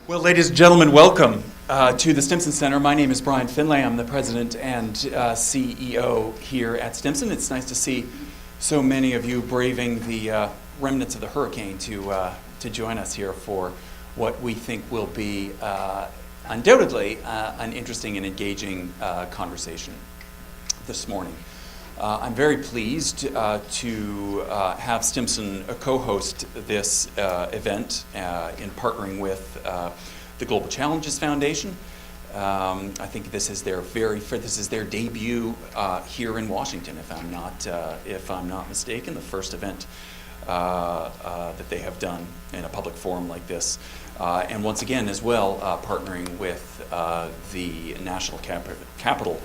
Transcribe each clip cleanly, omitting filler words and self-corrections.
Well, ladies and gentlemen, welcome to the Stimson Center. My name is Brian Finlay. I'm the president and CEO here at Stimson. It's nice to see so many of you braving the remnants of the hurricane to join us here for what we think will be undoubtedly an interesting and engaging conversation this morning. I'm very pleased to have Stimson co-host this event in partnering with the Global Challenges Foundation. I think this is their debut here in Washington, if I'm not mistaken, the first event that they have done in a public forum like this. And once again, as well, partnering with the National Capital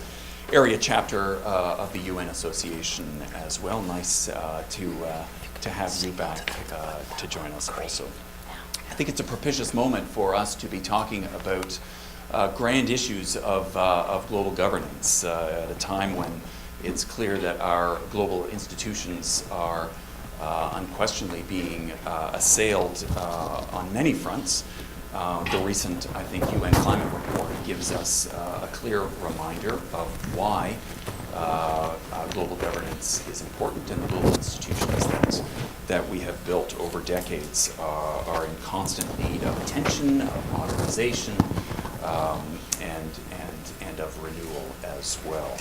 Area chapter of the UN Association as well. Nice to have you back to join us also. I think it's a propitious moment for us to be talking about grand issues of global governance at a time when it's clear that our global institutions are unquestionably being assailed on many fronts. The recent, I think, UN climate report gives us a clear reminder of why global governance is important, and the global institutions that we have built over decades are in constant need of attention, of modernization, and of renewal as well.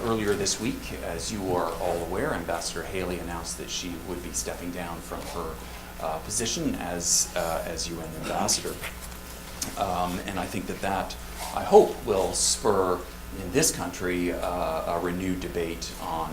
Earlier this week, as you are all aware, Ambassador Haley announced that she would be stepping down from her position as UN ambassador, and I think that I hope will spur in this country a renewed debate on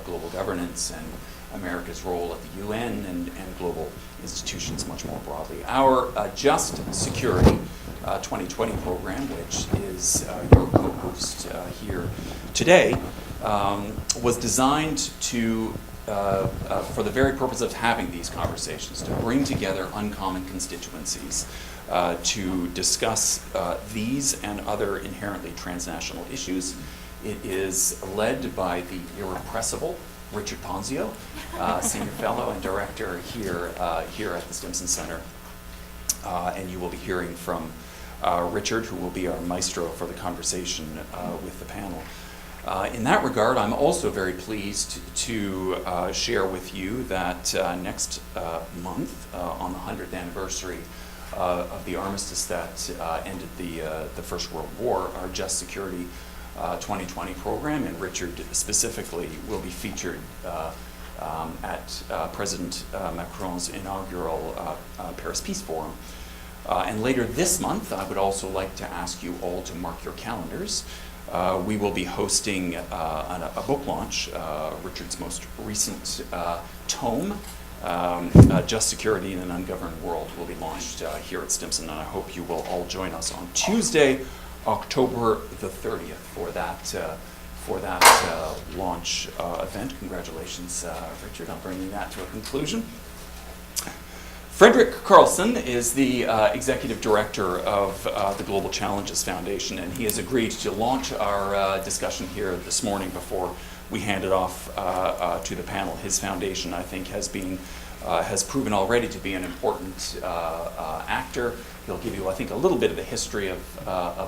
global governance and America's role at the UN and global institutions much more broadly. Our Just Security 2020 program, which is your co-host here today, was designed to for the very purpose of having these conversations, to bring together uncommon constituencies to discuss these and other inherently transnational issues. It is led by the irrepressible Richard Ponzio, Senior Fellow and Director here at the Stimson Center. And you will be hearing from Richard, who will be our maestro for the conversation with the panel. In that regard, I'm also very pleased to share with you that next month, on the 100th anniversary of the armistice that ended the First World War, our Just Security 2020 program, and Richard specifically, will be featured at President Macron's inaugural Paris Peace Forum. And later this month, I would also like to ask you all to mark your calendars. We will be hosting a book launch. Richard's most recent tome, Just Security in an Ungoverned World, will be launched here at Stimson, and I hope you will all join us on Tuesday, October the 30th for that launch event. Congratulations, Richard, on bringing that to a conclusion. Frederick Carlson is the Executive Director of the Global Challenges Foundation, and he has agreed to launch our discussion here this morning before we hand it off to the panel. His foundation, I think, has proven already to be an important actor. He'll give you, I think, a little bit of the history of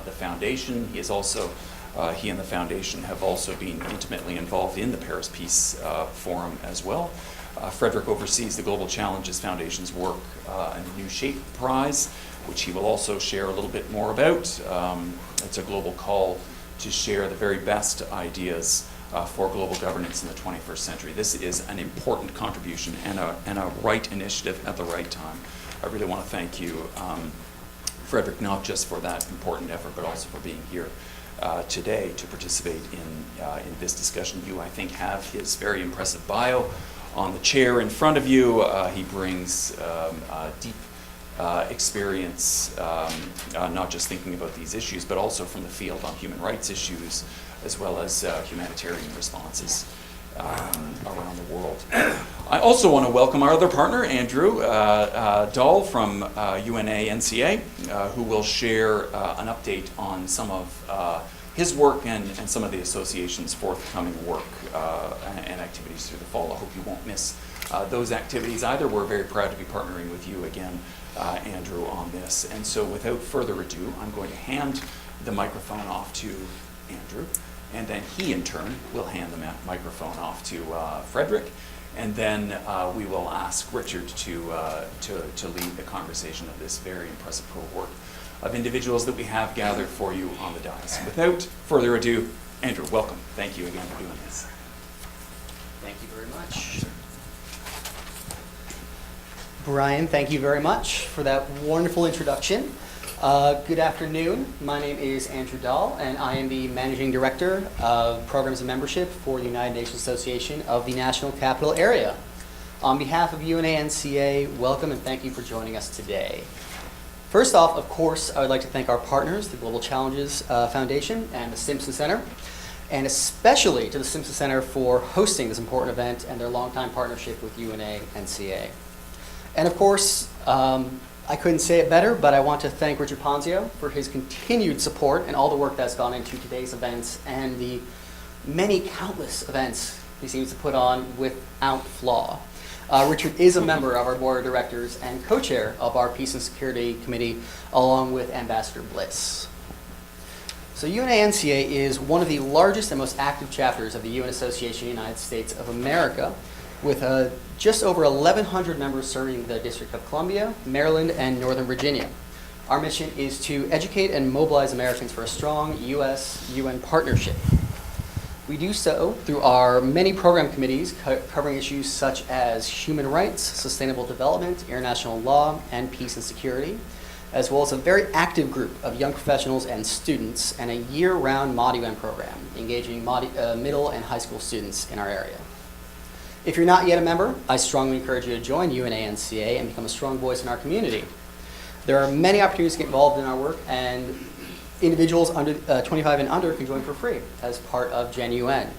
the foundation. He and the foundation have also been intimately involved in the Paris Peace Forum as well. Frederick oversees the Global Challenges Foundation's work and the New Shape Prize, which he will also share a little bit more about. It's a global call to share the very best ideas for global governance in the 21st century. This is an important contribution and a right initiative at the right time. I really want to thank you, Frederick, not just for that important effort, but also for being here today to participate in this discussion. You, I think, have his very impressive bio on the chair in front of you. He brings deep experience, not just thinking about these issues, but also from the field on human rights issues, as well as humanitarian responses around the world. I also want to welcome our other partner, Andrew Dahl from UNA-NCA, who will share an update on some of his work and some of the association's forthcoming work and activities through the fall. I hope you won't miss those activities either. We're very proud to be partnering with you again Andrew on this. And so without further ado, I'm going to hand the microphone off to Andrew, and then he in turn will hand the microphone off to Frederick, and then we will ask Richard to lead the conversation of this very impressive cohort of individuals that we have gathered for you on the dais. Without further ado, Andrew, welcome. Thank you again for doing this. Thank you very much. Brian, thank you very much for that wonderful introduction. Good afternoon. My name is Andrew Dahl, and I am the Managing Director of Programs and Membership for the United Nations Association of the National Capital Area. On behalf of UNA-NCA, welcome and thank you for joining us today. First off, of course, I would like to thank our partners, the Global Challenges Foundation and the Stimson Center, and especially to the Stimson Center for hosting this important event and their longtime partnership with UNA-NCA. And of course, I couldn't say it better, but I want to thank Richard Ponzio for his continued support and all the work that's gone into today's events and the many countless events he seems to put on without flaw. Richard is a member of our board of directors and co-chair of our Peace and Security Committee, along with Ambassador Bliss. So UNA-NCA is one of the largest and most active chapters of the UN Association of the United States of America, with just over 1,100 members serving the District of Columbia, Maryland, and Northern Virginia. Our mission is to educate and mobilize Americans for a strong U.S.-UN partnership. We do so through our many program committees covering issues such as human rights, sustainable development, international law, and peace and security, as well as a very active group of young professionals and students, and a year-round ModUN program engaging middle and high school students in our area. If you're not yet a member, I strongly encourage you to join UNA-NCA and become a strong voice in our community. There are many opportunities to get involved in our work, and individuals under 25 and under can join for free as part of Gen UN.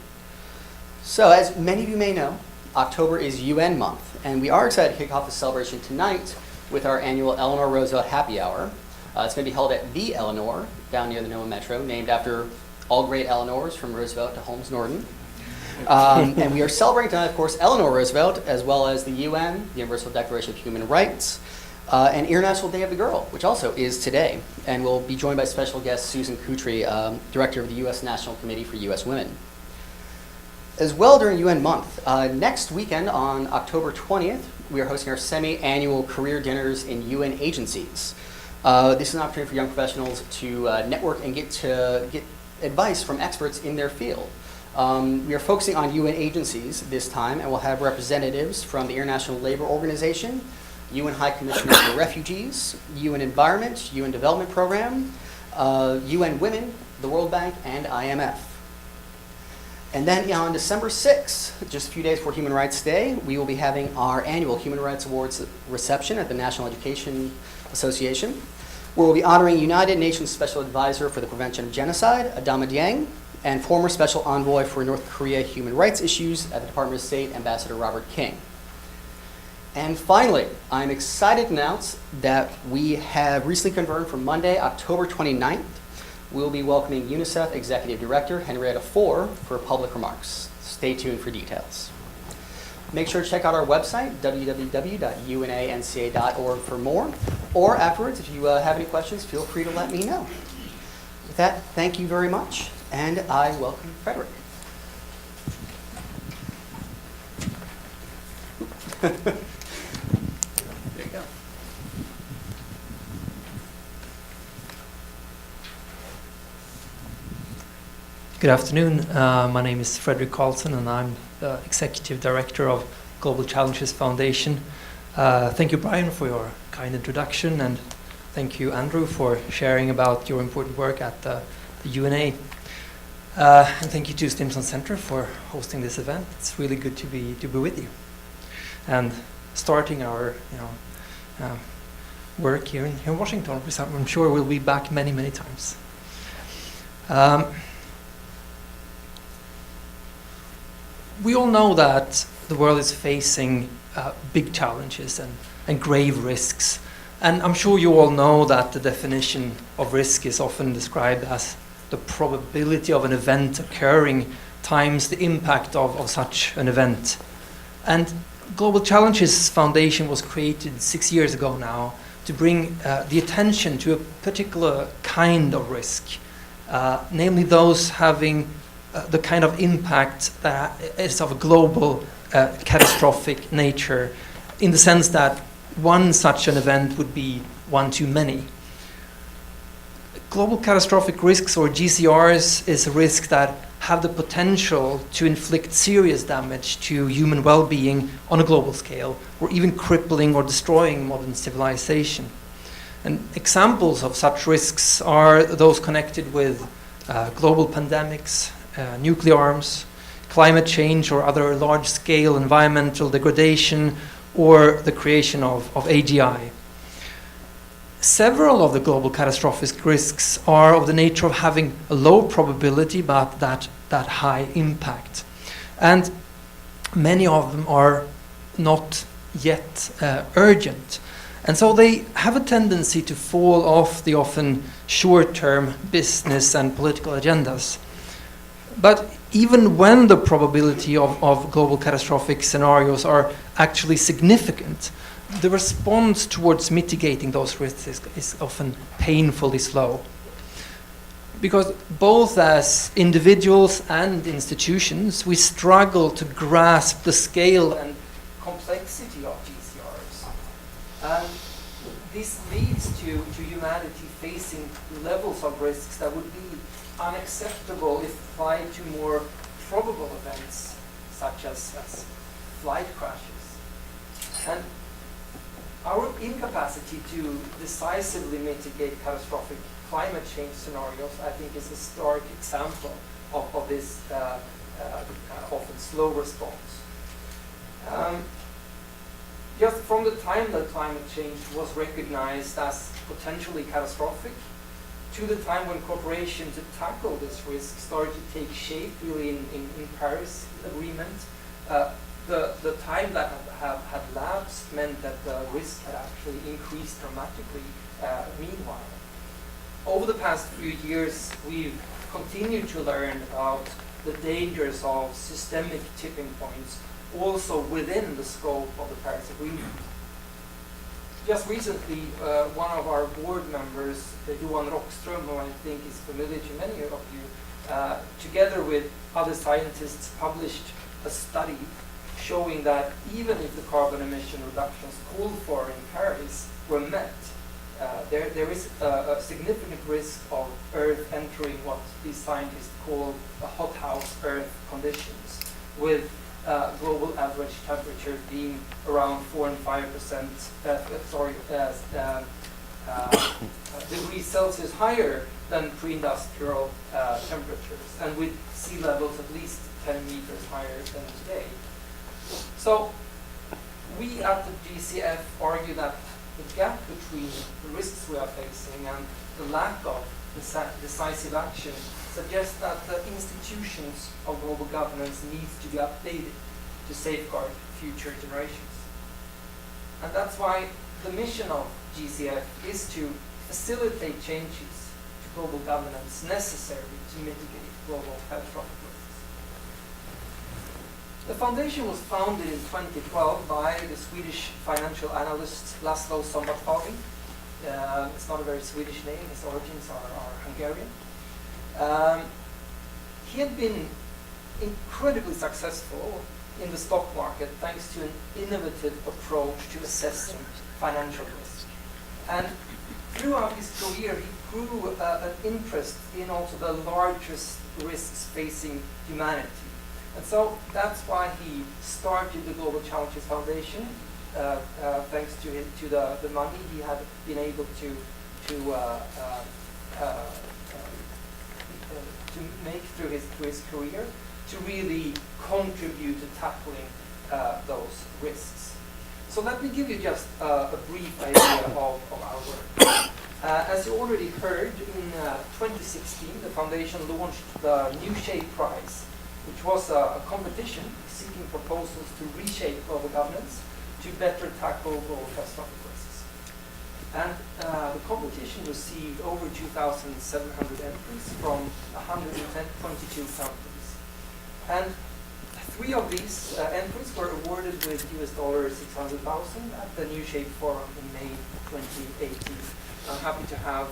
So as many of you may know, October is UN month, and we are excited to kick off the celebration tonight with our annual Eleanor Roosevelt Happy Hour. It's going to be held at the Eleanor down near the NOAA Metro, named after all great Eleanors from Roosevelt to Holmes Norton. And we are celebrating tonight, of course, Eleanor Roosevelt, as well as the UN, the Universal Declaration of Human Rights, and International Day of the Girl, which also is today. And we'll be joined by special guest Susan Kutry, Director of the U.S. National Committee for U.S. Women. As well, during UN month, next weekend on October 20th, we are hosting our semi-annual career dinners in UN agencies. This is an opportunity for young professionals to network and get advice from experts in their field. We are focusing on UN agencies this time, and we'll have representatives from the International Labor Organization, UN High Commissioner for Refugees, UN Environment, UN Development Program, UN Women, the World Bank, and IMF. And then on December 6th, just a few days before Human Rights Day, we will be having our annual Human Rights Awards reception at the National Education Association, where we'll be honoring United Nations Special Advisor for the Prevention of Genocide, Adama Dieng, and former Special Envoy for North Korea Human Rights Issues at the Department of State, Ambassador Robert King. And finally, I'm excited to announce that we have recently confirmed for Monday, October 29th, we'll be welcoming UNICEF Executive Director Henrietta Fore for public remarks. Stay tuned for details. Make sure to check out our website, www.unanca.org, for more. Or afterwards, if you have any questions, feel free to let me know. With that, thank you very much. And I welcome Frederick. There you go. Good afternoon. My name is Frederick Carlson, and I'm the Executive Director of Global Challenges Foundation. Thank you, Brian, for your kind introduction, and thank you, Andrew, for sharing about your important work at the UNA. And thank you to Stimson Center for hosting this event. It's really good to be with you and starting our work here in Washington. I'm sure we'll be back many times. We all know that the world is facing big challenges and grave risks. And I'm sure you all know that the definition of risk is often described as the probability of an event occurring times the impact of such an event. And Global Challenges Foundation was created 6 years ago now to bring the attention to a particular kind of risk, namely those having the kind of impact that is of a global catastrophic nature, in the sense that one such an event would be one too many. Global catastrophic risks, or GCRs, is a risk that have the potential to inflict serious damage to human well-being on a global scale, or even crippling or destroying modern civilization. And examples of such risks are those connected with global pandemics, nuclear arms, climate change or other large-scale environmental degradation, or the creation of AGI. Several of the global catastrophic risks are of the nature of having a low probability but that high impact. And many of them are not yet urgent. And so they have a tendency to fall off the often short-term business and political agendas. But even when the probability of global catastrophic scenarios are actually significant, the response towards mitigating those risks is often painfully slow. Because both as individuals and institutions, we struggle to grasp the scale and complexity of GCRs. And this leads to humanity facing levels of risks that would be unacceptable if applied to more probable events, such as flight crashes. And our incapacity to decisively mitigate catastrophic climate change scenarios, I think, is a stark example of this often slow response. Just from the time that climate change was recognized as potentially catastrophic, to the time when cooperation to tackle this risk started to take shape, really in Paris Agreement, the time that had lapsed meant that the risk had actually increased dramatically meanwhile. Over the past few years, we've continued to learn about the dangers of systemic tipping points, also within the scope of the Paris Agreement. Just recently, one of our board members, Johan Rockström, who I think is familiar to many of you, together with other scientists, published a study showing that even if the carbon emission reductions called for in Paris were met, there is a significant risk of Earth entering what these scientists call a hothouse Earth conditions, with global average temperatures being around 4 and 5% degrees Celsius higher than pre-industrial temperatures, and with sea levels at least 10 meters higher than today. So we at the GCF argue that the gap between the risks we are facing and the lack of decisive action suggests that the institutions of global governance need to be updated to safeguard future generations. And that's why the mission of GCF is to facilitate changes to global governance necessary to mitigate global catastrophic risks. The foundation was founded in 2012 by the Swedish financial analyst Laszlo Szombatfalvi. It's not a very Swedish name, his origins are Hungarian. He had been incredibly successful in the stock market thanks to an innovative approach to assessing financial risk. And throughout his career, he grew an interest in also the largest risks facing humanity. And so that's why he started the Global Challenges Foundation, thanks to the money he had been able to make through his career, to really contribute to tackling those risks. So let me give you just a brief idea of our work. As you already heard, in 2016, the foundation launched the New Shape Prize, which was a competition seeking proposals to reshape global governance to better tackle global catastrophic risks. And the competition received over 2,700 entries from 122 countries. And 3 of these entries were awarded with $600,000 at the New Shape Forum in May 2018. I'm happy to have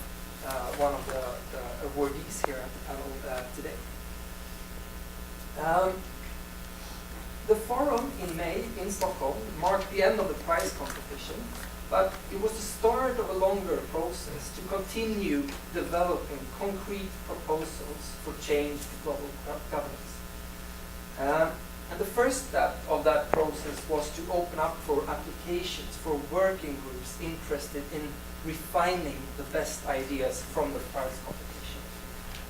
one of the awardees here at the panel today. The forum in May in Stockholm marked the end of the prize competition, but it was the start of a longer process to continue developing concrete proposals for change to global governance. And the first step of that process was to open up for applications for working groups interested in refining the best ideas from the prize competition.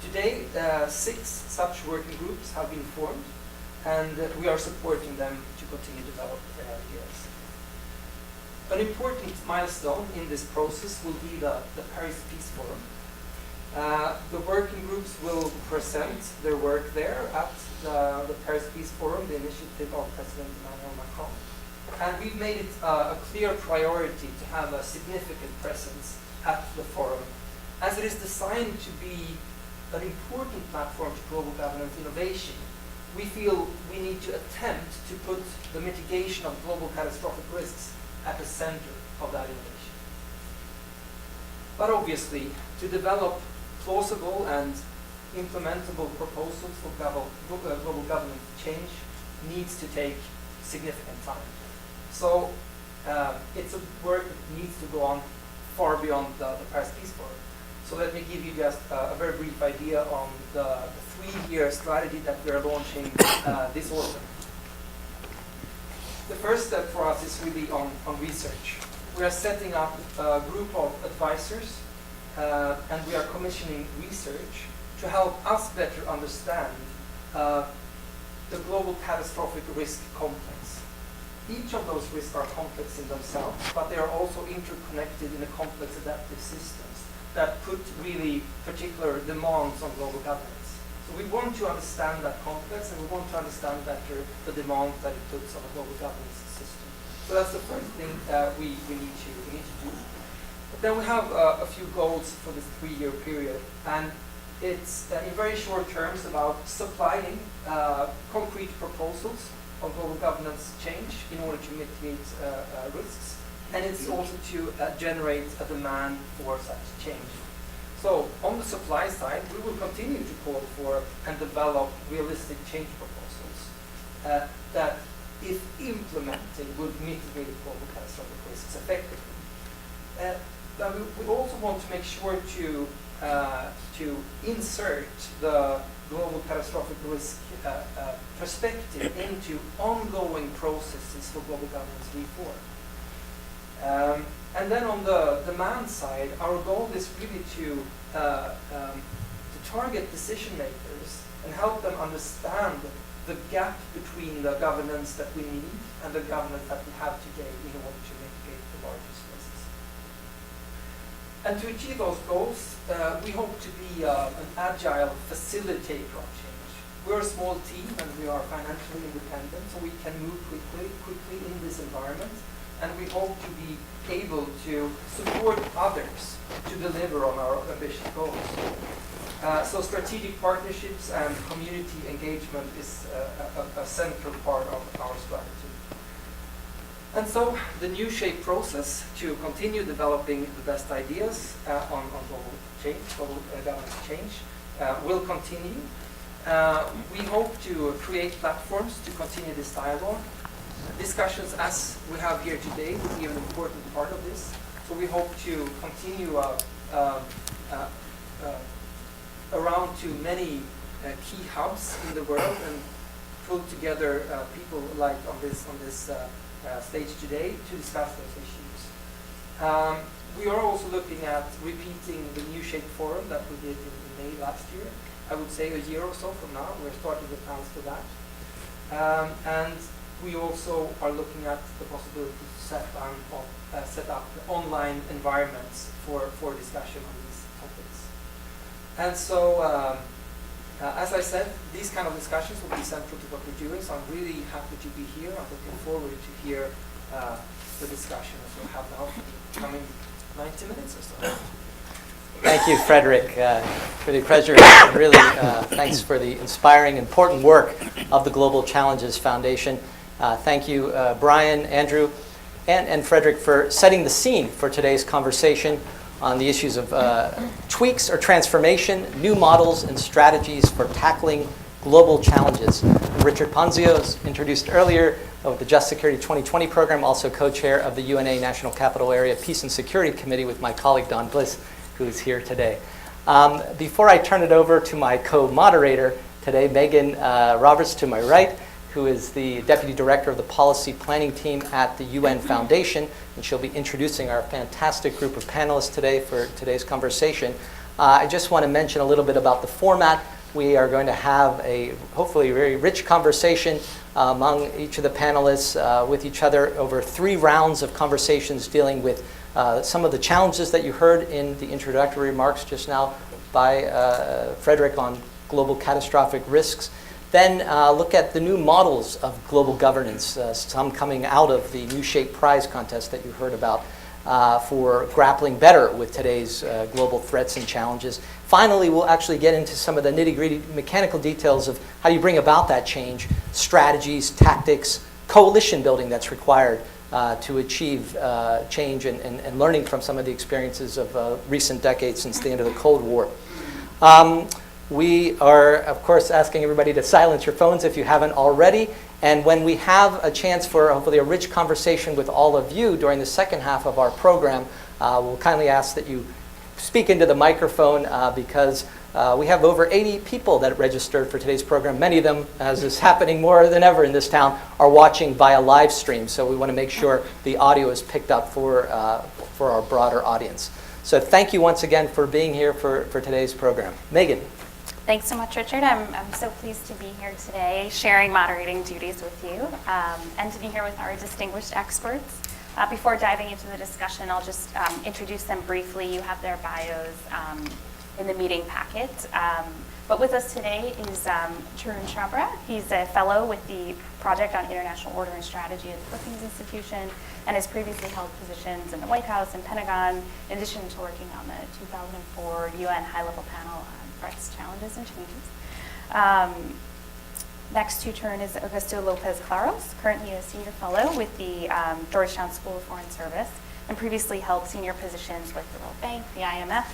Today, 6 such working groups have been formed, and we are supporting them to continue to develop their ideas. An important milestone in this process will be the Paris Peace Forum. The working groups will present their work there at the Paris Peace Forum, the initiative of President Emmanuel Macron. And we've made it a clear priority to have a significant presence at the forum, as it is designed to be an important platform to global governance innovation. We feel we need to attempt to put the mitigation of global catastrophic risks at the center of that innovation. But obviously, to develop plausible and implementable proposals for global governance change needs to take significant time. So it's a work that needs to go on far beyond the Paris Peace Forum. So let me give you just a very brief idea on the 3-year strategy that we are launching this autumn. The first step for us is really on research. We are setting up a group of advisors and we are commissioning research to help us better understand the global catastrophic risk complex. Each of those risks are complex in themselves, but they are also interconnected in a complex adaptive systems that put really particular demands on global governance. So we want to understand that complex, and we want to understand better the demands that it puts on a global governance system. So that's the first thing we need to do. But then we have a few goals for this 3-year period, and it's in very short terms about supplying concrete proposals on global governance change in order to mitigate risks. And it's also to generate a demand for such change. So on the supply side, we will continue to call for and develop realistic change proposals that, if implemented, would mitigate global catastrophic risks effectively. But we also want to make sure to insert the global catastrophic risk perspective into ongoing processes for global governance reform. And then on the demand side, our goal is really to target decision makers and help them understand the gap between the governance that we need and the governance that we have today in order to mitigate the largest risks. And to achieve those goals, we hope to be an agile facilitator of change. We're a small team and we are financially independent, so we can move quickly in this environment. And we hope to be able to support others to deliver on our ambitious goals. So strategic partnerships and community engagement is a central part of our strategy. And so the New Shape process to continue developing the best ideas on global change, global governance change, will continue. We hope to create platforms to continue this dialogue. Discussions as we have here today will be an important part of this. So we hope to continue around to many key hubs in the world and pull together people like on this stage today to discuss those issues. We are also looking at repeating the New Shape Forum that we did in May last year. I would say a year or so from now. We're starting the plans for that. And we also are looking at the possibility to set up online environments for discussion on these topics. And so, as I said, these kind of discussions will be central to what we're doing, so I'm really happy to be here. I'm looking forward to hear the discussion as we'll have now for the coming 90 minutes or so. Thank you, Frederick, for the pleasure. Really, thanks for the inspiring, important work of the Global Challenges Foundation. Thank you, Brian, Andrew, and Frederick for setting the scene for today's conversation on the issues of tweaks or transformation, new models and strategies for tackling global challenges. Richard Ponzio, as introduced earlier, of the Just Security 2020 program, also co-chair of the UNA National Capital Area Peace and Security Committee with my colleague Don Bliss, who is here today. Before I turn it over to my co-moderator today, Megan Roberts to my right, who is the Deputy Director of the Policy Planning Team at the UN Foundation, and she'll be introducing our fantastic group of panelists today for today's conversation. I just want to mention a little bit about the format. We are going to have a hopefully very rich conversation among each of the panelists with each other over 3 rounds of conversations dealing with some of the challenges that you heard in the introductory remarks just now by Frederick on global catastrophic risks. Then look at the new models of global governance, some coming out of the New Shape Prize contest that you heard about for grappling better with today's global threats and challenges. Finally, we'll actually get into some of the nitty-gritty mechanical details of how you bring about that change, strategies, tactics, coalition building that's required to achieve change and learning from some of the experiences of recent decades since the end of the Cold War. We are, of course, asking everybody to silence your phones if you haven't already. And when we have a chance for hopefully a rich conversation with all of you during the second half of our program, we'll kindly ask that you speak into the microphone because we have over 80 people that registered for today's program. Many of them, as is happening more than ever in this town, are watching via live stream. So we want to make sure the audio is picked up for our broader audience. So thank you once again for being here for today's program. Megan. Thanks so much, Richard. I'm so pleased to be here today, sharing moderating duties with you, and to be here with our distinguished experts. Before diving into the discussion, I'll just introduce them briefly. You have their bios in the meeting packet. But with us today is Tarun Chhabra. He's a fellow with the Project on International Order and Strategy at the Brookings Institution and has previously held positions in the White House and Pentagon, in addition to working on the 2004 UN High-Level Panel on Threats, Challenges, and Changes. Next to Tarun is Augusto Lopez Claros, currently a senior fellow with the Georgetown School of Foreign Service, and previously held senior positions with the World Bank, the IMF,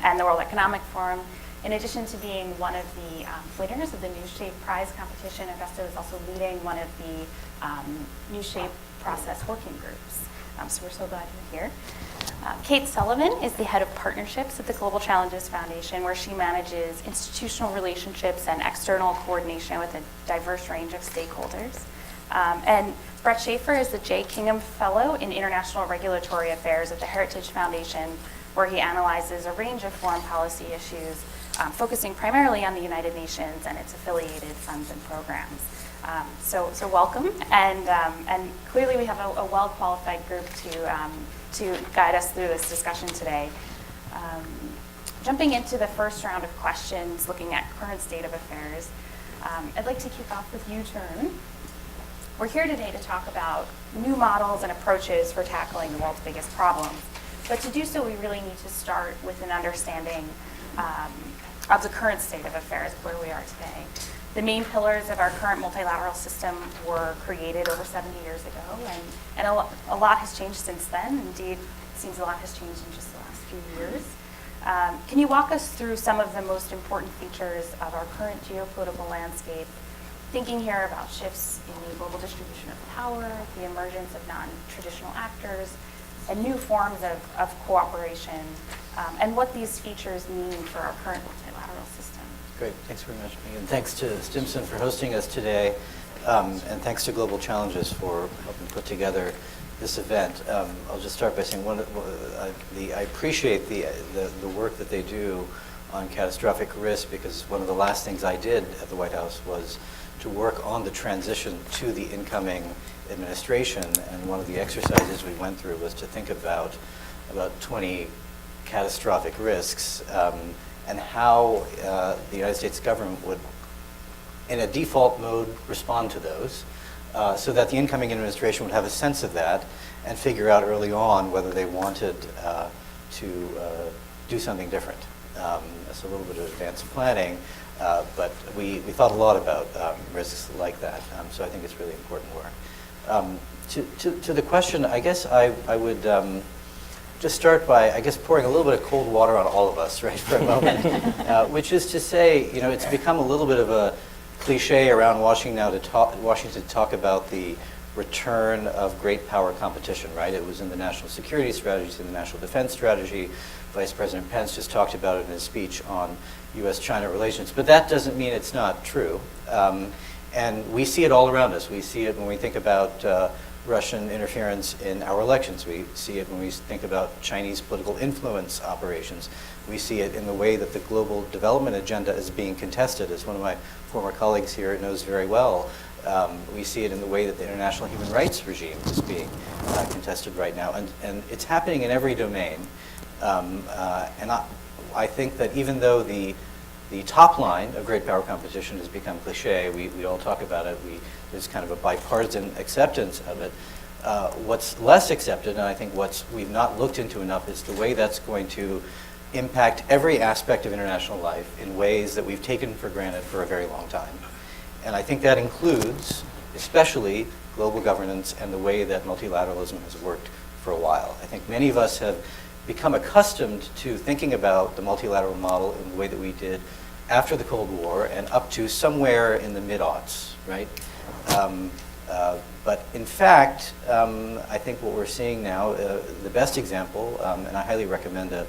and the World Economic Forum. In addition to being one of the winners of the New Shape Prize competition, Augusto is also leading one of the New Shape process working groups. So we're so glad you're here. Kate Sullivan is the head of partnerships at the Global Challenges Foundation, where she manages institutional relationships and external coordination with a diverse range of stakeholders. And Brett Schaefer is the J. Kingham Fellow in International Regulatory Affairs at the Heritage Foundation, where he analyzes a range of foreign policy issues, focusing primarily on the United Nations and its affiliated funds and programs. So welcome, and clearly we have a well-qualified group to guide us through this discussion today. Jumping into the first round of questions, looking at current state of affairs, I'd like to kick off with you, Tarun. We're here today to talk about new models and approaches for tackling the world's biggest problems. But to do so, we really need to start with an understanding of the current state of affairs, where we are today. The main pillars of our current multilateral system were created over 70 years ago, and a lot has changed since then. Indeed, it seems a lot has changed in just the last few years. Can you walk us through some of the most important features of our current geopolitical landscape, thinking here about shifts in the global distribution of power, the emergence of non-traditional actors, and new forms of cooperation, and what these features mean for our current multilateral system? Great, thanks very much, Megan. Thanks to Stimson for hosting us today, and thanks to Global Challenges for helping put together this event. I'll just start by saying I appreciate the work that they do on catastrophic risk, because one of the last things I did at the White House was to work on the transition to the incoming administration, and one of the exercises we went through was to think about 20 catastrophic risks and how the United States government would, in a default mode, respond to those, so that the incoming administration would have a sense of that and figure out early on whether they wanted to do something different. That's a little bit of advanced planning, but we thought a lot about risks like that. So I think it's really important work. To the question, I guess I would just start by, I guess, pouring a little bit of cold water on all of us, right, for a moment, which is to say, it's become a little bit of a cliche around Washington now to talk about the return of great power competition, right? It was in the national security strategy, it's in the national defense strategy. Vice President Pence just talked about it in his speech on U.S.-China relations, but that doesn't mean it's not true. And we see it all around us. We see it when we think about Russian interference in our elections. We see it when we think about Chinese political influence operations. We see it in the way that the global development agenda is being contested, as one of my former colleagues here knows very well. We see it in the way that the international human rights regime is being contested right now. And it's happening in every domain. And I think that even though the top line of great power competition has become cliche, we all talk about it, there's kind of a bipartisan acceptance of it. What's less accepted, and I think we've not looked into enough, is the way that's going to impact every aspect of international life in ways that we've taken for granted for a very long time. And I think that includes, especially, global governance and the way that multilateralism has worked for a while. I think many of us have become accustomed to thinking about the multilateral model in the way that we did after the Cold War and up to somewhere in the mid-aughts, right? But in fact, I think what we're seeing now, the best example, and I highly recommend a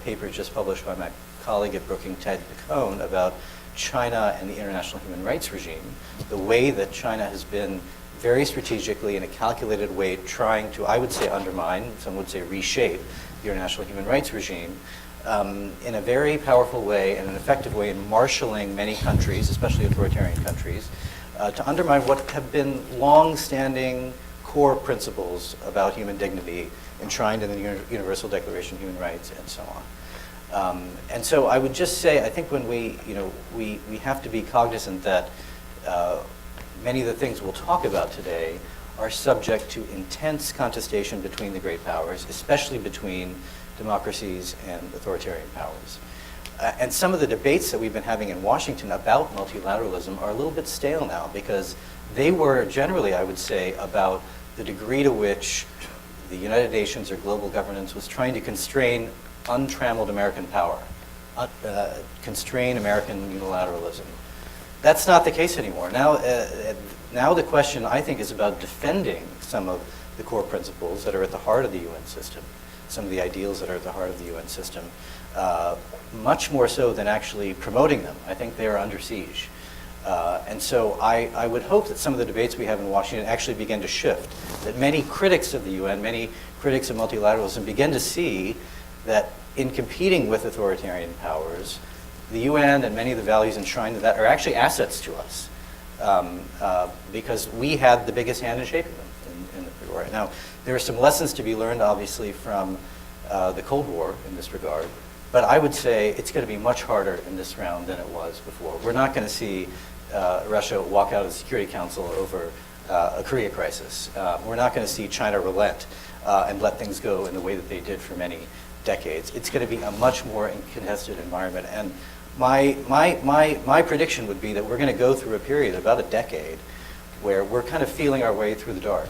paper just published by my colleague at Brookings, Ted Cohn, about China and the international human rights regime, the way that China has been very strategically in a calculated way trying to, I would say, undermine, some would say reshape, the international human rights regime in a very powerful way and an effective way in marshaling many countries, especially authoritarian countries, to undermine what have been long-standing core principles about human dignity enshrined in the Universal Declaration of Human Rights and so on. And so I would just say, I think when we have to be cognizant that many of the things we'll talk about today are subject to intense contestation between the great powers, especially between democracies and authoritarian powers. And some of the debates that we've been having in Washington about multilateralism are a little bit stale now, because they were generally, I would say, about the degree to which the United Nations or global governance was trying to constrain untrammeled American power, constrain American unilateralism. That's not the case anymore. Now the question, I think, is about defending some of the core principles that are at the heart of the UN system, some of the ideals that are at the heart of the UN system, much more so than actually promoting them. I think they are under siege. And so I would hope that some of the debates we have in Washington actually begin to shift, that many critics of the UN, many critics of multilateralism begin to see that in competing with authoritarian powers, the UN and many of the values enshrined in that are actually assets to us, because we had the biggest hand in shaping them in the war. Now, there are some lessons to be learned, obviously, from the Cold War in this regard, but I would say it's going to be much harder in this round than it was before. We're not going to see Russia walk out of the Security Council over a Korea crisis. We're not going to see China relent and let things go in the way that they did for many decades. It's going to be a much more contested environment. And my prediction would be that we're going to go through a period, about a decade, where we're kind of feeling our way through the dark,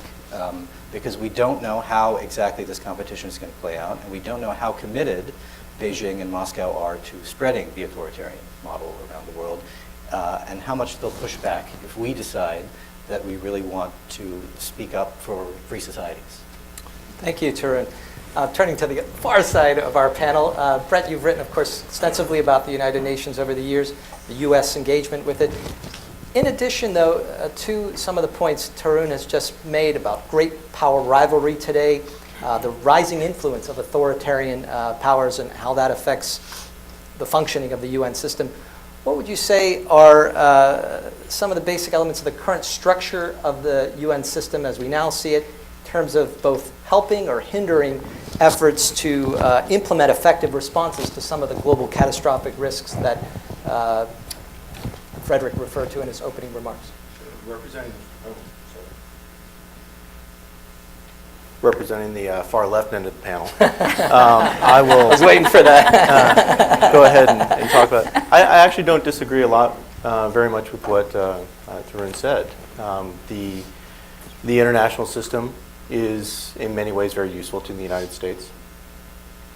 because we don't know how exactly this competition is going to play out, and we don't know how committed Beijing and Moscow are to spreading the authoritarian model around the world, and how much they'll push back if we decide that we really want to speak up for free societies. Thank you, Tarun. Turning to the far side of our panel, Brett, you've written, of course, extensively about the United Nations over the years, the U.S. engagement with it. In addition, though, to some of the points Tarun has just made about great power rivalry today, the rising influence of authoritarian powers and how that affects the functioning of the UN system, what would you say are some of the basic elements of the current structure of the UN system as we now see it, in terms of both helping or hindering efforts to implement effective responses to some of the global catastrophic risks that Frederick referred to in his opening remarks? representing the far left end of the panel. I will I was waiting for that. go ahead and talk about it. I actually don't disagree a lot, very much with what Tarun said. The international system is in many ways very useful to the United States.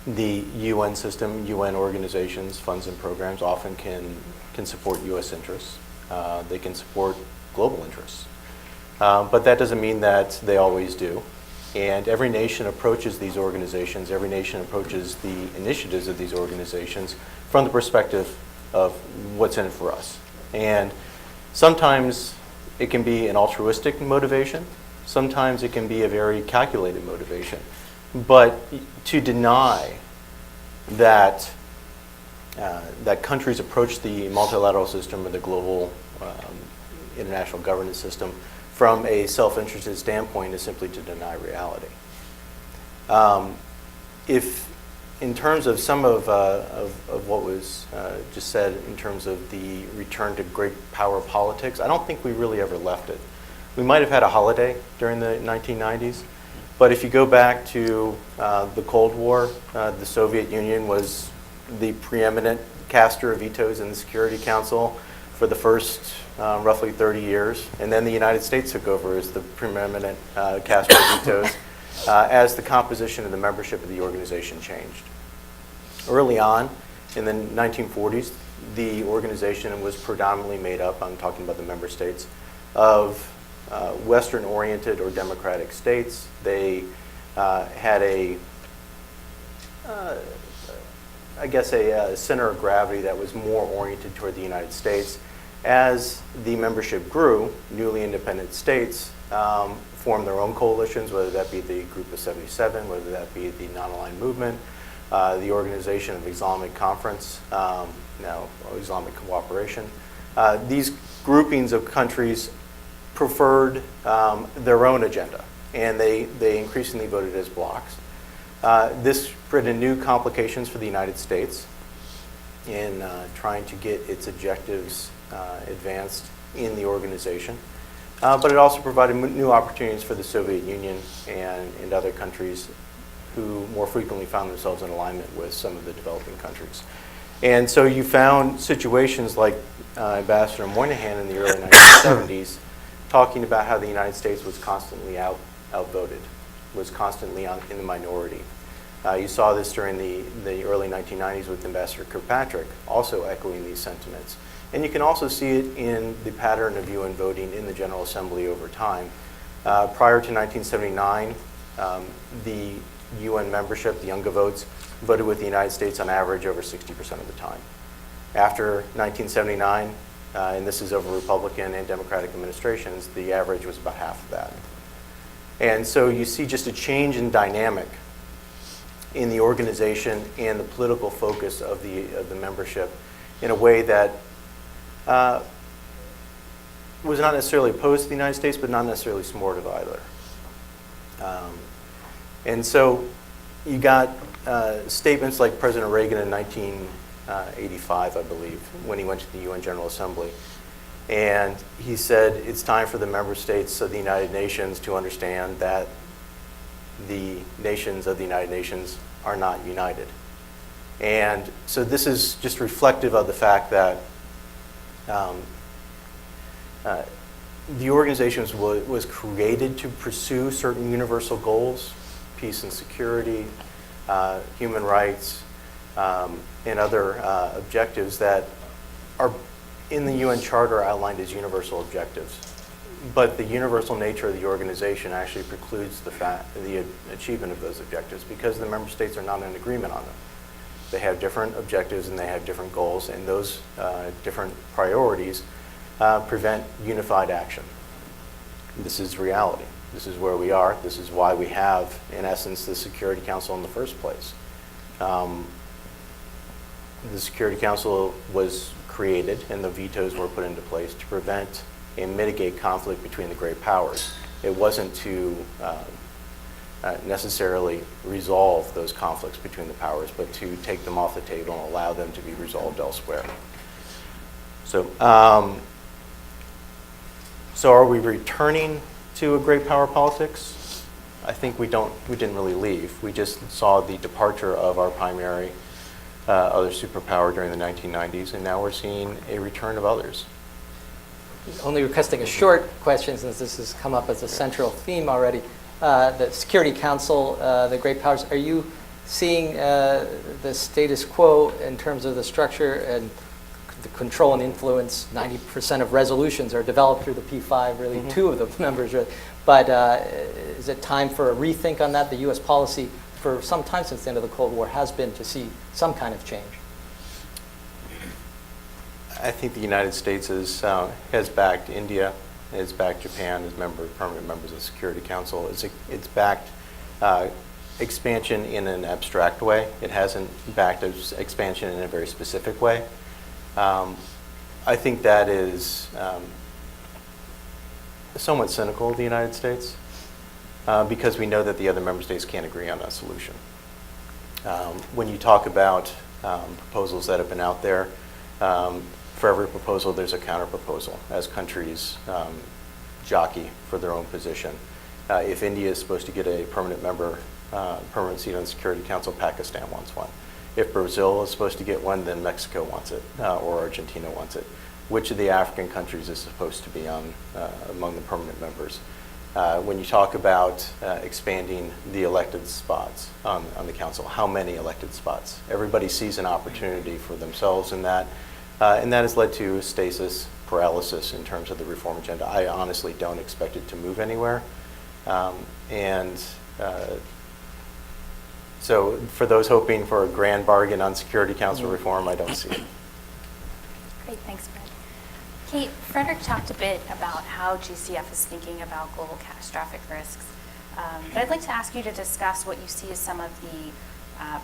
The UN system, UN organizations, funds and programs often can support U.S. interests. They can support global interests. But that doesn't mean that they always do. And every nation approaches these organizations, every nation approaches the initiatives of these organizations from the perspective of what's in it for us. And sometimes it can be an altruistic motivation. Sometimes it can be a very calculated motivation. But to deny that that countries approach the multilateral system or the global international governance system from a self-interested standpoint is simply to deny reality. If, in terms of some of what was just said in terms of the return to great power politics, I don't think we really ever left it. We might have had a holiday during the 1990s, but if you go back to the Cold War, the Soviet Union was the preeminent caster of vetoes in the Security Council for the first roughly 30 years, and then the United States took over as the preeminent caster of vetoes as the composition of the membership of the organization changed. Early on, in the 1940s, the organization was predominantly made up, I'm talking about the member states, of Western-oriented or democratic states. They had I guess a center of gravity that was more oriented toward the United States. As the membership grew, newly independent states formed their own coalitions, whether that be the Group of 77, whether that be the Non-Aligned Movement, the Organization of Islamic Conference, now Islamic Cooperation. These groupings of countries preferred their own agenda, and they increasingly voted as blocs. This created new complications for the United States in trying to get its objectives advanced in the organization. But it also provided new opportunities for the Soviet Union and other countries who more frequently found themselves in alignment with some of the developing countries. And so you found situations like Ambassador Moynihan in the early 1970s talking about how the United States was constantly outvoted, was constantly in the minority. You saw this during the early 1990s with Ambassador Kirkpatrick, also echoing these sentiments. And you can also see it in the pattern of UN voting in the General Assembly over time. Prior to 1979, the UN membership, the UNGA votes, voted with the United States on average over 60% of the time. After 1979, and this is over Republican and Democratic administrations, the average was about half of that. And so you see just a change in dynamic in the organization and the political focus of the membership in a way that was not necessarily opposed to the United States, but not necessarily supportive either. And so you got statements like President Reagan in 1985, I believe, when he went to the UN General Assembly. And he said, it's time for the member states of the United Nations to understand that the nations of the United Nations are not united. And so this is just reflective of the fact that the organization was created to pursue certain universal goals, peace and security, human rights, and other objectives that are in the UN Charter outlined as universal objectives. But the universal nature of the organization actually precludes the achievement of those objectives because the member states are not in agreement on them. They have different objectives and they have different goals, and those different priorities prevent unified action. This is reality. This is where we are. This is why we have, in essence, the Security Council in the first place. The Security Council was created and the vetoes were put into place to prevent and mitigate conflict between the great powers. It wasn't to necessarily resolve those conflicts between the powers, but to take them off the table and allow them to be resolved elsewhere. So, so are we returning to a great power politics? I think we didn't really leave. We just saw the departure of our primary other superpower during the 1990s, and now we're seeing a return of others. Only requesting a short question, since this has come up as a central theme already. The Security Council, the great powers, are you seeing the status quo in terms of the structure and the control and influence? 90% of resolutions are developed through the P5, really two of the members. But is it time for a rethink on that? The U.S. policy for some time since the end of the Cold War has been to see some kind of change. I think the United States has backed India, has backed Japan as permanent members of the Security Council. It's backed expansion in an abstract way. It hasn't backed expansion in a very specific way. I think that is somewhat cynical of the United States because we know that the other member states can't agree on that solution. When you talk about proposals that have been out there, for every proposal, there's a counter-proposal as countries jockey for their own position. If India is supposed to get a permanent seat on the Security Council, Pakistan wants one. If Brazil is supposed to get one, then Mexico wants it, or Argentina wants it. Which of the African countries is supposed to be among the permanent members? When you talk about expanding the elected spots on the council, how many elected spots? Everybody sees an opportunity for themselves in that. And that has led to stasis, paralysis in terms of the reform agenda. I honestly don't expect it to move anywhere. So for those hoping for a grand bargain on Security Council reform, I don't see it. Great, thanks, Fred. Kate, Frederick talked a bit about how GCF is thinking about global catastrophic risks. But I'd like to ask you to discuss what you see as some of the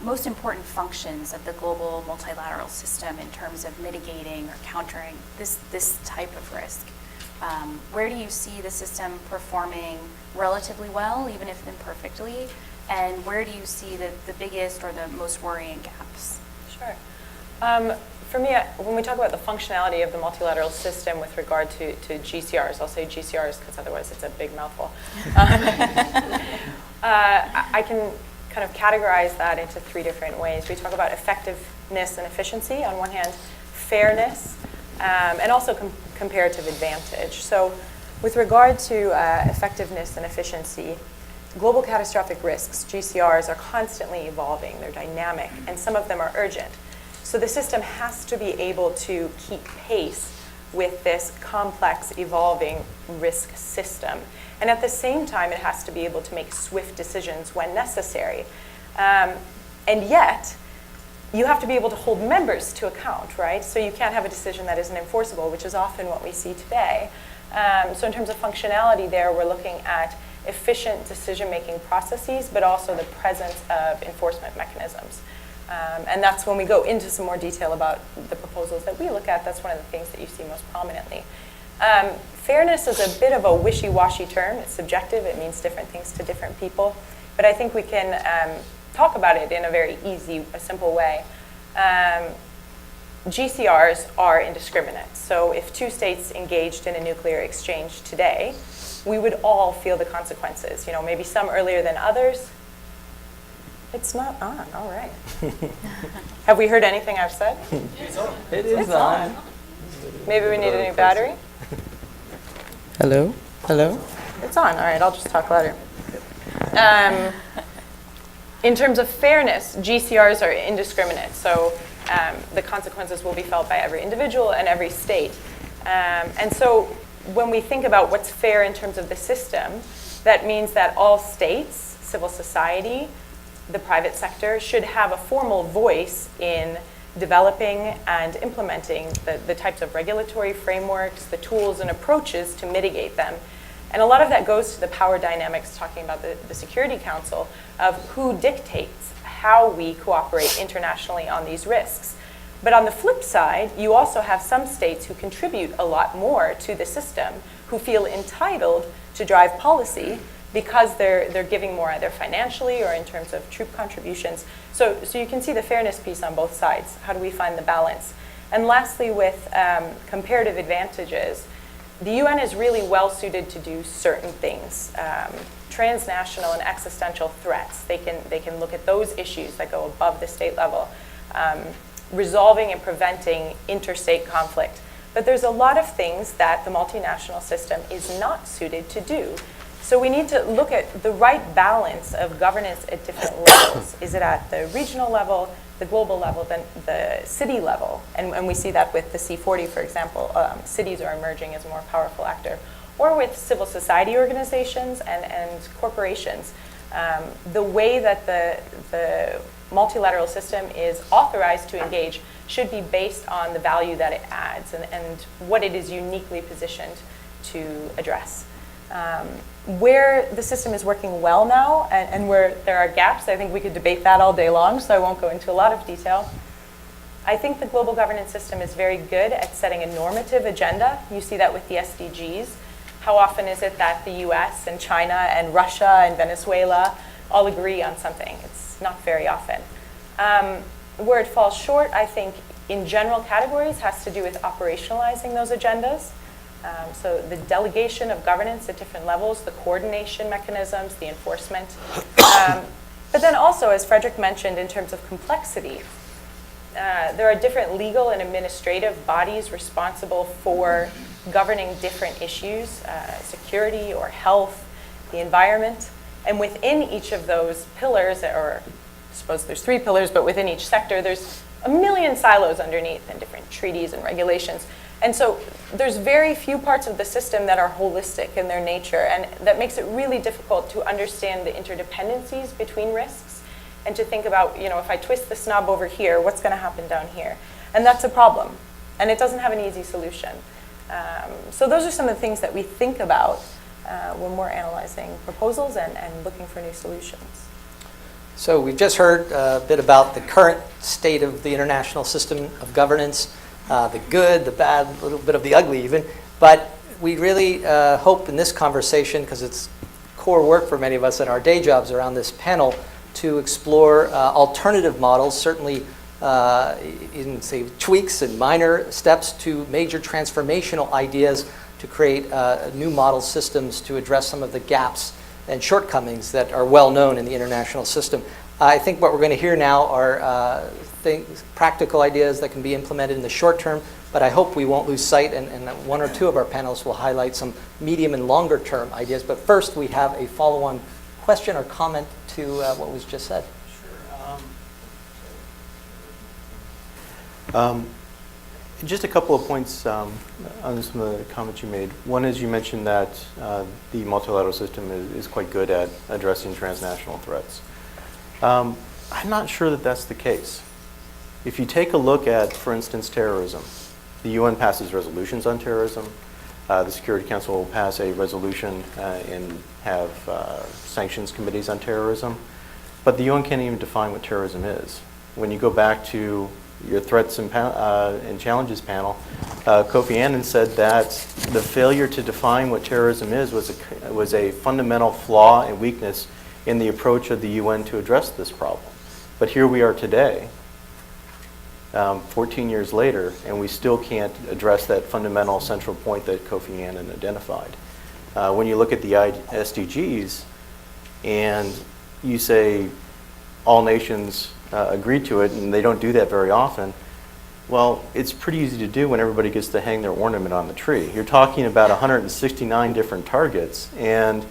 most important functions of the global multilateral system in terms of mitigating or countering this type of risk. Where do you see the system performing relatively well, even if imperfectly? And where do you see the biggest or the most worrying gaps? Sure. For me, when we talk about the functionality of the multilateral system with regard to GCRs, I'll say GCRs because otherwise it's a big mouthful. I can kind of categorize that into three different ways. We talk about effectiveness and efficiency on one hand, fairness, and also comparative advantage. So with regard to effectiveness and efficiency, global catastrophic risks, GCRs, are constantly evolving. They're dynamic, and some of them are urgent. So the system has to be able to keep pace with this complex, evolving risk system. And at the same time, it has to be able to make swift decisions when necessary. And yet, you have to be able to hold members to account, right? So you can't have a decision that isn't enforceable, which is often what we see today. So in terms of functionality there, we're looking at efficient decision-making processes, but also the presence of enforcement mechanisms. And that's when we go into some more detail about the proposals that we look at, that's one of the things that you see most prominently. Fairness is a bit of a wishy-washy term. It's subjective. It means different things to different people. But I think we can talk about it in a very easy, a simple way. GCRs are indiscriminate. So if two states engaged in a nuclear exchange today, we would all feel the consequences. You know, maybe some earlier than others. It's not on. All right. Have we heard anything I've said? It is on. Maybe we need a new battery? Hello? Hello? It's on. All right, I'll just talk louder. In terms of fairness, GCRs are indiscriminate. So the consequences will be felt by every individual and every state. And so when we think about what's fair in terms of the system, that means that all states, civil society, the private sector, should have a formal voice in developing and implementing the types of regulatory frameworks, the tools and approaches to mitigate them. And a lot of that goes to the power dynamics, talking about the Security Council, of who dictates how we cooperate internationally on these risks. But on the flip side, you also have some states who contribute a lot more to the system, who feel entitled to drive policy because they're giving more either financially or in terms of troop contributions. So you can see the fairness piece on both sides. How do we find the balance? And lastly, with comparative advantages, the UN is really well suited to do certain things. Transnational and existential threats. They can look at those issues that go above the state level, resolving and preventing interstate conflict. But there's a lot of things that the multinational system is not suited to do. So we need to look at the right balance of governance at different levels. Is it at the regional level, the global level, then the city level? And we see that with the C40, for example. Cities are emerging as a more powerful actor. Or with civil society organizations and corporations. The way that the multilateral system is authorized to engage should be based on the value that it adds and what it is uniquely positioned to address. Where the system is working well now and where there are gaps, I think we could debate that all day long, so I won't go into a lot of detail. I think the global governance system is very good at setting a normative agenda. You see that with the SDGs. How often is it that the US and China and Russia and Venezuela all agree on something? It's not very often. Where it falls short, I think, in general categories has to do with operationalizing those agendas. So the delegation of governance at different levels, the coordination mechanisms, the enforcement. But then also, as Frederick mentioned, in terms of complexity, there are different legal and administrative bodies responsible for governing different issues, security or health, the environment. And within each of those pillars, or I suppose there's 3 pillars, but within each sector, there's a million silos underneath and different treaties and regulations. And so there's very few parts of the system that are holistic in their nature, and that makes it really difficult to understand the interdependencies between risks and to think about, if I twist the knob over here, what's going to happen down here? And that's a problem, and it doesn't have an easy solution. So those are some of the things that we think about when we're analyzing proposals and looking for new solutions. So we've just heard a bit about the current state of the international system of governance, the good, the bad, a little bit of the ugly even. But we really hope in this conversation, because it's core work for many of us in our day jobs around this panel, to explore alternative models, certainly in, say, tweaks and minor steps to major transformational ideas to create new model systems to address some of the gaps and shortcomings that are well known in the international system. I think what we're going to hear now are practical ideas that can be implemented in the short term, but I hope we won't lose sight, and 1 or 2 of our panelists will highlight some medium and longer term ideas. But first, we have a follow-on question or comment to what was just said. Sure. Just a couple of points on some of the comments you made. One is you mentioned that the multilateral system is quite good at addressing transnational threats. I'm not sure that that's the case. If you take a look at, for instance, terrorism, the UN passes resolutions on terrorism. The Security Council will pass a resolution and have sanctions committees on terrorism. But the UN can't even define what terrorism is. When you go back to your threats and challenges panel, Kofi Annan said that the failure to define what terrorism is was a fundamental flaw and weakness in the approach of the UN to address this problem. But here we are today, 14 years later, and we still can't address that fundamental central point that Kofi Annan identified. When you look at the SDGs and you say all nations agreed to it, and they don't do that very often, well, it's pretty easy to do when everybody gets to hang their ornament on the tree. You're talking about 169 different targets, and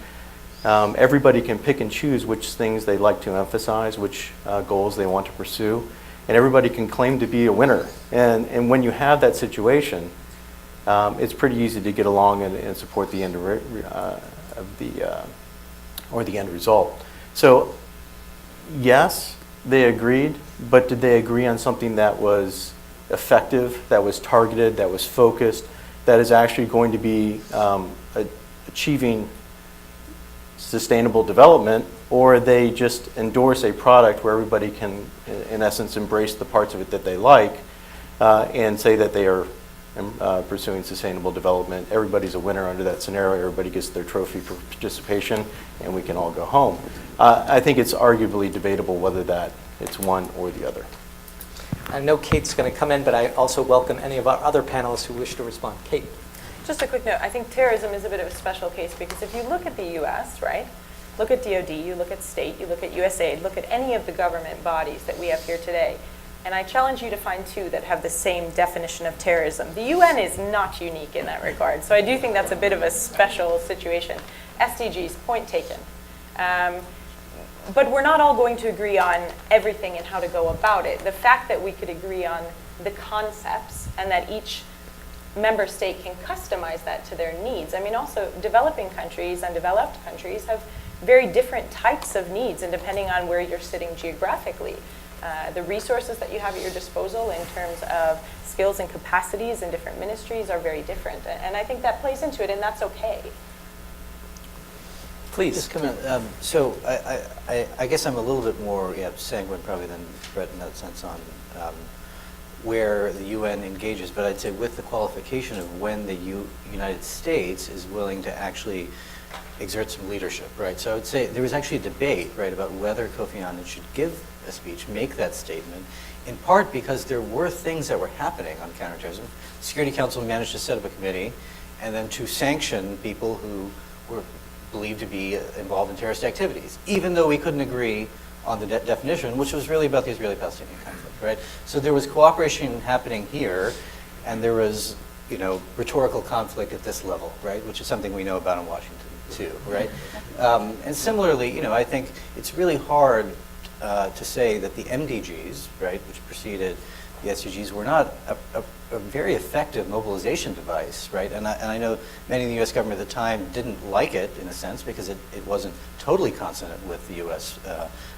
everybody can pick and choose which things they'd like to emphasize, which goals they want to pursue, and everybody can claim to be a winner. And when you have that situation, it's pretty easy to get along and support the end the end result. So, yes, they agreed, but did they agree on something that was effective, that was targeted, that was focused, that is actually going to be achieving sustainable development, or they just endorse a product where everybody can, in essence, embrace the parts of it that they like and say that they are pursuing sustainable development? Everybody's a winner under that scenario. Everybody gets their trophy for participation, and we can all go home. I think it's arguably debatable whether that it's one or the other. I know Kate's going to come in, but I also welcome any of our other panelists who wish to respond. Kate. Just a quick note, I think terrorism is a bit of a special case because if you look at the US, right, look at DOD, you look at state, you look at USAID, look at any of the government bodies that we have here today, and I challenge you to find two that have the same definition of terrorism. The UN is not unique in that regard, so I do think that's a bit of a special situation. SDGs, point taken. But we're not all going to agree on everything and how to go about it. The fact that we could agree on the concepts and that each member state can customize that to their needs. I mean, also developing countries and developed countries have very different types of needs, and depending on where you're sitting geographically. The resources that you have at your disposal in terms of skills and capacities in different ministries are very different. And I think that plays into it, and that's okay. Please. Just come in. So I guess I'm a little bit more sanguine probably than Brett in that sense on where the UN engages, but I'd say with the qualification of when the United States is willing to actually exert some leadership, right? So I would say there was actually a debate, right, about whether Kofi Annan should give a speech, make that statement, in part because there were things that were happening on counterterrorism. The Security Council managed to set up a committee and then to sanction people who were believed to be involved in terrorist activities, even though we couldn't agree on the definition, which was really about the Israeli-Palestinian conflict, right? So there was cooperation happening here, and there was, rhetorical conflict at this level, right? Which is something we know about in Washington too, right? And similarly, I think it's really hard to say that the MDGs, right, which preceded the SDGs, were not a very effective mobilization device, right? And I know many in the U.S. government at the time didn't like it, in a sense, because it wasn't totally consonant with the U.S.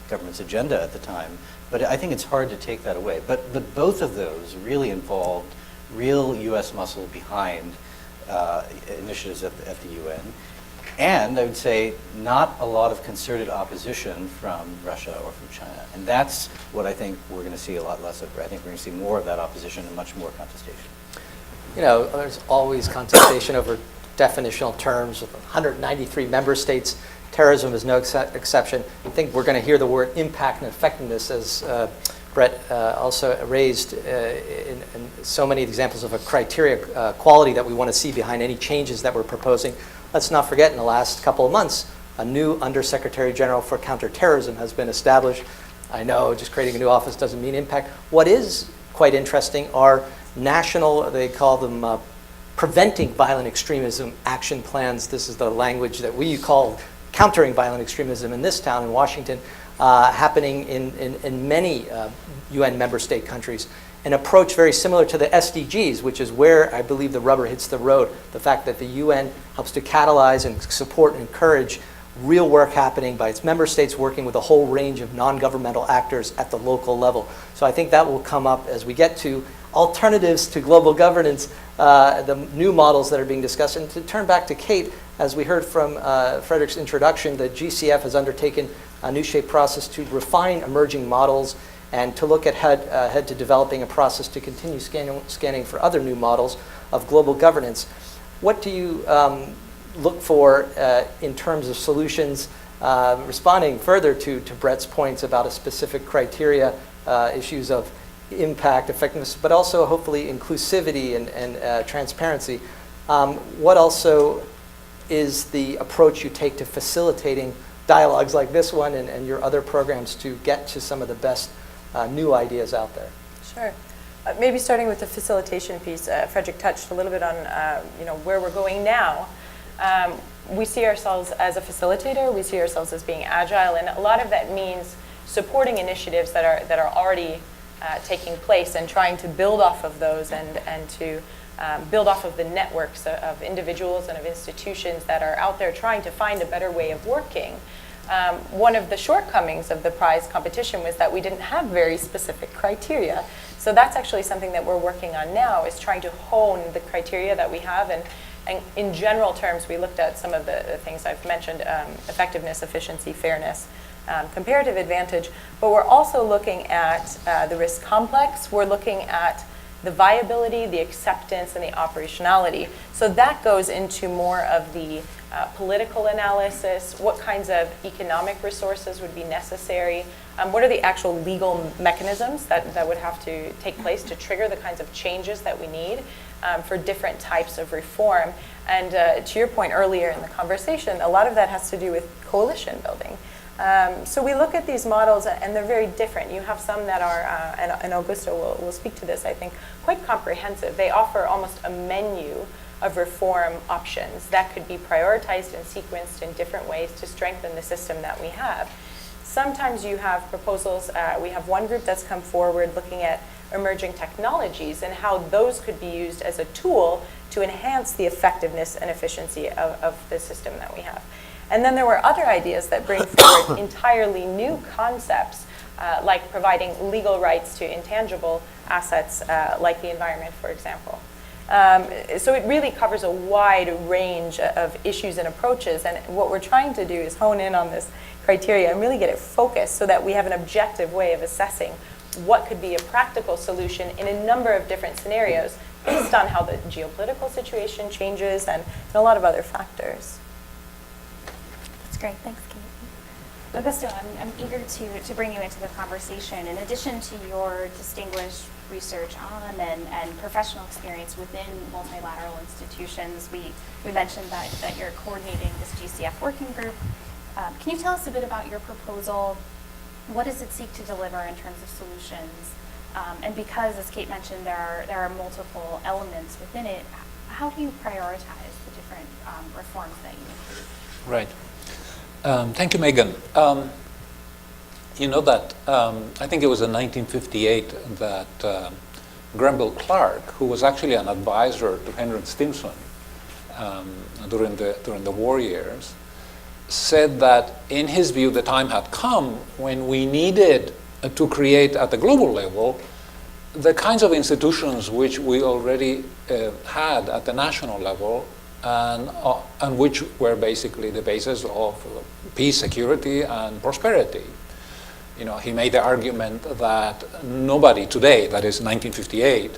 Government's agenda at the time. But I think it's hard to take that away. But both of those really involved real U.S. muscle behind initiatives at the UN. And I would say not a lot of concerted opposition from Russia or from China. And that's what I think we're going to see a lot less of. I think we're going to see more of that opposition and much more contestation. There's always contestation over definitional terms with 193 member states. Terrorism is no exception. I think we're going to hear the word impact and effectiveness, as Brett also raised in so many examples of a criteria quality that we want to see behind any changes that we're proposing. Let's not forget, in the last couple of months, a new Undersecretary General for Counterterrorism has been established. I know just creating a new office doesn't mean impact. What is quite interesting are national, they call them preventing violent extremism action plans. This is the language that we call countering violent extremism in this town in Washington, happening in many UN member state countries. An approach very similar to the SDGs, which is where I believe the rubber hits the road. The fact that the UN helps to catalyze and support and encourage real work happening by its member states working with a whole range of non-governmental actors at the local level. So I think that will come up as we get to alternatives to global governance, the new models that are being discussed. And to turn back to Kate, as we heard from Frederick's introduction, the GCF has undertaken a new shape process to refine emerging models and to look ahead to developing a process to continue scanning for other new models of global governance. What do you look for in terms of solutions, responding further to Brett's points about a specific criteria, issues of impact, effectiveness, but also hopefully inclusivity and transparency. What also is the approach you take to facilitating dialogues like this one and your other programs to get to some of the best new ideas out there? Sure. Maybe starting with the facilitation piece, Frederick touched a little bit on where we're going now. We see ourselves as a facilitator. We see ourselves as being agile, and a lot of that means supporting initiatives that are already taking place and trying to build off of those and to build off of the networks of individuals and of institutions that are out there trying to find a better way of working. One of the shortcomings of the prize competition was that we didn't have very specific criteria. So that's actually something that we're working on now, is trying to hone the criteria that we have. And in general terms, we looked at some of the things I've mentioned, effectiveness, efficiency, fairness, comparative advantage. But we're also looking at the risk complex. We're looking at the viability, the acceptance, and the operationality. So that goes into more of the political analysis, what kinds of economic resources would be necessary, what are the actual legal mechanisms that would have to take place to trigger the kinds of changes that we need for different types of reform. And to your point earlier in the conversation, a lot of that has to do with coalition building. So we look at these models, and they're very different. You have some that are, and Augusto will speak to this, I think, quite comprehensive. They offer almost a menu of reform options that could be prioritized and sequenced in different ways to strengthen the system that we have. Sometimes you have proposals, we have one group that's come forward looking at emerging technologies and how those could be used as a tool to enhance the effectiveness and efficiency of the system that we have. And then there were other ideas that bring forward entirely new concepts, like providing legal rights to intangible assets, like the environment, for example. So it really covers a wide range of issues and approaches, and what we're trying to do is hone in on this criteria and really get it focused so that we have an objective way of assessing what could be a practical solution in a number of different scenarios based on how the geopolitical situation changes and a lot of other factors. That's great. Thanks, Kate. Augusto, I'm eager to bring you into the conversation. In addition to your distinguished research on and professional experience within multilateral institutions, we mentioned that you're coordinating this GCF working group. Can you tell us a bit about your proposal? What does it seek to deliver in terms of solutions? And because, as Kate mentioned, there are multiple elements within it, how do you prioritize the different reforms that you include? Right. Thank you, Megan. You know that I think it was in 1958 that Granville Clark, who was actually an advisor to Henry Stimson during the war years, said that in his view the time had come when we needed to create at the global level the kinds of institutions which we already had at the national level and which were basically the basis of peace, security, and prosperity. You know, he made the argument that nobody today, that is 1958,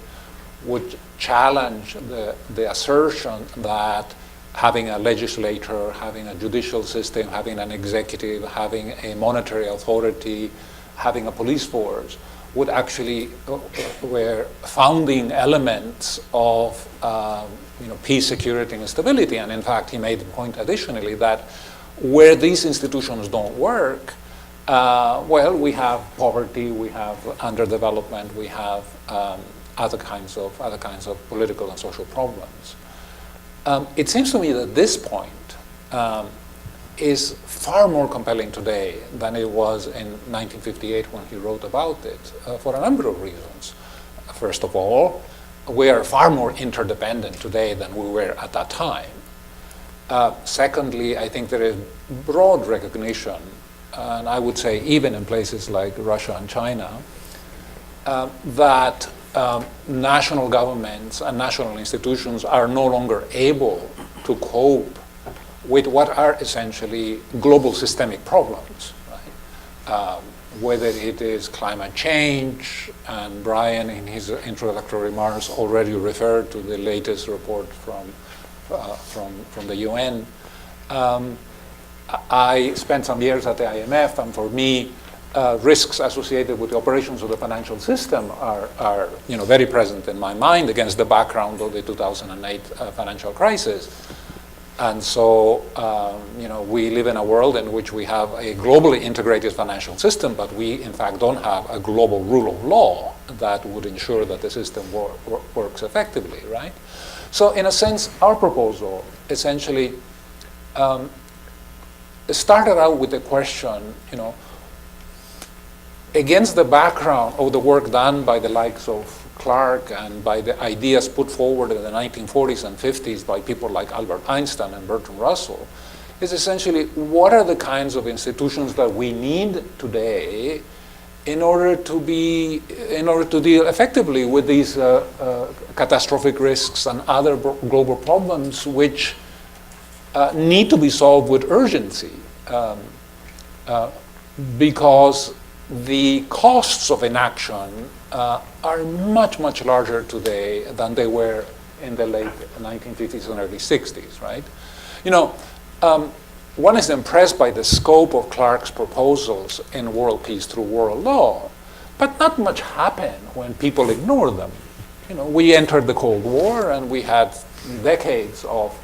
would challenge the assertion that having a legislature, having a judicial system, having an executive, having a monetary authority, having a police force would actually were founding elements of peace, security, and stability. And in fact, he made the point additionally that where these institutions don't work, well, we have poverty, we have underdevelopment, we have other kinds of political and social problems. It seems to me that this point is far more compelling today than it was in 1958 when he wrote about it, for a number of reasons. First of all, we are far more interdependent today than we were at that time. Secondly, I think there is broad recognition, and I would say even in places like Russia and China, that national governments and national institutions are no longer able to cope with what are essentially global systemic problems, right? Whether it is climate change, and Brian in his introductory remarks already referred to the latest report from the UN. I spent some years at the IMF, and for me, risks associated with the operations of the financial system are very present in my mind against the background of the 2008 financial crisis. And so, we live in a world in which we have a globally integrated financial system, but we, in fact, don't have a global rule of law that would ensure that the system works effectively, right? So, in a sense, our proposal essentially started out with the question, against the background of the work done by the likes of Clark and by the ideas put forward in the 1940s and 50s by people like Albert Einstein and Bertrand Russell, is essentially what are the kinds of institutions that we need today in order to deal effectively with these catastrophic risks and other global problems which need to be solved with urgency, because the costs of inaction are much, much larger today than they were in the late 1950s and early 60s, right? You know, one is impressed by the scope of Clark's proposals in world peace through world law, but not much happened when people ignore them. You know, we entered the Cold War and we had decades of,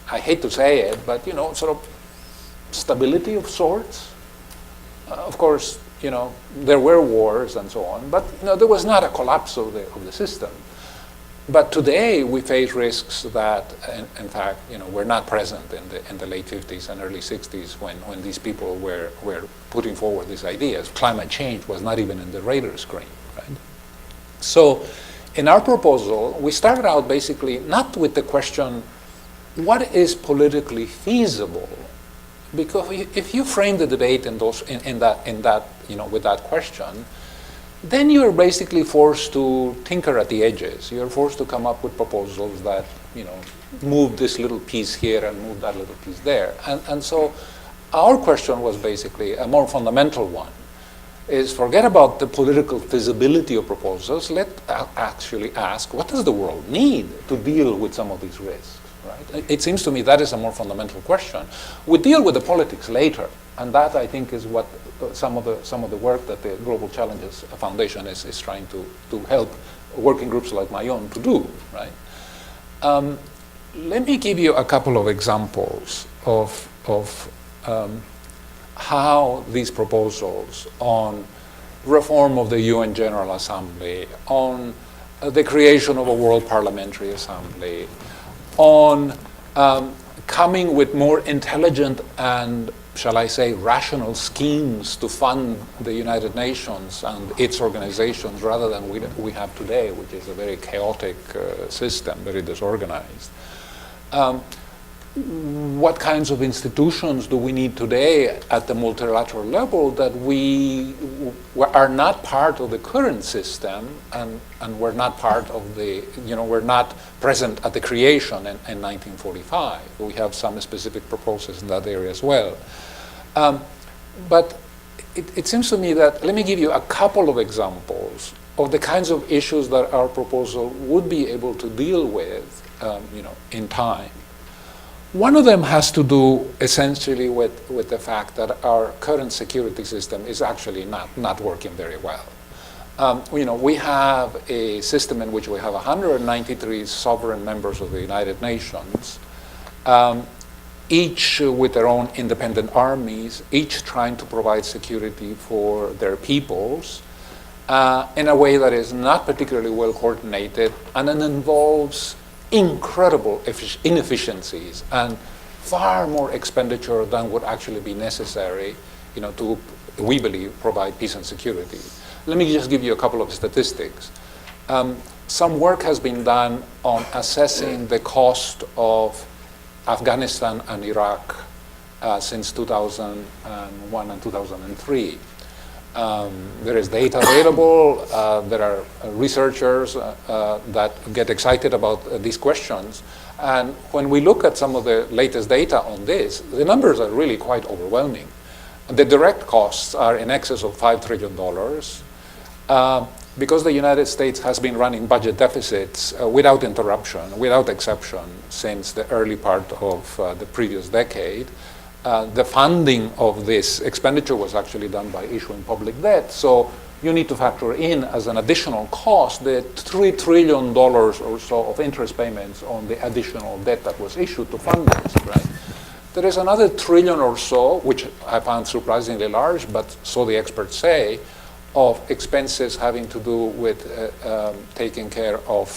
I hate to say it, but, you know, sort of stability of sorts. Of course, you know, there were wars and so on, but, you know, there was not a collapse of the system. But today we face risks that, in fact, you know, were not present in the late 50s and early 60s when these people were putting forward these ideas. Climate change was not even in the radar screen, right? So in our proposal, we started out basically not with the question, what is politically feasible? Because if you frame the debate in that you know, with that question, then you're basically forced to tinker at the edges. You're forced to come up with proposals that, you know, move this little piece here and move that little piece there. And so our question was basically a more fundamental one, is forget about the political feasibility of proposals. Let's actually ask, what does the world need to deal with some of these risks, right? It seems to me that is a more fundamental question. We deal with the politics later, and that, I think, is what some of the work that the Global Challenges Foundation is trying to help working groups like my own to do, right? Let me give you a couple of examples of how these proposals on reform of the UN General Assembly, on the creation of a World Parliamentary Assembly, on coming with more intelligent and, shall I say, rational schemes to fund the United Nations and its organizations rather than we have today, which is a very chaotic system, very disorganized. What kinds of institutions do we need today at the multilateral level that we are not part of the current system and we're not part of the, you know, we're not present at the creation in 1945. We have some specific proposals in that area as well. But it seems to me that, let me give you a couple of examples of the kinds of issues that our proposal would be able to deal with, you know, in time. One of them has to do essentially with the fact that our current security system is actually not working very well. You know, we have a system in which we have 193 sovereign members of the United Nations, each with their own independent armies, each trying to provide security for their peoples in a way that is not particularly well coordinated, and it involves incredible inefficiencies and far more expenditure than would actually be necessary, you know, to, we believe, provide peace and security. Let me just give you a couple of statistics. Some work has been done on assessing the cost of Afghanistan and Iraq since 2001 and 2003. There is data available. There are researchers that get excited about these questions. And when we look at some of the latest data on this, the numbers are really quite overwhelming. The direct costs are in excess of $5 trillion. Because the United States has been running budget deficits without interruption, without exception, since the early part of the previous decade, the funding of this expenditure was actually done by issuing public debt. So you need to factor in as an additional cost the $3 trillion or so of interest payments on the additional debt that was issued to fund this, right? There is another trillion or so, which I found surprisingly large, but so the experts say, of expenses having to do with taking care of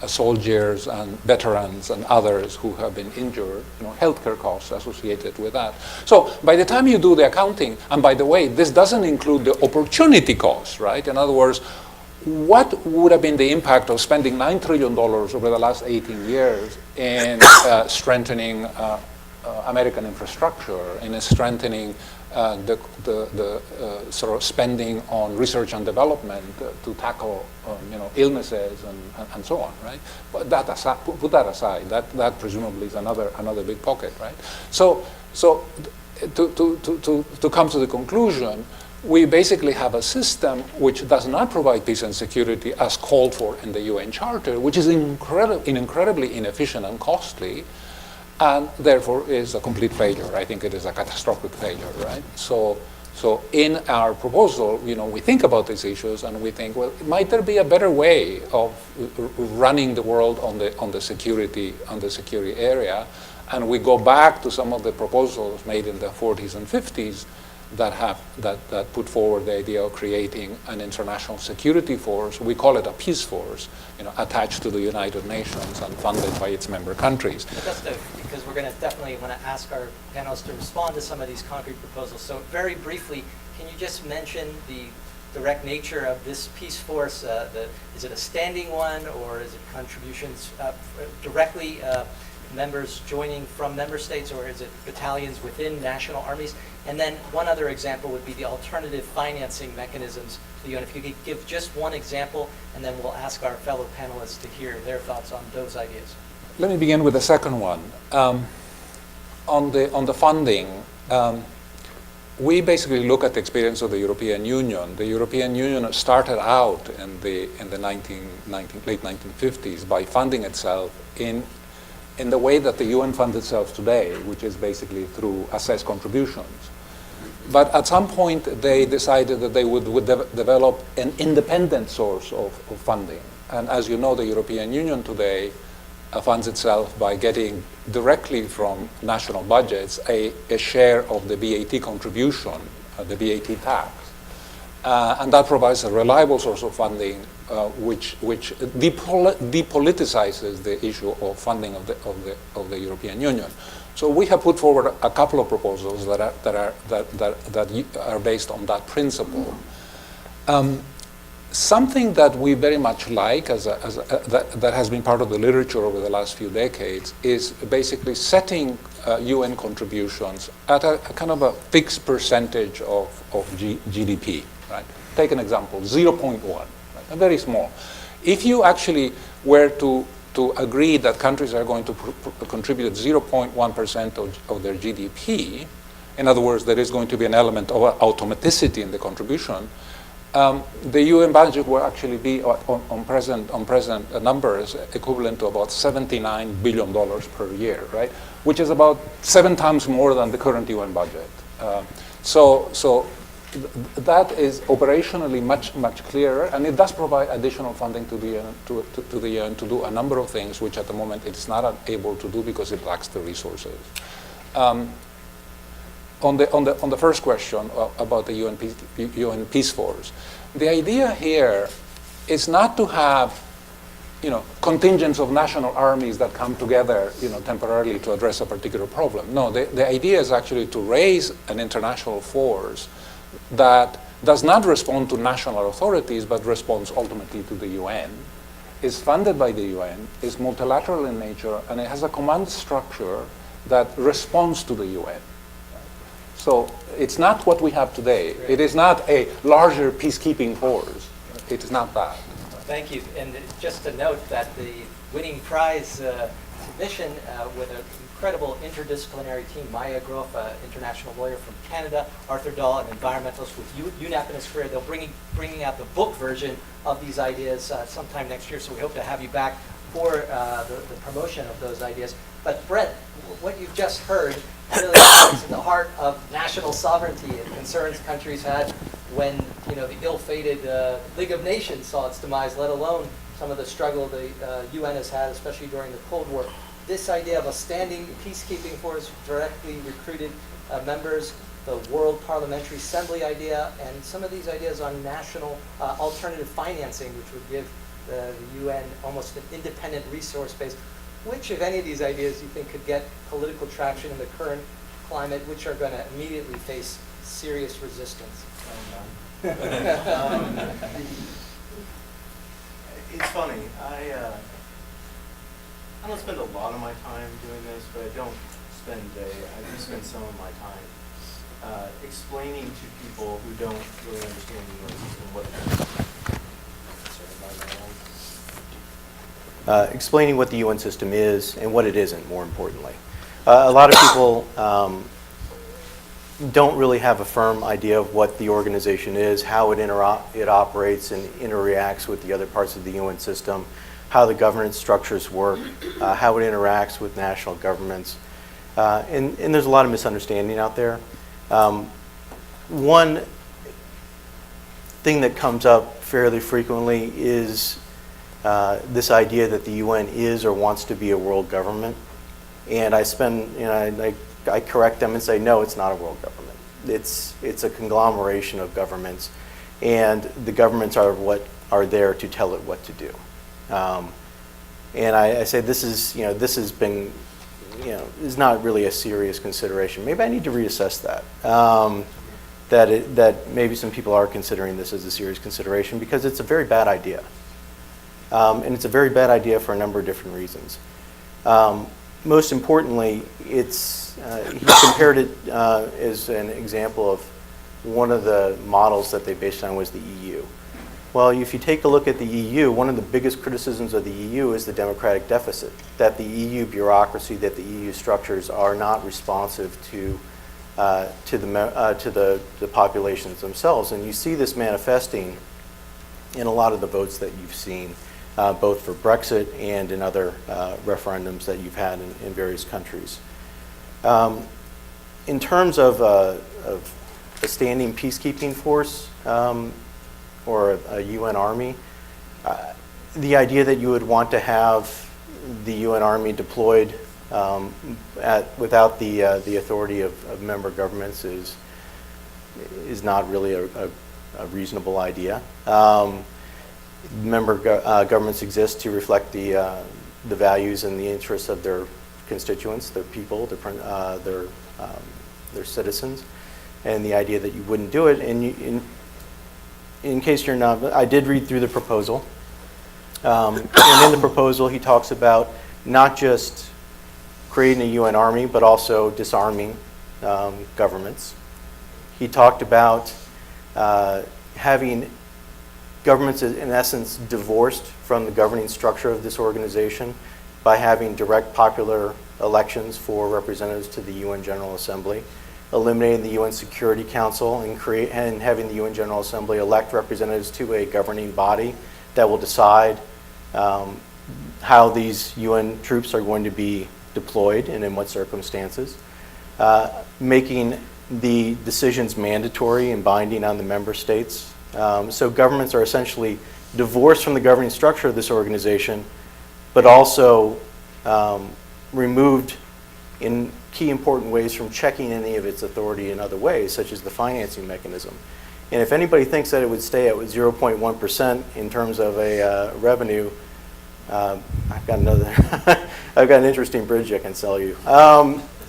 soldiers and veterans and others who have been injured, you know, healthcare costs associated with that. So by the time you do the accounting, and by the way, this doesn't include the opportunity costs, right? In other words, what would have been the impact of spending $9 trillion over the last 18 years in strengthening American infrastructure, in strengthening the sort of spending on research and development to tackle you know, illnesses and so on, right? But that aside, put that aside. That presumably is another big pocket, right? So to come to the conclusion, we basically have a system which does not provide peace and security as called for in the UN Charter, which is incredibly inefficient and costly, and therefore is a complete failure. I think it is a catastrophic failure, right? So in our proposal, we think about these issues and we think, well, might there be a better way of running the world on the security area? And we go back to some of the proposals made in the 40s and 50s that put forward the idea of creating an international security force. We call it a peace force, attached to the United Nations and funded by its member countries. Just because we're going to definitely want to ask our panelists to respond to some of these concrete proposals. So very briefly, can you just mention the direct nature of this peace force? Is it a standing one, or is it contributions directly members joining from member states, or is it battalions within national armies? And then one other example would be the alternative financing mechanisms. If you could give just one example, and then we'll ask our fellow panelists to hear their thoughts on those ideas. Let me begin with the second one. On the funding, we basically look at the experience of the European Union. The European Union started out in the late 1950s by funding itself in the way that the UN funds itself today, which is basically through assessed contributions. But at some point, they decided that they would develop an independent source of funding. And as you know, the European Union today funds itself by getting directly from national budgets a share of the VAT contribution, the VAT tax. And that provides a reliable source of funding which depoliticizes the issue of funding of the European Union. So we have put forward a couple of proposals that are based on that principle. Something that we very much like, that has been part of the literature over the last few decades, is basically setting UN contributions at a kind of a fixed percentage of GDP. Right? Take an example, 0.1, right? Very small. If you actually were to agree that countries are going to contribute 0.1% of their GDP, in other words, there is going to be an element of automaticity in the contribution, the UN budget will actually be on present numbers equivalent to about $79 billion per year, right? Which is about 7 times more than the current UN budget. So that is operationally much clearer, and it does provide additional funding to the UN to do a number of things which at the moment it's not able to do because it lacks the resources. On the first question about the UN Peace Force, the idea here is not to have contingents of national armies that come together temporarily to address a particular problem. No, the idea is actually to raise an international force that does not respond to national authorities but responds ultimately to the UN, is funded by the UN, is multilateral in nature, and it has a command structure that responds to the UN. So it's not what we have today. It is not a larger peacekeeping force. It is not that. Thank you. And just to note that the winning prize submission with an incredible interdisciplinary team, Maya Groff, international lawyer from Canada, Arthur Dahl, an environmentalist with UNEP in his career. They'll bringing out the book version of these ideas sometime next year, so we hope to have you back for the promotion of those ideas. But Brett, what you've just heard really gets in the heart of national sovereignty and concerns countries had when the ill-fated League of Nations saw its demise, let alone some of the struggle the UN has had, especially during the Cold War. This idea of a standing peacekeeping force, directly recruited members, the World Parliamentary Assembly idea, and some of these ideas on national alternative financing, which would give the UN almost an independent resource base. Which, if any of these ideas, you think could get political traction in the current climate, which are going to immediately face serious resistance? It's funny. I don't spend a lot of my time doing this, but I do spend some of my time explaining to people who don't really understand the UN system what it is. Explaining what the UN system is and what it isn't, more importantly. A lot of people don't really have a firm idea of what the organization is, how it operates and interacts with the other parts of the UN system, how the governance structures work, how it interacts with national governments. And there's a lot of misunderstanding out there. One thing that comes up fairly frequently is this idea that the UN is or wants to be a world government. And I correct them and say, no, it's not a world government. It's a conglomeration of governments, and the governments are what are there to tell it what to do. And I say this has been, is not really a serious consideration. Maybe I need to reassess that. That maybe some people are considering this as a serious consideration, because it's a very bad idea. And it's a very bad idea for a number of different reasons. Most importantly, he compared it as an example of one of the models that they based on was the EU. Well, if you take a look at the EU, one of the biggest criticisms of the EU is the democratic deficit, that the EU bureaucracy, that the EU structures are not responsive to the populations themselves. And you see this manifesting in a lot of the votes that you've seen, both for Brexit and in other referendums that you've had in various countries. In terms of a standing peacekeeping force or a UN army, the idea that you would want to have the UN army deployed without the authority of member governments is not really a reasonable idea. Member governments exist to reflect the values and the interests of their constituents, their people, their citizens, and the idea that you wouldn't do it. And in case you're not, I did read through the proposal, and in the proposal he talks about not just creating a UN army, but also disarming governments. He talked about having governments, in essence, divorced from the governing structure of this organization by having direct popular elections for representatives to the UN General Assembly, eliminating the UN Security Council and having the UN General Assembly elect representatives to a governing body that will decide how these UN troops are going to be deployed and in what circumstances, making the decisions mandatory and binding on the member states. So governments are essentially divorced from the governing structure of this organization, but also removed in key important ways from checking any of its authority in other ways, such as the financing mechanism. And if anybody thinks that it would stay at 0.1% in terms of a revenue, I've got an interesting bridge I can sell you.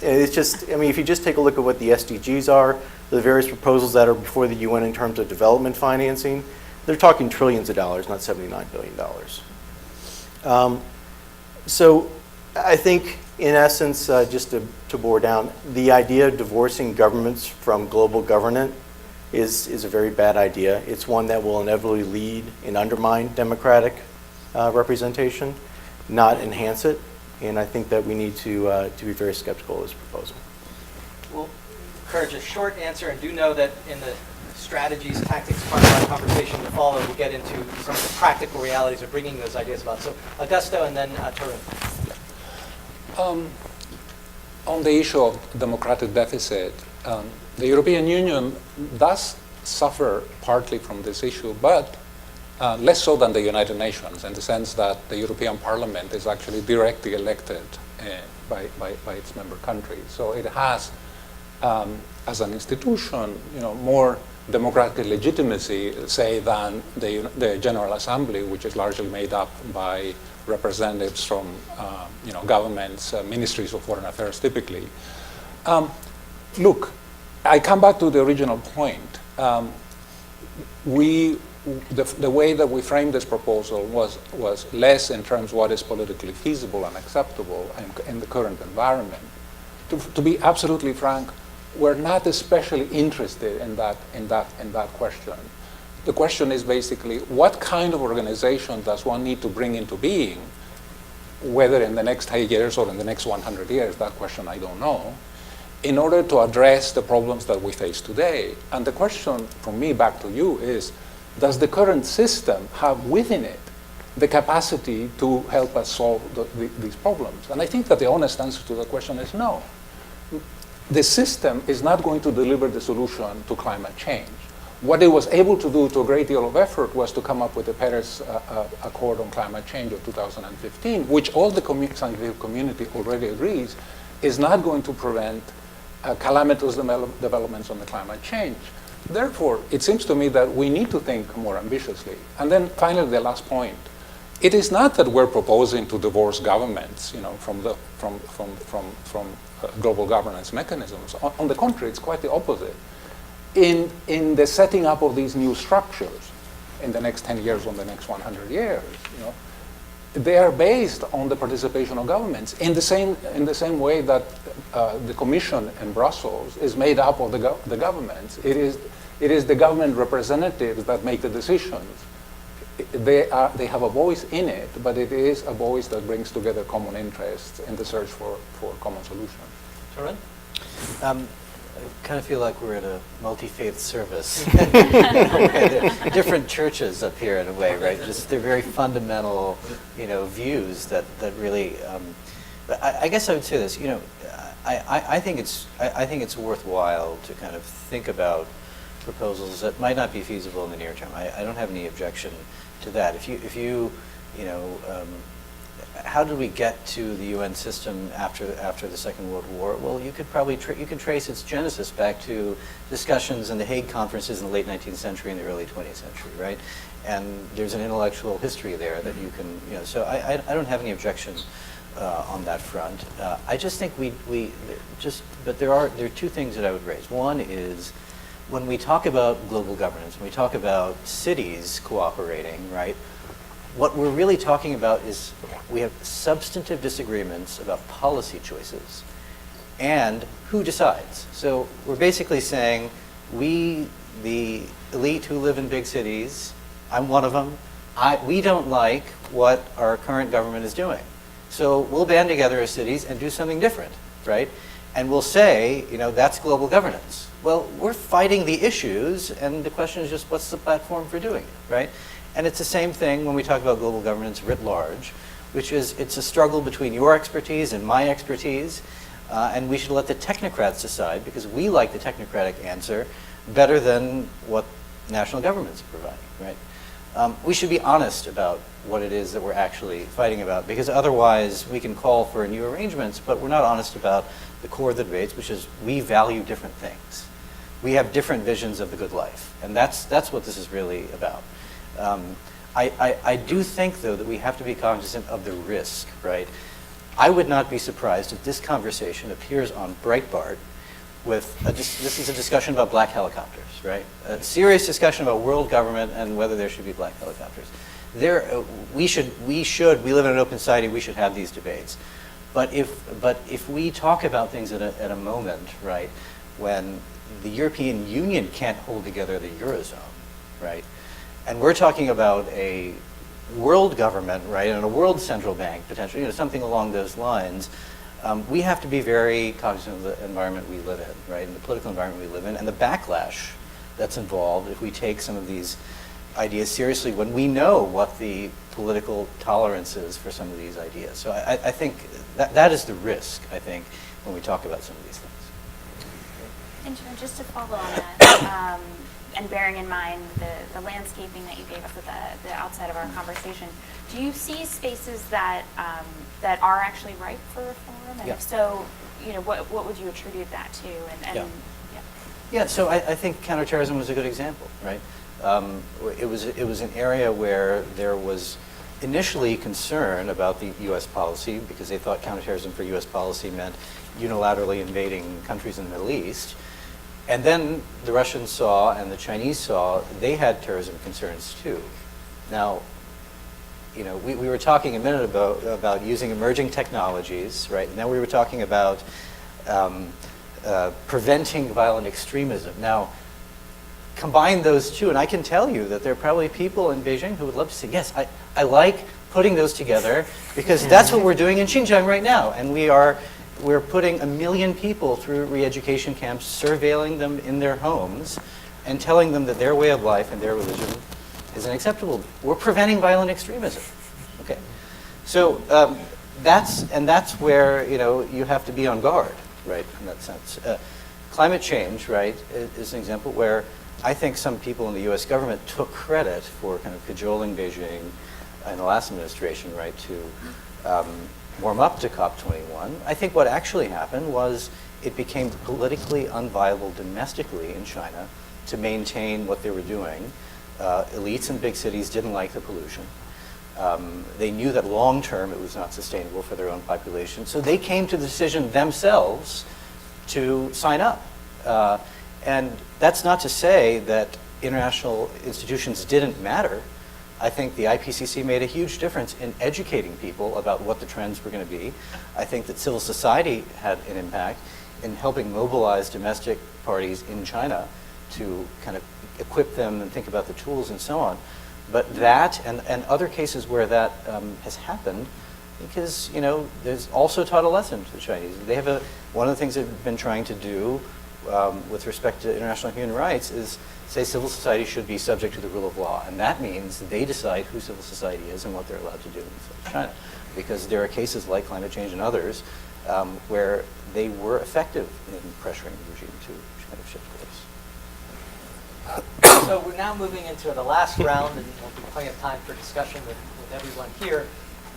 It's just, I mean, if you just take a look at what the SDGs are, the various proposals that are before the UN in terms of development financing, they're talking trillions of dollars, not $79 billion. So I think, in essence, just to bore down, the idea of divorcing governments from global governance is a very bad idea. It's one that will inevitably lead and undermine democratic representation, not enhance it. And I think that we need to be very skeptical of this proposal. Well, encourage a short answer, and do know that in the strategies, tactics part of our conversation to follow, we'll get into some of the practical realities of bringing those ideas about. So Augusto and then Tarun. On the issue of democratic deficit, the European Union does suffer partly from this issue, but less so than the United Nations, in the sense that the European Parliament is actually directly elected by its member countries. So it has, as an institution, more democratic legitimacy, say, than the General Assembly, which is largely made up by representatives from governments, ministries of foreign affairs, typically. Look, I come back to the original point. The way that we framed this proposal was less in terms of what is politically feasible and acceptable in the current environment. To be absolutely frank, we're not especially interested in that question. The question is basically, what kind of organization does one need to bring into being, whether in the next 8 years or in the next 100 years? That question I don't know. in order to address the problems that we face today. And the question from me back to you is, does the current system have within it the capacity to help us solve these problems? And I think that the honest answer to that question is no. The system is not going to deliver the solution to climate change. What it was able to do to a great deal of effort was to come up with the Paris Accord on Climate Change of 2015, which all the scientific community already agrees is not going to prevent calamitous developments on the climate change. Therefore, it seems to me that we need to think more ambitiously. And then finally, the last point. It is not that we're proposing to divorce governments, from global governance mechanisms. On the contrary, it's quite the opposite. In the setting up of these new structures in the next 10 years or the next 100 years, they are based on the participation of governments in the same way that the Commission in Brussels is made up of the governments. It is the government representatives that make the decisions. They have a voice in it, but it is a voice that brings together common interests in the search for common solutions. Sharon? I kind of feel like we're at a multi-faith service. Different churches up here in a way, right? Just they're very fundamental, views that really. But I guess I would say this. I think it's worthwhile to kind of think about proposals that might not be feasible in the near term. I don't have any objection to that. If you how did we get to the UN system after the Second World War? Well, you could probably you can trace its genesis back to discussions in the Hague conferences in the late 19th century and the early 20th century, right? And there's an intellectual history there that you can, So I don't have any objection on that front. I just think but there are two things that I would raise. One is when we talk about global governance, when we talk about cities cooperating, right? What we're really talking about is we have substantive disagreements about policy choices and who decides. So we're basically saying we, the elite who live in big cities, I'm one of them, we don't like what our current government is doing. So we'll band together as cities and do something different, right? And we'll say, that's global governance. Well, we're fighting the issues, and the question is just what's the platform for doing it, right? And it's the same thing when we talk about global governance writ large, which is it's a struggle between your expertise and my expertise, and we should let the technocrats decide because we like the technocratic answer better than what national governments are providing, right? We should be honest about what it is that we're actually fighting about because otherwise we can call for new arrangements, but we're not honest about the core of the debates, which is we value different things. We have different visions of the good life, and that's what this is really about. I do think, though, that we have to be cognizant of the risk, right? I would not be surprised if this conversation appears on Breitbart with, this is a discussion about black helicopters, right? A serious discussion about world government and whether there should be black helicopters. We live in an open society, we should have these debates. But if we talk about things at a moment, right, when the European Union can't hold together the Eurozone, right? And we're talking about a world government, right, and a world central bank, potentially, something along those lines. We have to be very cognizant of the environment we live in, right, and the political environment we live in, and the backlash that's involved if we take some of these ideas seriously when we know what the political tolerance is for some of these ideas. So I think that is the risk, I think, when we talk about some of these things. And just to follow on that, and bearing in mind the landscaping that you gave us at the outside of our conversation, do you see spaces that are actually ripe for reform? And if so, what would you attribute that to? Yeah, so I think counterterrorism was a good example, right? It was an area where there was initially concern about the U.S. policy because they thought counterterrorism for U.S. policy meant unilaterally invading countries in the Middle East. And then the Russians saw and the Chinese saw they had terrorism concerns too. Now, we were talking a minute about using emerging technologies, right? Now we were talking about preventing violent extremism. Now, combine those two, and I can tell you that there are probably people in Beijing who would love to say, yes, I like putting those together because that's what we're doing in Xinjiang right now. And we are we're putting 1 million people through re-education camps, surveilling them in their homes, and telling them that their way of life and their religion is unacceptable. We're preventing violent extremism. Okay, so that's where you have to be on guard, right? In that sense, climate change, right, is an example where I think some people in the U.S. government took credit for kind of cajoling Beijing in the last administration, right, to warm up to COP21. I think what actually happened was it became politically unviable domestically in China to maintain what they were doing. Elites in big cities didn't like the pollution. They knew that long term it was not sustainable for their own population, so they came to the decision themselves to sign up. And that's not to say that international institutions didn't matter. I think the IPCC made a huge difference in educating people about what the trends were going to be. I think that civil society had an impact in helping mobilize domestic parties in China to kind of equip them and think about the tools and so on. But that and other cases where that has happened, because there's also taught a lesson to the Chinese. They have one of the things they've been trying to do with respect to international human rights is say civil society should be subject to the rule of law, and that means they decide who civil society is and what they're allowed to do in China. Because there are cases like climate change and others where they were effective in pressuring the regime to kind of shift course. So we're now moving into the last round, and there'll be plenty of time for discussion with everyone here.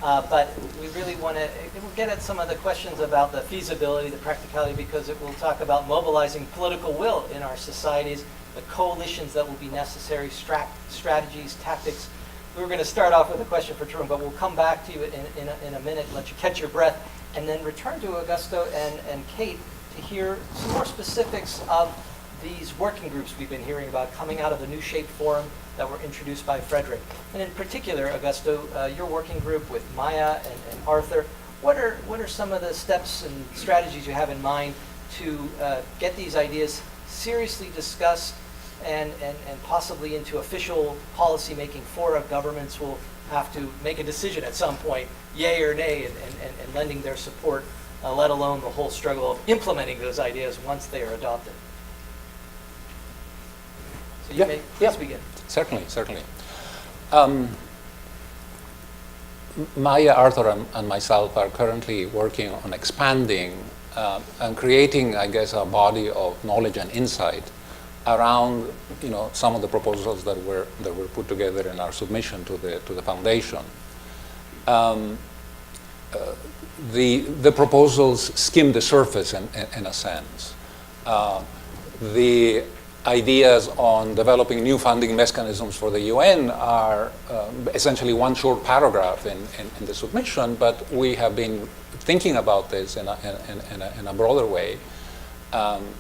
But we really want to get at some of the questions about the feasibility, the practicality, because it will talk about mobilizing political will in our societies, the coalitions that will be necessary, strategies, tactics. We were going to start off with a question for Tarun, but we'll come back to you in a minute, let you catch your breath, and then return to Augusto and Kate to hear some more specifics of these working groups we've been hearing about coming out of the New Shape Forum that were introduced by Frederick. And in particular, Augusto, your working group with Maya and Arthur, what are some of the steps and strategies you have in mind to get these ideas seriously discussed and possibly into official policy making fora? Governments will have to make a decision at some point, yay or nay, and lending their support, let alone the whole struggle of implementing those ideas once they are adopted. So you may please begin. Certainly. Maya, Arthur, and myself are currently working on expanding and creating, I guess, a body of knowledge and insight around, some of the proposals that were put together in our submission to the foundation. The proposals skim the surface in a sense. The ideas on developing new funding mechanisms for the UN are essentially one short paragraph in the submission, but we have been thinking about this in a broader way,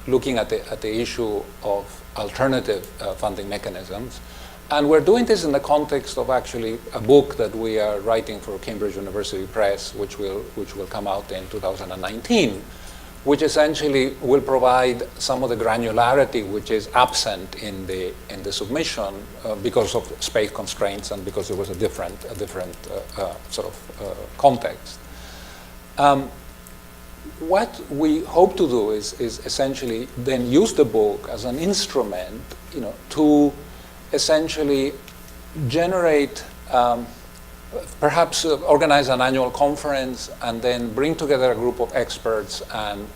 looking at the issue of alternative funding mechanisms. And we're doing this in the context of actually a book that we are writing for Cambridge University Press, which will come out in 2019, which essentially will provide some of the granularity which is absent in the submission because of space constraints and because it was a different sort of context. What we hope to do is essentially then use the book as an instrument, to essentially generate, perhaps organize an annual conference and then bring together a group of experts and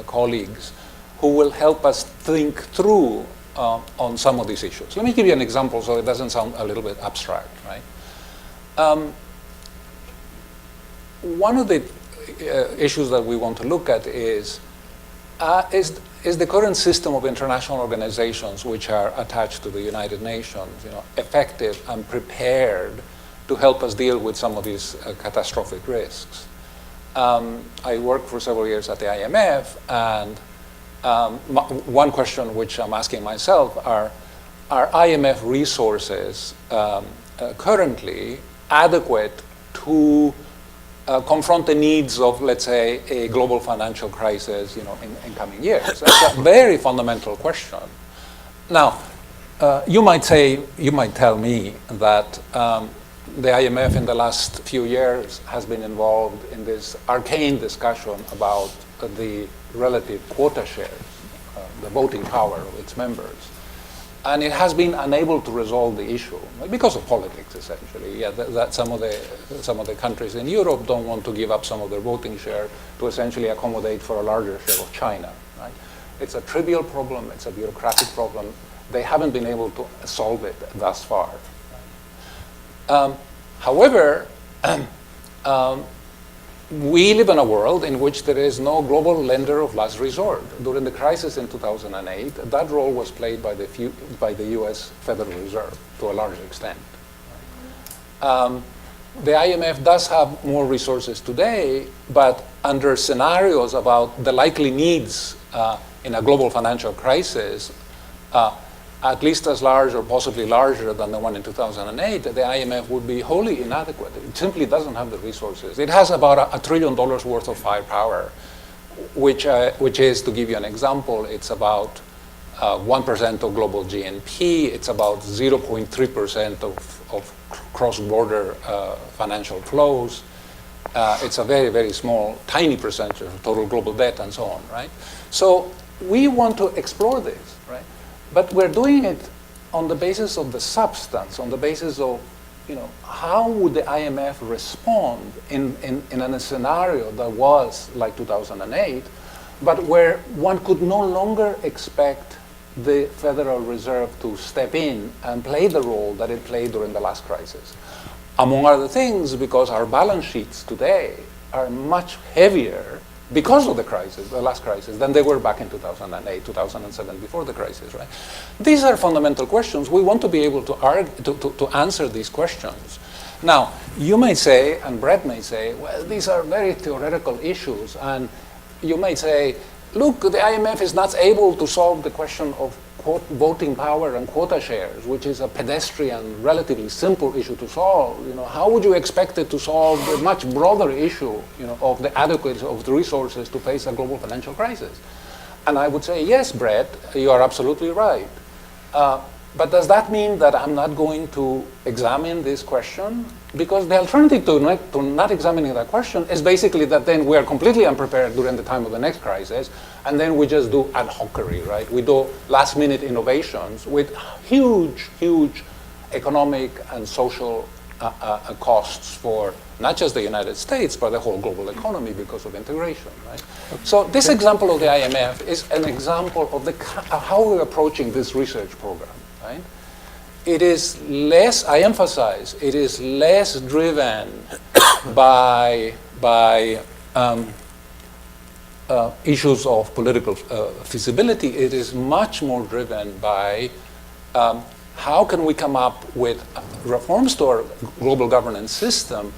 colleagues who will help us think through on some of these issues. Let me give you an example so it doesn't sound a little bit abstract, right? One of the issues that we want to look at is the current system of international organizations which are attached to the United Nations, effective and prepared to help us deal with some of these catastrophic risks. I worked for several years at the IMF, and one question which I'm asking myself are IMF resources currently adequate to confront the needs of, let's say, a global financial crisis, in coming years? That's a very fundamental question. Now, you might tell me that the IMF in the last few years has been involved in this arcane discussion about the relative quota shares, the voting power of its members. And it has been unable to resolve the issue because of politics, essentially. Yeah, that some of the countries in Europe don't want to give up some of their voting share to essentially accommodate for a larger share of China. Right? It's a trivial problem. It's a bureaucratic problem. They haven't been able to solve it thus far. However, we live in a world in which there is no global lender of last resort. During the crisis in 2008, that role was played by the US Federal Reserve to a large extent. The IMF does have more resources today, but under scenarios about the likely needs in a global financial crisis, at least as large or possibly larger than the one in 2008, the IMF would be wholly inadequate. It simply doesn't have the resources. It has about $1 trillion worth of firepower, which is, to give you an example, it's about 1% of global GNP. It's about 0.3% of cross-border financial flows. It's a very, very small, tiny percentage of total global debt and so on, right? So we want to explore this, right? But we're doing it on the basis of the substance, on the basis of, how would the IMF respond in a scenario that was like 2008, but where one could no longer expect the Federal Reserve to step in and play the role that it played during the last crisis. Among other things, because our balance sheets today are much heavier because of the crisis, the last crisis, than they were back in 2008, 2007, before the crisis, right? These are fundamental questions. We want to be able to answer these questions. Now, you may say, and Brett may say, well, these are very theoretical issues, and you may say, look, the IMF is not able to solve the question of voting power and quota shares, which is a pedestrian, relatively simple issue to solve. How would you expect it to solve the much broader issue, of the adequacy of the resources to face a global financial crisis? And I would say, yes, Brett, you are absolutely right. But does that mean that I'm not going to examine this question? Because the alternative to not examining that question is basically that then we are completely unprepared during the time of the next crisis, and then we just do ad hocery, right? We do last-minute innovations with huge, huge economic and social costs for not just the United States, but the whole global economy because of integration, right? So this example of the IMF is an example of how we're approaching this research program, right? It is less, I emphasize, it is less driven by issues of political feasibility. It is much more driven by how can we come up with reforms to our global governance system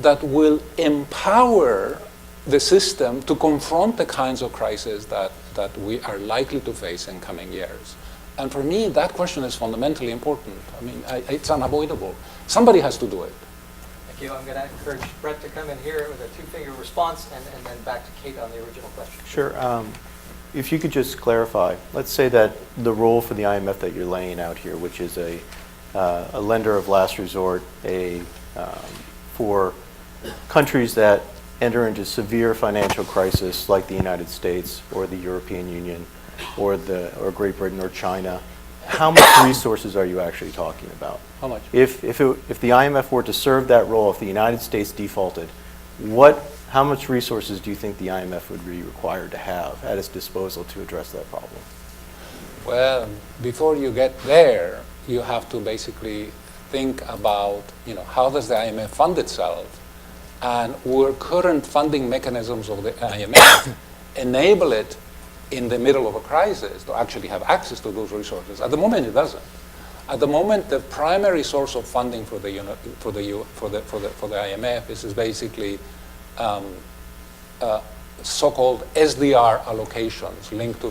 that will empower the system to confront the kinds of crises that we are likely to face in coming years. And for me, that question is fundamentally important. I mean, it's unavoidable. Somebody has to do it. Thank you. I'm going to encourage Brett to come in here with a two-finger response, and then back to Kate on the original question. Sure. If you could just clarify, let's say that the role for the IMF that you're laying out here, which is a lender of last resort, for countries that enter into severe financial crisis like the United States or the European Union or Great Britain or China, how much resources are you actually talking about? How much? If the IMF were to serve that role, if the United States defaulted, how much resources do you think the IMF would be required to have at its disposal to address that problem? Well, before you get there, you have to basically think about, how does the IMF fund itself? And will current funding mechanisms of the IMF enable it in the middle of a crisis to actually have access to those resources? At the moment, it doesn't. At the moment, the primary source of funding for the IMF is basically so-called SDR allocations linked to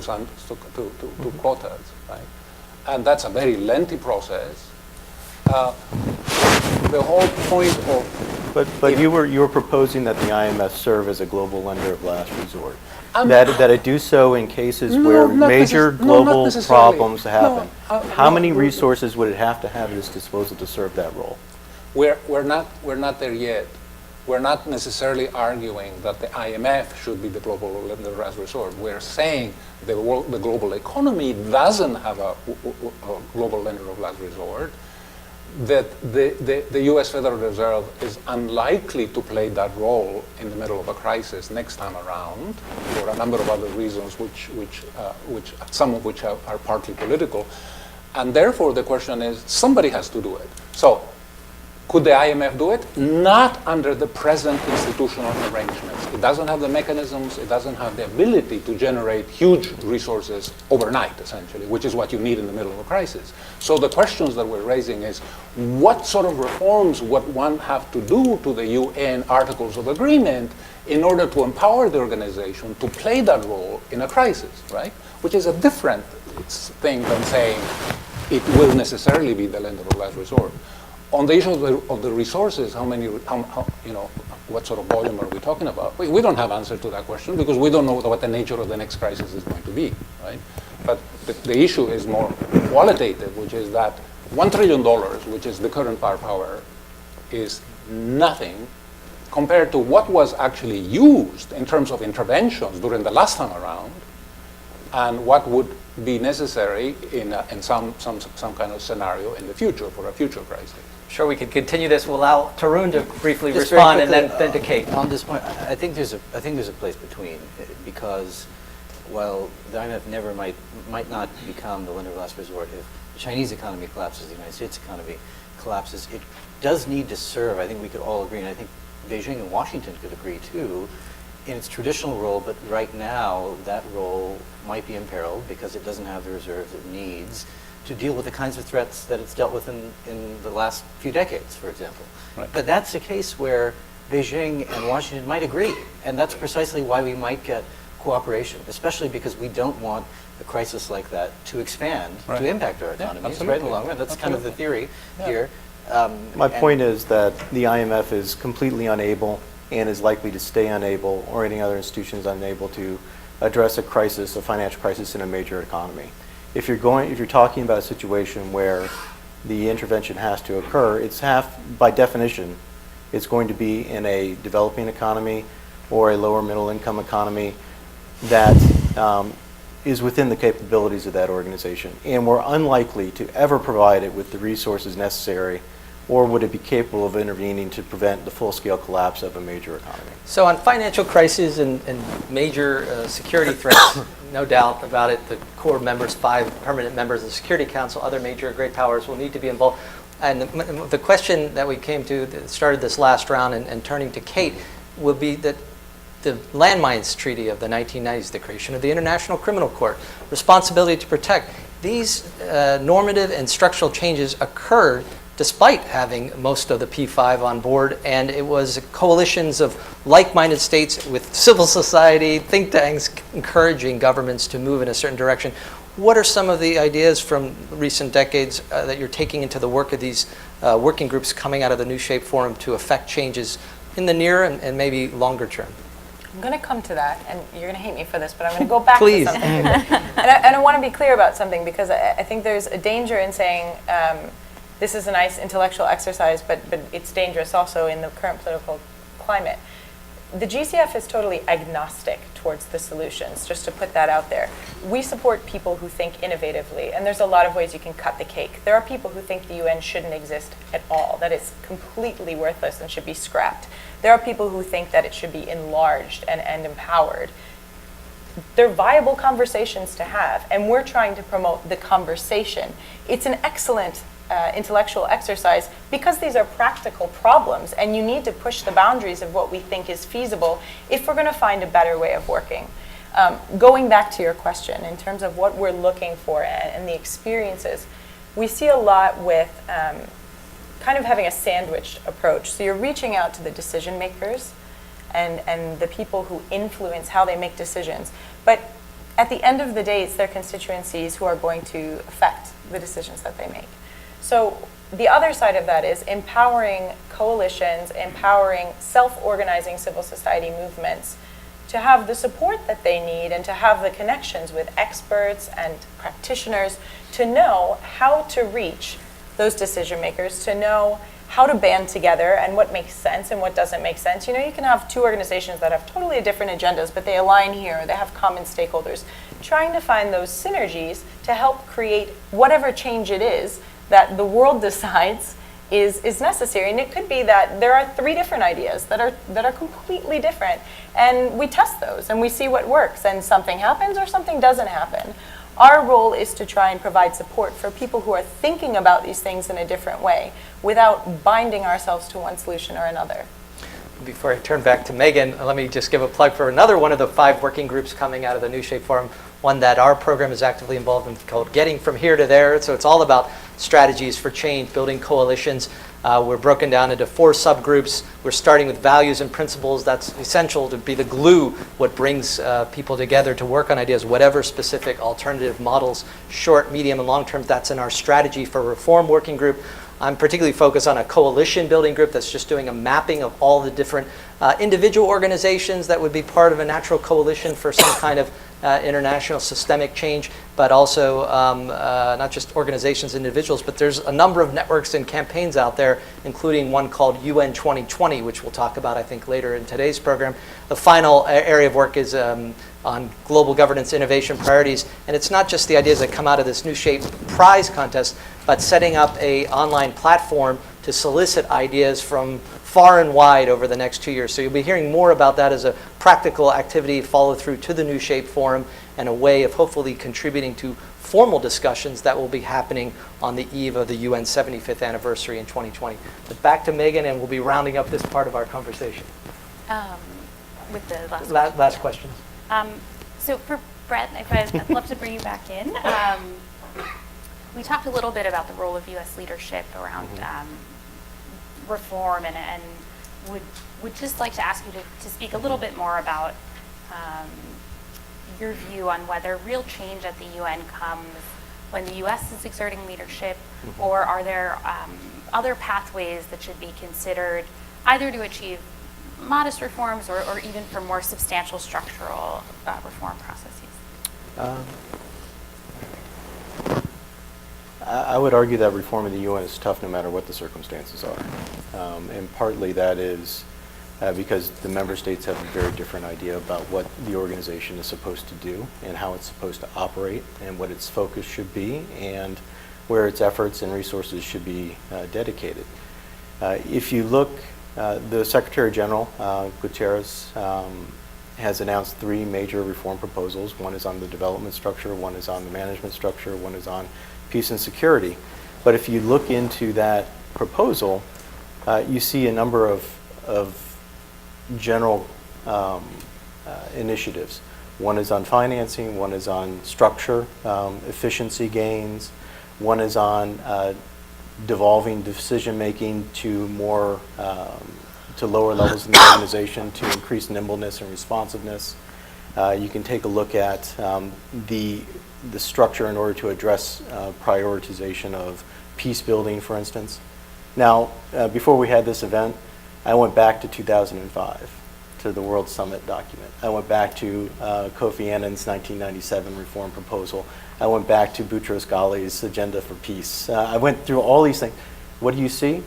quotas, right? And that's a very lengthy process. The whole point of But you were proposing that the IMF serve as a global lender of last resort. That it do so in cases where major global problems happen. How many resources would it have to have at its disposal to serve that role? we're not there yet. We're not necessarily arguing that the IMF should be the global lender of last resort. We're saying the global economy doesn't have a global lender of last resort, that the US Federal Reserve is unlikely to play that role in the middle of a crisis next time around for a number of other reasons, which some of which are partly political. And therefore, the question is, somebody has to do it. So, could the IMF do it? Not under the present institutional arrangements. It doesn't have the mechanisms, it doesn't have the ability to generate huge resources overnight, essentially, which is what you need in the middle of a crisis. So the questions that we're raising is, what sort of reforms would one have to do to the UN Articles of Agreement in order to empower the organization to play that role in a crisis, right? Which is a different thing than saying it will necessarily be the lender of last resort. On the issue of the resources, what sort of volume are we talking about? We don't have answer to that question because we don't know what the nature of the next crisis is going to be, right? But the issue is more qualitative, which is that $1 trillion, which is the current firepower, is nothing compared to what was actually used in terms of interventions during the last time around, and what would be necessary in some kind of scenario in the future for a future crisis. Sure, we could continue this. We'll allow Tarun to briefly Just very respond, and quickly, then to Kate. On this point, I think there's a place between, because while the IMF might not become the lender of last resort, if the Chinese economy collapses, the United States economy collapses, it does need to serve, I think we could all agree, and I think Beijing and Washington could agree too, in its traditional role, but right now that role might be imperiled because it doesn't have the reserves it needs to deal with the kinds of threats that it's dealt with in the last few decades, for example. Right. But that's a case where Beijing and Washington might agree, and that's precisely why we might get cooperation, especially because we don't want a crisis like that to expand, Right. to impact our economies, right in the long run. That's kind of the theory here. My point is that the IMF is completely unable and is likely to stay unable, or any other institution is unable to address a crisis, a financial crisis in a major economy. If you're talking about a situation where the intervention has to occur, by definition, it's going to be in a developing economy or a lower middle income economy that is within the capabilities of that organization. And we're unlikely to ever provide it with the resources necessary, or would it be capable of intervening to prevent the full-scale collapse of a major economy? So on financial crises and major security threats, no doubt about it, the core members, 5 permanent members of the Security Council, other major great powers will need to be involved. And the question that we came to, that started this last round, and turning to Kate, will be that the Landmines Treaty of the 1990s, the creation of the International Criminal Court, responsibility to protect, these normative and structural changes occurred despite having most of the P5 on board, and it was coalitions of like-minded states with civil society, think tanks, encouraging governments to move in a certain direction. What are some of the ideas from recent decades that you're taking into the work of these working groups coming out of the New Shape Forum to affect changes in the near and maybe longer term? I'm going to come to that, and you're going to hate me for this, but I'm going to go back Please. to something. And I want to be clear about something, because I think there's a danger in saying this is a nice intellectual exercise, but it's dangerous also in the current political climate. The GCF is totally agnostic towards the solutions, just to put that out there. We support people who think innovatively, and there's a lot of ways you can cut the cake. There are people who think the UN shouldn't exist at all, that it's completely worthless and should be scrapped. There are people who think that it should be enlarged and empowered. They're viable conversations to have, and we're trying to promote the conversation. It's an excellent intellectual exercise because these are practical problems, and you need to push the boundaries of what we think is feasible if we're going to find a better way of working. Going back to your question, in terms of what we're looking for and the experiences, we see a lot with kind of having a sandwiched approach. So you're reaching out to the decision makers and the people who influence how they make decisions. But at the end of the day, it's their constituencies who are going to affect the decisions that they make. So the other side of that is empowering coalitions, empowering self-organizing civil society movements to have the support that they need and to have the connections with experts and practitioners to know how to reach those decision makers, to know how to band together and what makes sense and what doesn't make sense. You know, you can have two organizations that have totally different agendas, but they align here, they have common stakeholders. Trying to find those synergies to help create whatever change it is that the world decides is necessary. And it could be that there are 3 different ideas that are completely different. And we test those and we see what works, and something happens or something doesn't happen. Our role is to try and provide support for people who are thinking about these things in a different way without binding ourselves to one solution or another. Before I turn back to Megan, let me just give a plug for another one of the 5 working groups coming out of the New Shape Forum, one that our program is actively involved in called Getting From Here to There. So it's all about strategies for change, building coalitions. We're broken down into 4 subgroups. We're starting with values and principles. That's essential to be the glue, what brings people together to work on ideas, whatever specific alternative models, short, medium, and long term. That's in our strategy for reform working group. I'm particularly focused on a coalition building group that's just doing a mapping of all the different individual organizations that would be part of a natural coalition for some kind of international systemic change, but also not just organizations, individuals, but there's a number of networks and campaigns out there, including one called UN 2020, which we'll talk about, I think, later in today's program. The final area of work is on global governance innovation priorities, and it's not just the ideas that come out of this New Shape prize contest, but setting up an online platform to solicit ideas from far and wide over the next 2 years. So you'll be hearing more about that as a practical activity follow through to the New Shape Forum and a way of hopefully contributing to formal discussions that will be happening on the eve of the UN 75th anniversary in 2020. But back to Megan, and we'll be rounding up this part of our conversation. With the Last questions. So for Brett, I'd love to bring you back in. We talked a little bit about the role of U.S. leadership around reform, and would just like to ask you to speak a little bit more about your view on whether real change at the UN comes when the U.S. is exerting leadership, or are there other pathways that should be considered either to achieve modest reforms or even for more substantial structural reform processes? I would argue that reform in the UN is tough no matter what the circumstances are. And partly that is because the member states have a very different idea about what the organization is supposed to do and how it's supposed to operate and what its focus should be and where its efforts and resources should be dedicated. If you look, the Secretary General, Guterres, has announced 3 major reform proposals. One is on the development structure, one is on the management structure, one is on peace and security. But if you look into that proposal, you see a number of general initiatives. One is on financing, one is on structure, efficiency gains, one is on devolving decision-making to more to lower levels in the organization to increase nimbleness and responsiveness. You can take a look at the structure in order to address prioritization of peace building, for instance. Now, before we had this event, I went back to 2005 to the World Summit document. I went back to Kofi Annan's 1997 reform proposal. I went back to Boutros Ghali's Agenda for Peace. I went through all these things. What do you see?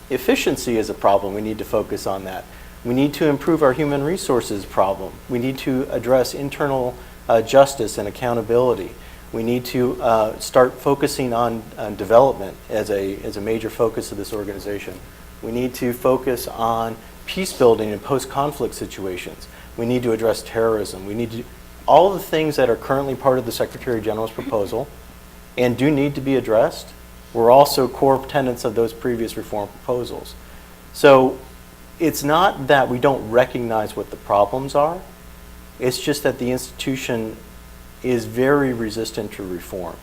Efficiency is a problem. We need to focus on that. We need to improve our human resources problem. We need to address internal justice and accountability. We need to start focusing on development as a major focus of this organization. We need to focus on peace building in post-conflict situations. We need to address terrorism. We need to all the things that are currently part of the Secretary General's proposal and do need to be addressed were also core tenets of those previous reform proposals. So it's not that we don't recognize what the problems are. It's just that the institution is very resistant to reform.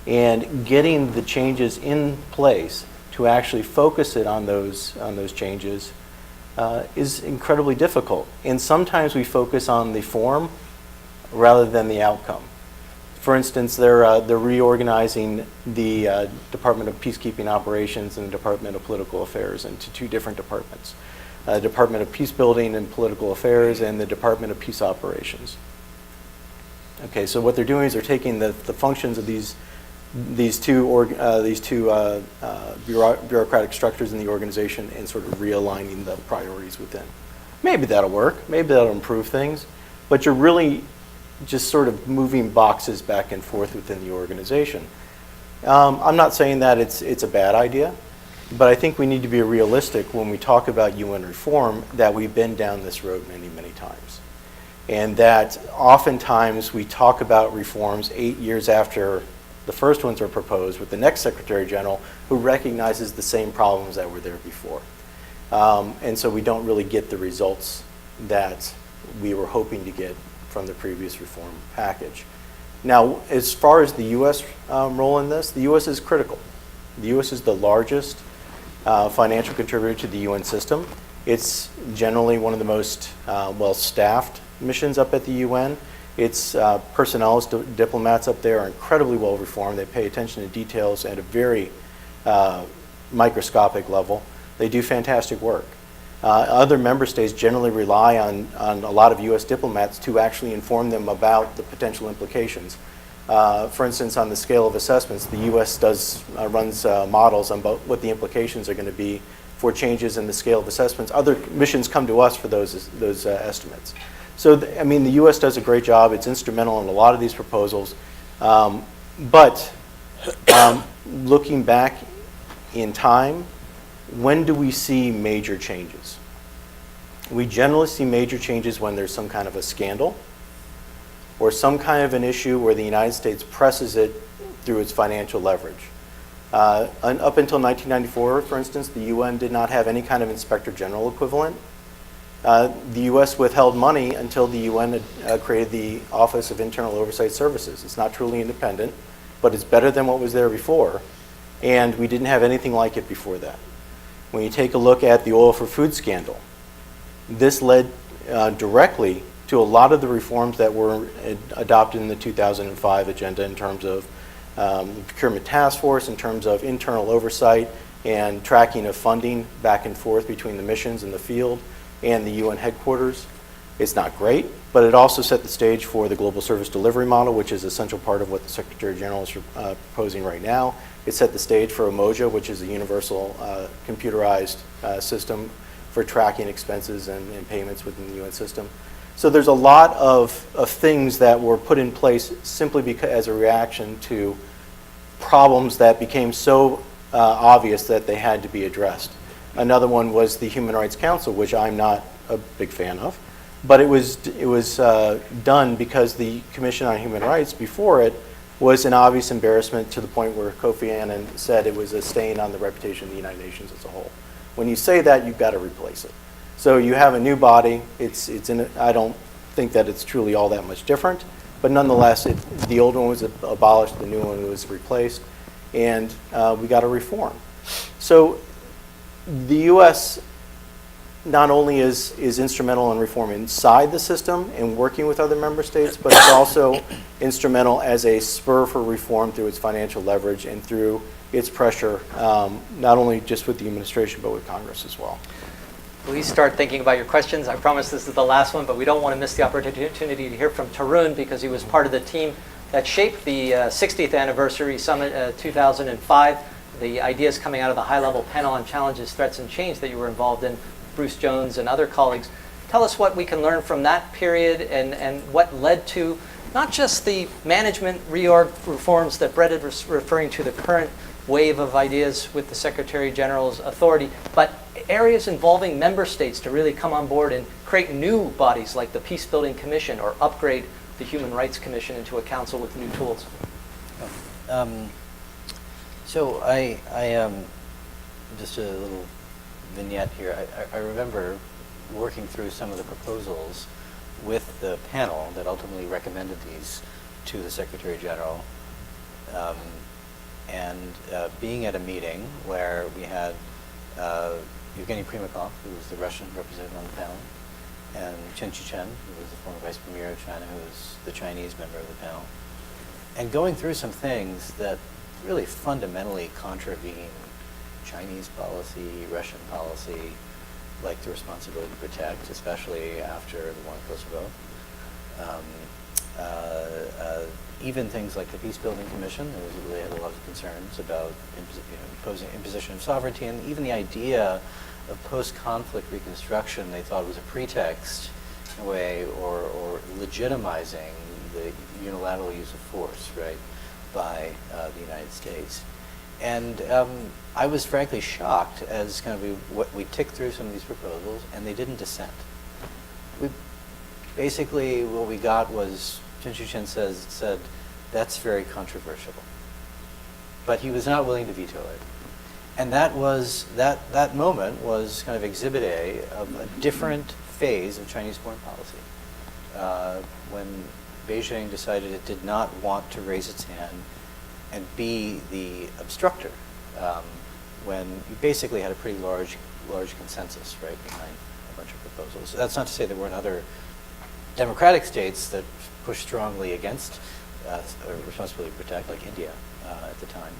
And getting the changes in place to actually focus it on those changes is incredibly difficult. And sometimes we focus on the form rather than the outcome. For instance, they're reorganizing the Department of Peacekeeping Operations and the Department of Political Affairs into 2 different departments. Department of Peace Building and Political Affairs and the Department of Peace Operations. Okay, so what they're doing is they're taking the functions of these these two bureaucratic structures in the organization and sort of realigning the priorities within. Maybe that'll work. Maybe that'll improve things. But you're really just sort of moving boxes back and forth within the organization. I'm not saying that it's a bad idea, but I think we need to be realistic when we talk about UN reform that we've been down this road many, many times. And that oftentimes we talk about reforms 8 years after the first ones are proposed with the next Secretary General who recognizes the same problems that were there before. And so we don't really get the results that we were hoping to get from the previous reform package. Now, as far as the U.S. Role in this, the U.S. is critical. The U.S. is the largest financial contributor to the UN system. It's generally one of the most well-staffed missions up at the UN. Its personnel, diplomats up there are incredibly well reformed. They pay attention to details at a very microscopic level. They do fantastic work. Other member states generally rely on a lot of U.S. diplomats to actually inform them about the potential implications. For instance, on the scale of assessments, the U.S. runs models on what the implications are going to be for changes in the scale of assessments. Other missions come to us for those estimates. So, I mean, the U.S. does a great job. It's instrumental in a lot of these proposals. But looking back in time, when do we see major changes? We generally see major changes when there's some kind of a scandal or some kind of an issue where the United States presses it through its financial leverage. Up until 1994, for instance, the UN did not have any kind of inspector general equivalent. The U.S. withheld money until the UN had created the Office of Internal Oversight Services. It's not truly independent, but it's better than what was there before, and we didn't have anything like it before that. When you take a look at the oil for food scandal, this led directly to a lot of the reforms that were adopted in the 2005 agenda in terms of the procurement task force, in terms of internal oversight and tracking of funding back and forth between the missions in the field and the UN headquarters. It's not great, but it also set the stage for the global service delivery model, which is an essential part of what the Secretary General is proposing right now. It set the stage for Umoja, which is a universal computerized system for tracking expenses and payments within the UN system. So there's a lot of things that were put in place simply because, as a reaction to problems that became so obvious that they had to be addressed. Another one was the Human Rights Council, which I'm not a big fan of, but it was done because the Commission on Human Rights before it was an obvious embarrassment to the point where Kofi Annan said it was a stain on the reputation of the United Nations as a whole. When you say that, you've got to replace it. So you have a new body. I don't think that it's truly all that much different, but nonetheless, the old one was abolished, the new one was replaced, and we got a reform. So the U.S. not only is instrumental in reform inside the system and working with other member states, but it's also instrumental as a spur for reform through its financial leverage and through its pressure, not only just with the administration, but with Congress as well. Please start thinking about your questions. I promise this is the last one, but we don't want to miss the opportunity to hear from Tarun because he was part of the team that shaped the 60th anniversary summit 2005. The ideas coming out of the high-level panel on challenges, threats, and change that you were involved in, Bruce Jones and other colleagues. Tell us what we can learn from that period and what led to not just the management reorg reforms that Brett is referring to, the current wave of ideas with the Secretary General's authority, but areas involving member states to really come on board and create new bodies like the Peacebuilding Commission or upgrade the Human Rights Commission into a council with new tools. So I just a little vignette here. I remember working through some of the proposals with the panel that ultimately recommended these to the Secretary General, and being at a meeting where we had Evgeny Primakov, who was the Russian representative on the panel, and Chen Chichen, who was the former Vice Premier of China, who was the Chinese member of the panel, and going through some things that really fundamentally contravene Chinese policy, Russian policy, like the responsibility to protect, especially after the war in Kosovo, Even things like the Peace Building Commission, there was really had a lot of concerns about imposition of sovereignty, and even the idea of post-conflict reconstruction they thought was a pretext in a way, or legitimizing the unilateral use of force, right, by the United States. And I was frankly shocked as kind of we ticked through some of these proposals, and they didn't dissent. Basically, what we got was Chen Shu-chen said, that's very controversial. But he was not willing to veto it. And that moment was kind of exhibit A of a different phase of Chinese foreign policy. When Beijing decided it did not want to raise its hand and be the obstructor, when you basically had a pretty large consensus, right, behind a bunch of proposals. So that's not to say there weren't other democratic states that pushed strongly against responsibility to protect, like India at the time.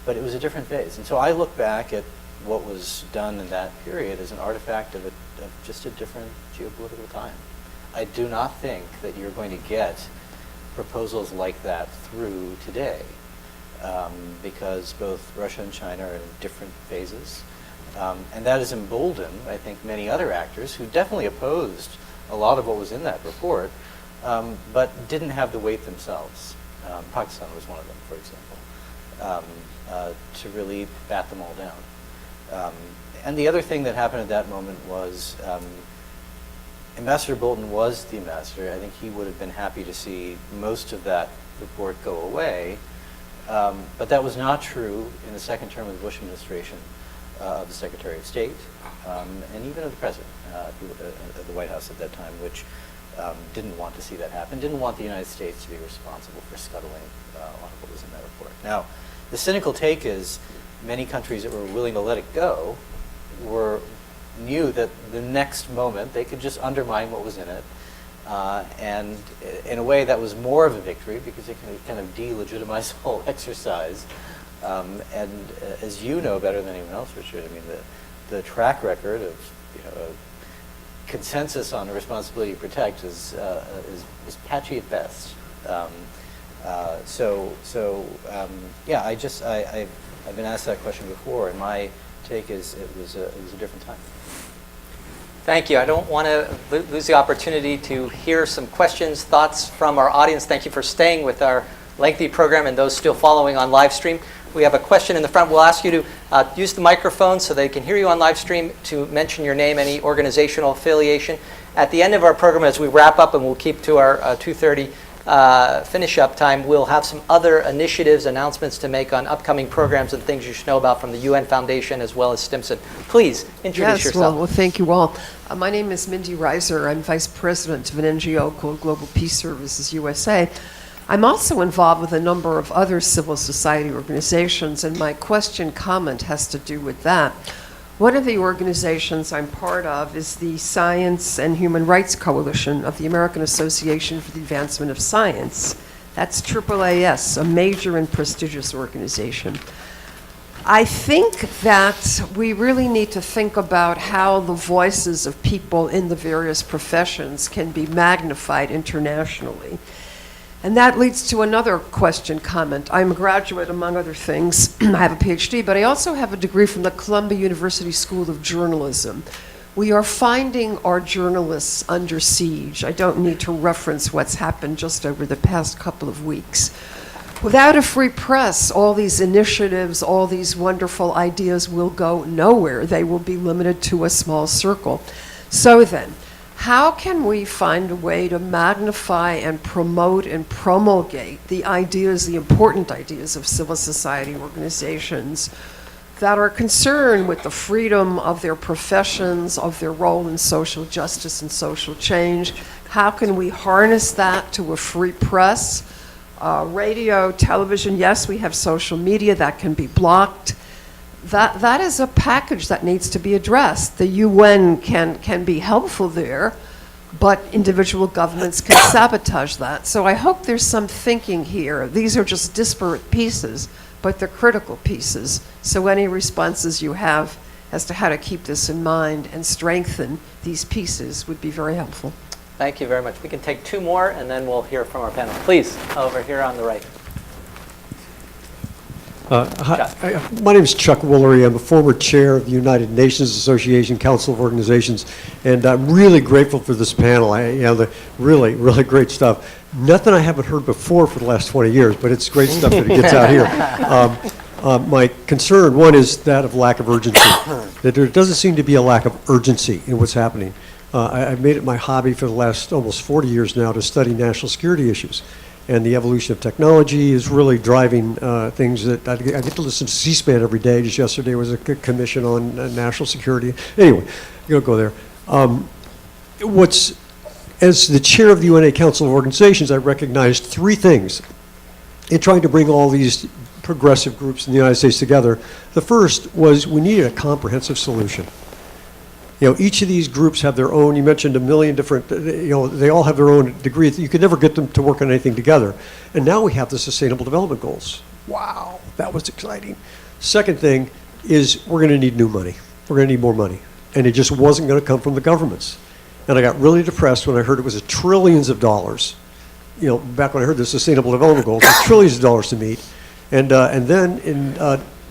But it was a different phase. And so I look back at what was done in that period as an artifact of just a different geopolitical time. I do not think that you're going to get proposals like that through today, because both Russia and China are in different phases. And that has emboldened, I think, many other actors who definitely opposed a lot of what was in that report, but didn't have the weight themselves. Pakistan was one of them, for example, to really bat them all down. And the other thing that happened at that moment was Ambassador Bolton was the ambassador. I think he would have been happy to see most of that report go away, but that was not true in the second term of the Bush administration of the Secretary of State, and even of the President of the White House at that time, which didn't want to see that happen, didn't want the United States to be responsible for scuttling on what was in that report. Now, the cynical take is many countries that were willing to let it go knew that the next moment they could just undermine what was in it, and in a way that was more of a victory because it kind of delegitimized the whole exercise. And as you know better than anyone else, Richard, I mean the track record of consensus on the responsibility to protect is patchy at best. Yeah, I've been asked that question before, and my take is it was a different time. Thank you. I don't want to lose the opportunity to hear some questions, thoughts from our audience. Thank you for staying with our lengthy program and those still following on live stream. We have a question in the front. We'll ask you to use the microphone so they can hear you on live stream, to mention your name, any organizational affiliation. At the end of our program, as we wrap up, and we'll keep to our 2:30 finish up time, we'll have some other initiatives, announcements to make on upcoming programs and things you should know about from the UN Foundation as well as Stimson. Please introduce yourself. Well, thank you all. My name is Mindy Reiser. I'm vice president of an NGO called Global Peace Services USA. I'm also involved with a number of other civil society organizations, and my comment has to do with that. One of the organizations I'm part of is the Science and Human Rights Coalition of the American Association for the Advancement of Science. That's AAAS, a major and prestigious organization. I think that we really need to think about how the voices of people in the various professions can be magnified internationally. And that leads to another comment. I'm a graduate, among other things. I have a PhD, but I also have a degree from the Columbia University School of Journalism. We are finding our journalists under siege. I don't need to reference what's happened just over the past couple of weeks. Without a free press, all these initiatives, all these wonderful ideas will go nowhere. They will be limited to a small circle. So then, how can we find a way to magnify and promote and promulgate the ideas, the important ideas of civil society organizations that are concerned with the freedom of their professions, of their role in social justice and social change? How can we harness that to a free press? Radio, television, yes, we have social media that can be blocked. That is a package that needs to be addressed. The UN can be helpful there, but individual governments can sabotage that. So I hope there's some thinking here. These are just disparate pieces, but they're critical pieces. So any responses you have as to how to keep this in mind and strengthen these pieces would be very helpful. Thank you very much. We can take two more, and then we'll hear from our panel. Please, over here on the right. My name is Chuck Woolery. I'm a former chair of the United Nations Association Council of Organizations, and I'm really grateful for this panel. The really, really great stuff. Nothing I haven't heard before for the last 20 years, but it's great stuff that it gets out here. My concern, one, is that of lack of urgency. That there doesn't seem to be a lack of urgency in what's happening. I've made it my hobby for the last almost 40 years now to study national security issues. And the evolution of technology is really driving things that I get to listen to C-SPAN every day. Just yesterday was a commission on national security. Anyway, you don't go there. As the chair of the UNA Council of Organizations, I recognized three things in trying to bring all these progressive groups in the United States together. The first was we needed a comprehensive solution. Each of these groups have their own, you mentioned a million different, they all have their own degree. You could never get them to work on anything together. And now we have the Sustainable Development Goals. Wow, that was exciting. Second thing is we're going to need new money. We're going to need more money. And it just wasn't going to come from the governments. And I got really depressed when I heard it was trillions of dollars. Back when I heard the Sustainable Development Goals, it was trillions of dollars to meet. And then in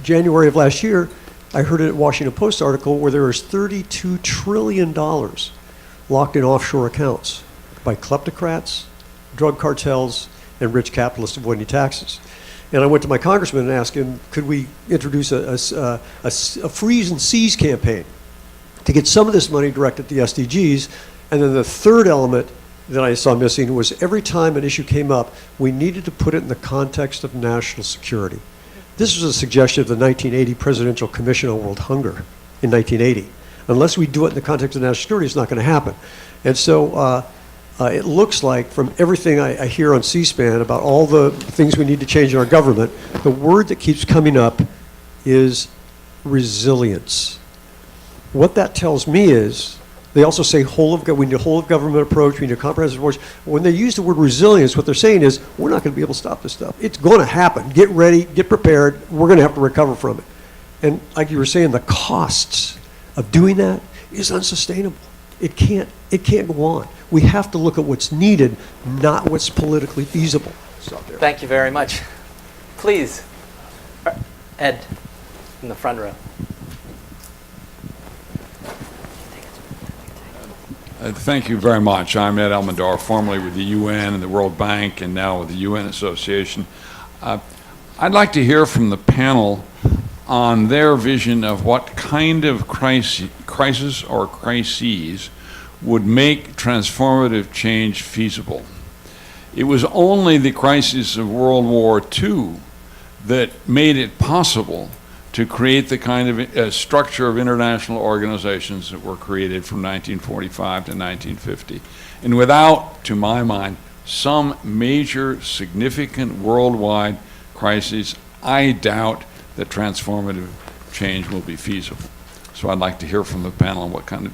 January of last year, I heard a Washington Post article where there was $32 trillion locked in offshore accounts by kleptocrats, drug cartels, and rich capitalists avoiding taxes. And I went to my congressman and asked him, could we introduce a freeze and seize campaign to get some of this money directed at the SDGs? And then the third element that I saw missing was every time an issue came up, we needed to put it in the context of national security. This was a suggestion of the 1980 Presidential Commission on World Hunger in 1980. Unless we do it in the context of national security, it's not going to happen. And so it looks like from everything I hear on C-SPAN about all the things we need to change in our government, the word that keeps coming up is resilience. What that tells me is, they also say we need a whole of government approach, we need a comprehensive approach. When they use the word resilience, what they're saying is, we're not going to be able to stop this stuff. It's going to happen. Get ready, get prepared. We're going to have to recover from it. And like you were saying, the costs of doing that is unsustainable. It can't go on. We have to look at what's needed, not what's politically feasible. Stop there. Thank you very much. Please, Ed, in the front row. Thank you very much. I'm Ed Elmendorf, formerly with the UN and the World Bank, and now with the UN Association. I'd like to hear from the panel on their vision of what kind of crisis or crises would make transformative change feasible. It was only the crisis of World War II that made it possible to create the kind of structure of international organizations that were created from 1945 to 1950. And without, to my mind, some major significant worldwide crises, I doubt that transformative change will be feasible. So I'd like to hear from the panel on what kind of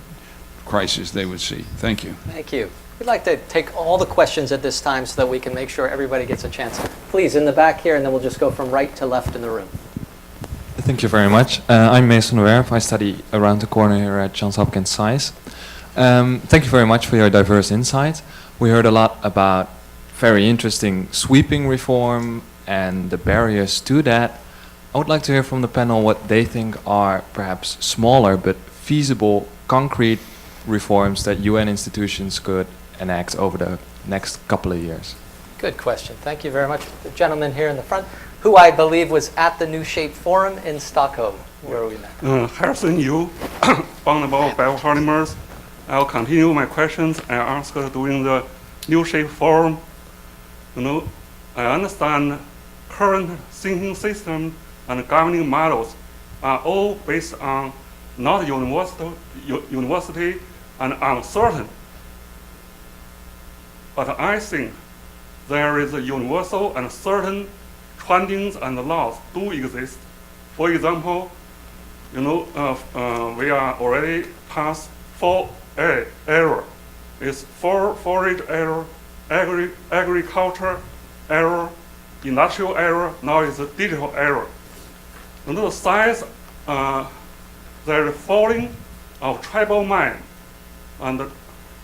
crisis they would see. Thank you. Thank you. We'd like to take all the questions at this time so that we can make sure everybody gets a chance. Please, in the back here, and then we'll just go from right to left in the room. Thank you very much. I'm Mason Werf. I study around the corner here at Johns Hopkins Science. Thank you very much for your diverse insight. We heard a lot about very interesting sweeping reform and the barriers to that. I would like to hear from the panel what they think are perhaps smaller but feasible, concrete reforms that UN institutions could enact over the next couple of years. Good question. Thank you very much. The gentleman here in the front, who I believe was at the New Shape Forum in Stockholm, where we met. Harrison Yu, Vulnerable Biopolymers. I'll continue my questions I asked during the New Shape Forum. I understand current thinking system and governing models are all based on not university and uncertain. But I think there is a universal and certain trendings and laws do exist. For example, we are already past 4A era. It's forage era, agriculture era, industrial era, now it's a digital era. The science, there is falling of tribal mind and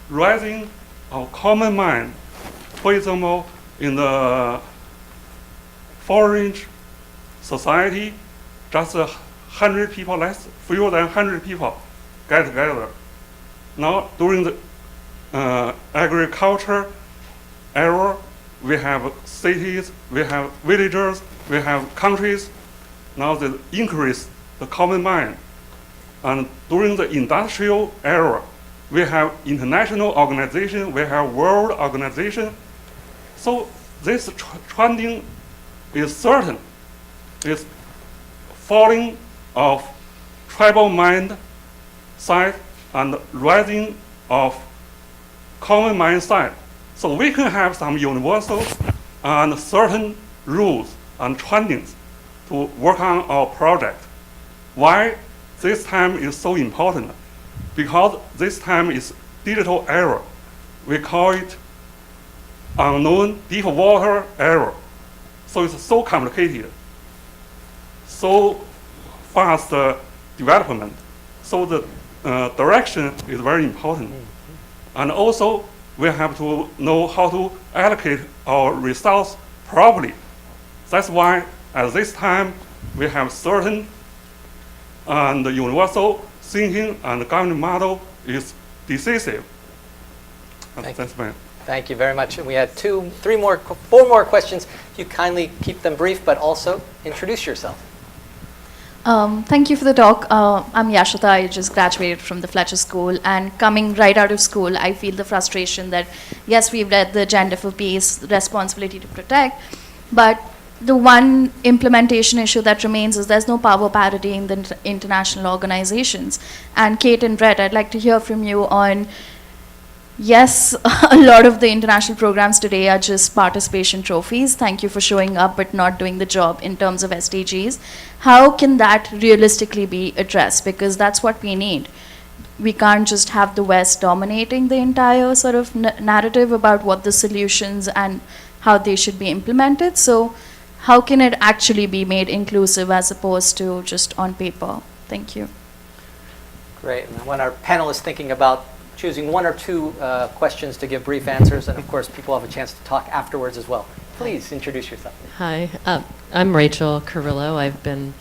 rising of common mind. For example, in the foreign society, just 100 people, fewer than 100 people get together. Now, during the agriculture era, we have cities, we have villages, we have countries. Now they increase the common mind. And during the industrial era, we have international organization, we have world organization. So this trending is certain. It's falling of tribal mind side and rising of common mind side. So we can have some universal and certain rules and trendings to work on our project. Why this time is so important? Because this time is digital era. We call it unknown deep water era. So it's so complicated, so fast development. So the direction is very important. And also, we have to know how to allocate our resources properly. That's why at this time, we have certain and universal thinking and government model is decisive. Thank you very much. And we had four more questions. If you kindly keep them brief, but also introduce yourself. Thank you for the talk. I'm Yashita. I just graduated from the Fletcher School, and coming right out of school, I feel the frustration that, yes, we've read the Agenda for Peace, the responsibility to protect, but the one implementation issue that remains is there's no power parity in the international organizations. And Kate and Brett, I'd like to hear from you on, yes, a lot of the international programs today are just participation trophies. Thank you for showing up but not doing the job in terms of SDGs. How can that realistically be addressed? Because that's what we need. We can't just have the West dominating the entire sort of narrative about what the solutions and how they should be implemented. So how can it actually be made inclusive as opposed to just on paper? Thank you. Great. And when our panelists thinking about choosing one or two questions to give brief answers, and of course people have a chance to talk afterwards as well. Please introduce yourself. Hi, I'm Rachel Carrillo. I've been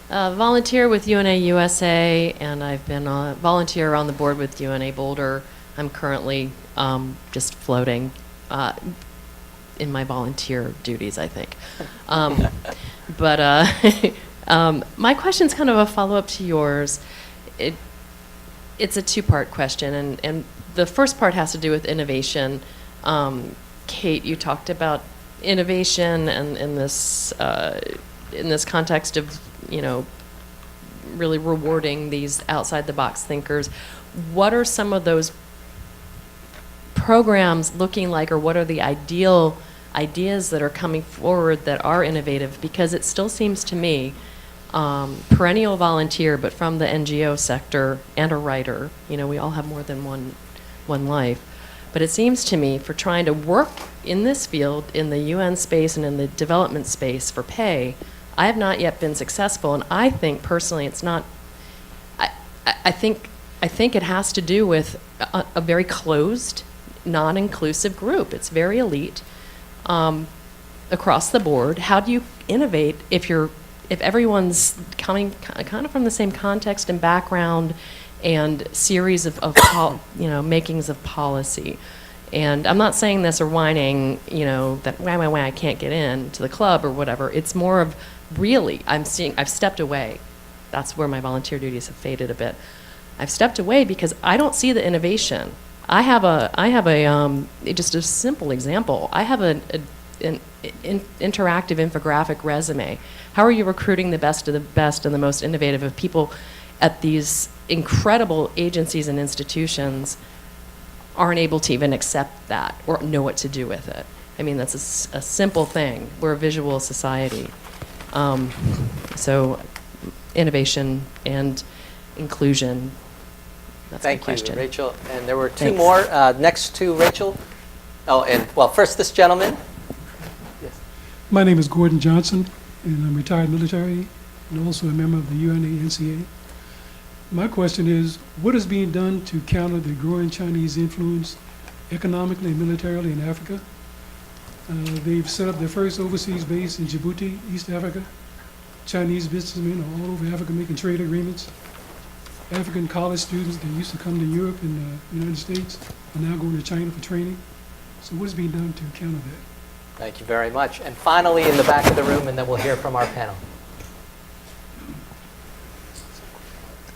a volunteer with UNA USA, and I've been a volunteer on the board with UNA Boulder. I'm currently just floating in my volunteer duties, I think. But my question's kind of a follow-up to yours. It's a two-part question, and the first part has to do with innovation. Kate, you talked about innovation and in this context of, really rewarding these outside-the-box thinkers. What are some of those programs looking like, or what are the ideal ideas that are coming forward that are innovative? Because it still seems to me, perennial volunteer, but from the NGO sector and a writer, we all have more than one life. But it seems to me, for trying to work in this field, in the UN space and in the development space for pay, I have not yet been successful. And I think personally, it's not. I think it has to do with a very closed, non-inclusive group. It's very elite across the board. How do you innovate if everyone's coming kind of from the same context and background and series of makings of policy? And I'm not saying this or whining, that why I can't get in to the club or whatever. It's more of really, I've stepped away. That's where my volunteer duties have faded a bit. I've stepped away because I don't see the innovation. I have just a simple example. I have an interactive infographic resume. How are you recruiting the best of the best and the most innovative of people at these incredible agencies and institutions aren't able to even accept that or know what to do with it? I mean, that's a simple thing. We're a visual society. So innovation and inclusion, that's my question. Thank you, Rachel. And there were two more next to Rachel. Oh, and first this gentleman. Yes. My name is Gordon Johnson, and I'm retired military and also a member of the UNA-NCA. My question is, what is being done to counter the growing Chinese influence economically and militarily in Africa. They've set up their first overseas base in Djibouti, East Africa. Chinese businessmen are all over Africa making trade agreements. African college students that used to come to Europe and the United States are now going to China for training. So what is being done to counter that? Thank you very much. And finally, in the back of the room, and then we'll hear from our panel.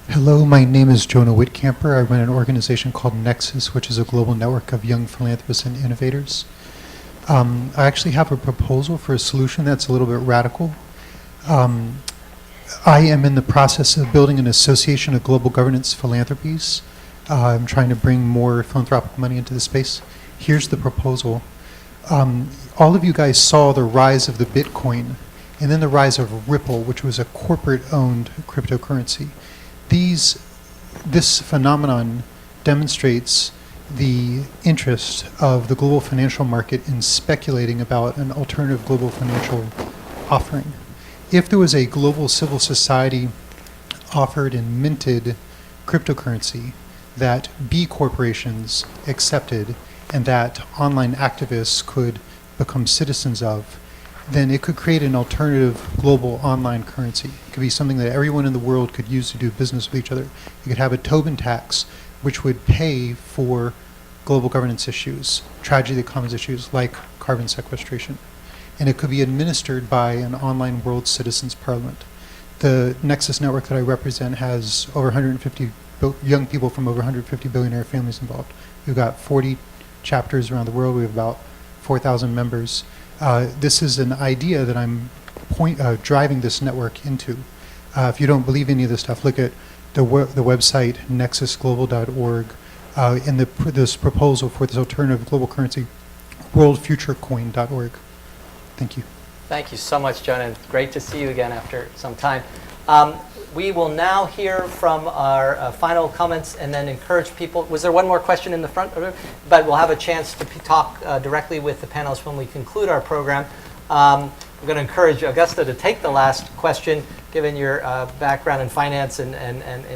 Hello, my name is Jonah Whitcamper. I run an organization called Nexus, which is a global network of young philanthropists and innovators. I actually have a proposal for a solution that's a little bit radical. I am in the process of building an association of global governance philanthropies. I'm trying to bring more philanthropic money into the space. Here's the proposal. All of you guys saw the rise of the Bitcoin and then the rise of Ripple, which was a corporate-owned cryptocurrency. This phenomenon demonstrates the interest of the global financial market in speculating about an alternative global financial offering. If there was a global civil society offered and minted cryptocurrency that B corporations accepted and that online activists could become citizens of, then it could create an alternative global online currency. It could be something that everyone in the world could use to do business with each other. You could have a Tobin tax, which would pay for global governance issues, tragedy commons issues like carbon sequestration. And it could be administered by an online world citizens parliament. The Nexus network that I represent has over 150 young people from over 150 billionaire families involved. We've got 40 chapters around the world. We have about 4,000 members. This is an idea that I'm driving this network into. If you don't believe any of this stuff, look at the website nexusglobal.org and this proposal for this alternative global currency, worldfuturecoin.org. Thank you. Thank you so much, Jonah. Great to see you again after some time. We will now hear from our final comments and then encourage people. Was there one more question in the front? But we'll have a chance to talk directly with the panelists when we conclude our program. I'm going to encourage Augusta to take the last question, given your background in finance and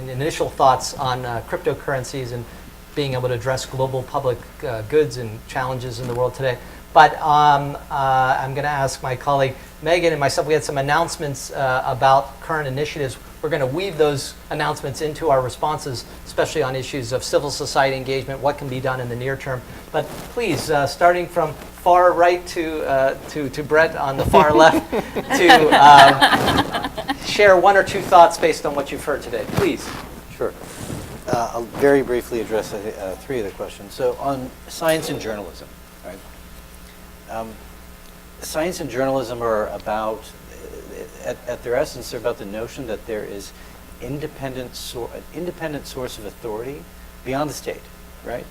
initial thoughts on cryptocurrencies and being able to address global public goods and challenges in the world today. But I'm going to ask my colleague Megan and myself. We had some announcements about current initiatives. We're going to weave those announcements into our responses, especially on issues of civil society engagement, what can be done in the near term. But please, starting from far right to Brett on the far left, to share one or two thoughts based on what you've heard today. Please. Sure. I'll very briefly address three of the questions. So on science and journalism, right? Science and journalism are about, at their essence, they're about the notion that there is an independent source of authority beyond the state, right?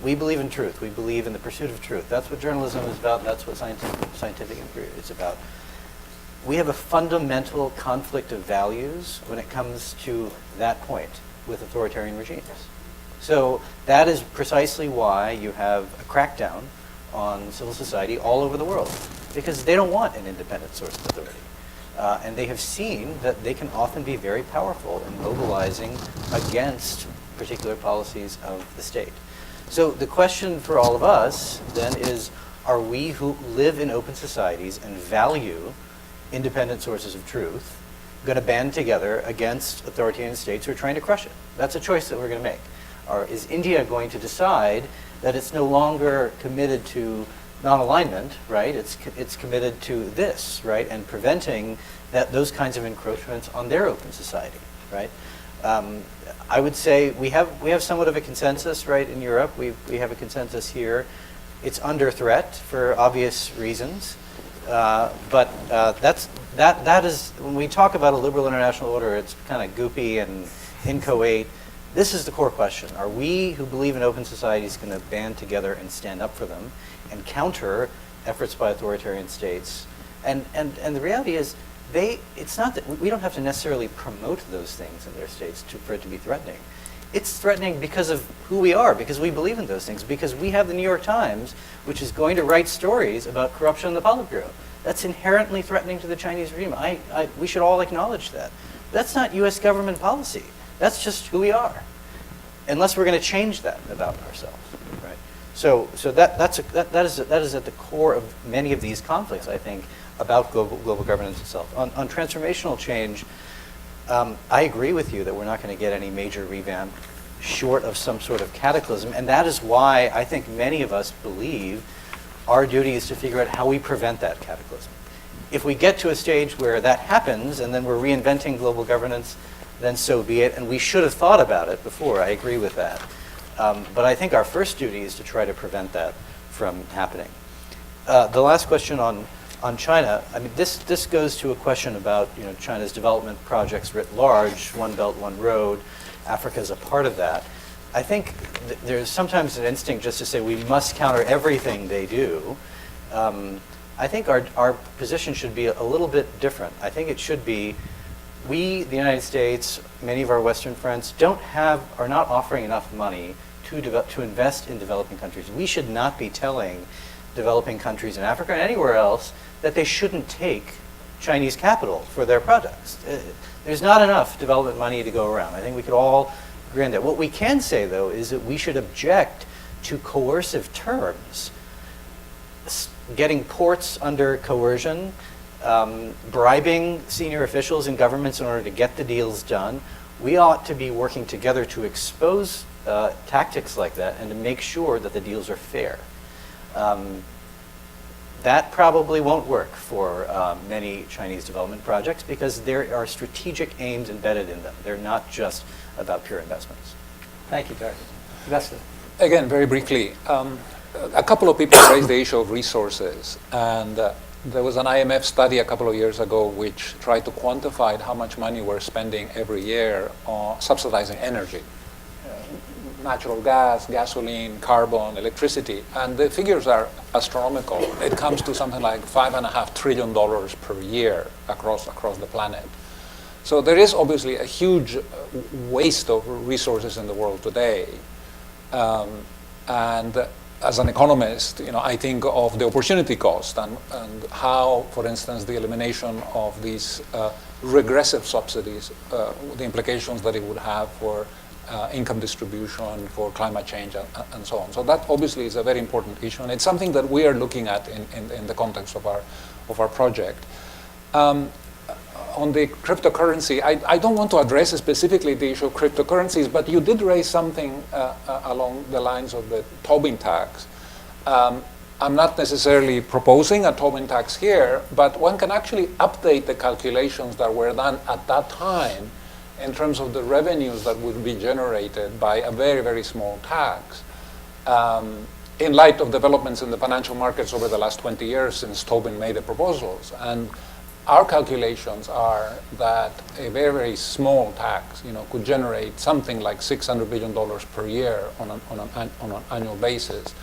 We believe in truth. We believe in the pursuit of truth. That's what journalism is about. That's what scientific inquiry is about. We have a fundamental conflict of values when it comes to that point with authoritarian regimes. So that is precisely why you have a crackdown on civil society all over the world, because they don't want an independent source of authority. And they have seen that they can often be very powerful in mobilizing against particular policies of the state. So the question for all of us then is, are we who live in open societies and value independent sources of truth going to band together against authoritarian states who are trying to crush it? That's a choice that we're going to make. Or is India going to decide that it's no longer committed to non-alignment, right? It's committed to this, right? And preventing those kinds of encroachments on their open society, right? I would say we have somewhat of a consensus, right? In Europe, we have a consensus here. It's under threat for obvious reasons, but that is, when we talk about a liberal international order, it's kind of goopy and inchoate. This is the core question. Are we who believe in open societies going to band together and stand up for them and counter efforts by authoritarian states? And the reality is, it's not that we don't have to necessarily promote those things in their states for it to be threatening. It's threatening because of who we are, because we believe in those things, because we have the New York Times, which is going to write stories about corruption in the Politburo. That's inherently threatening to the Chinese regime. We should all acknowledge that. That's not US government policy. That's just who we are, unless we're going to change that about ourselves, right? So that is at the core of many of these conflicts, I think, about global governance itself. On transformational change, I agree with you that we're not going to get any major revamp short of some sort of cataclysm, and that is why I think many of us believe our duty is to figure out how we prevent that cataclysm. If we get to a stage where that happens and then we're reinventing global governance, then so be it, and we should have thought about it before. I agree with that. But I think our first duty is to try to prevent that from happening. The last question on China, I mean, this goes to a question about China's development projects writ large, One Belt, One Road. Africa is a part of that. I think there's sometimes an instinct just to say we must counter everything they do. I think our position should be a little bit different. I think it should be, we, the United States, many of our Western friends, are not offering enough money to invest in developing countries. We should not be telling developing countries in Africa and anywhere else that they shouldn't take Chinese capital for their projects. There's not enough development money to go around. I think we could all agree on that. What we can say, though, is that we should object to coercive terms, getting ports under coercion, bribing senior officials in governments in order to get the deals done. We ought to be working together to expose tactics like that and to make sure that the deals are fair. That probably won't work for many Chinese development projects because there are strategic aims embedded in them. They're not just about pure investments. Thank you, Barry. Investor. Again, very briefly, a couple of people raised the issue of resources, and there was an IMF study a couple of years ago which tried to quantify how much money we're spending every year on subsidizing energy. Natural gas, gasoline, carbon, electricity, and the figures are astronomical. It comes to something like $5.5 trillion per year across the planet. So there is obviously a huge waste of resources in the world today. And as an economist, I think of the opportunity cost and how, for instance, the elimination of these regressive subsidies, the implications that it would have for income distribution, for climate change, and so on. So that obviously is a very important issue, and it's something that we are looking at in the context of our project. On the cryptocurrency, I don't want to address specifically the issue of cryptocurrencies, but you did raise something along the lines of the Tobin tax. I'm not necessarily proposing a Tobin tax here, but one can actually update the calculations that were done at that time in terms of the revenues that would be generated by a very, very small tax. In light of developments in the financial markets over the last 20 years since Tobin made the proposals. And our calculations are that a very, very small tax could generate something like $600 billion per year on an annual basis.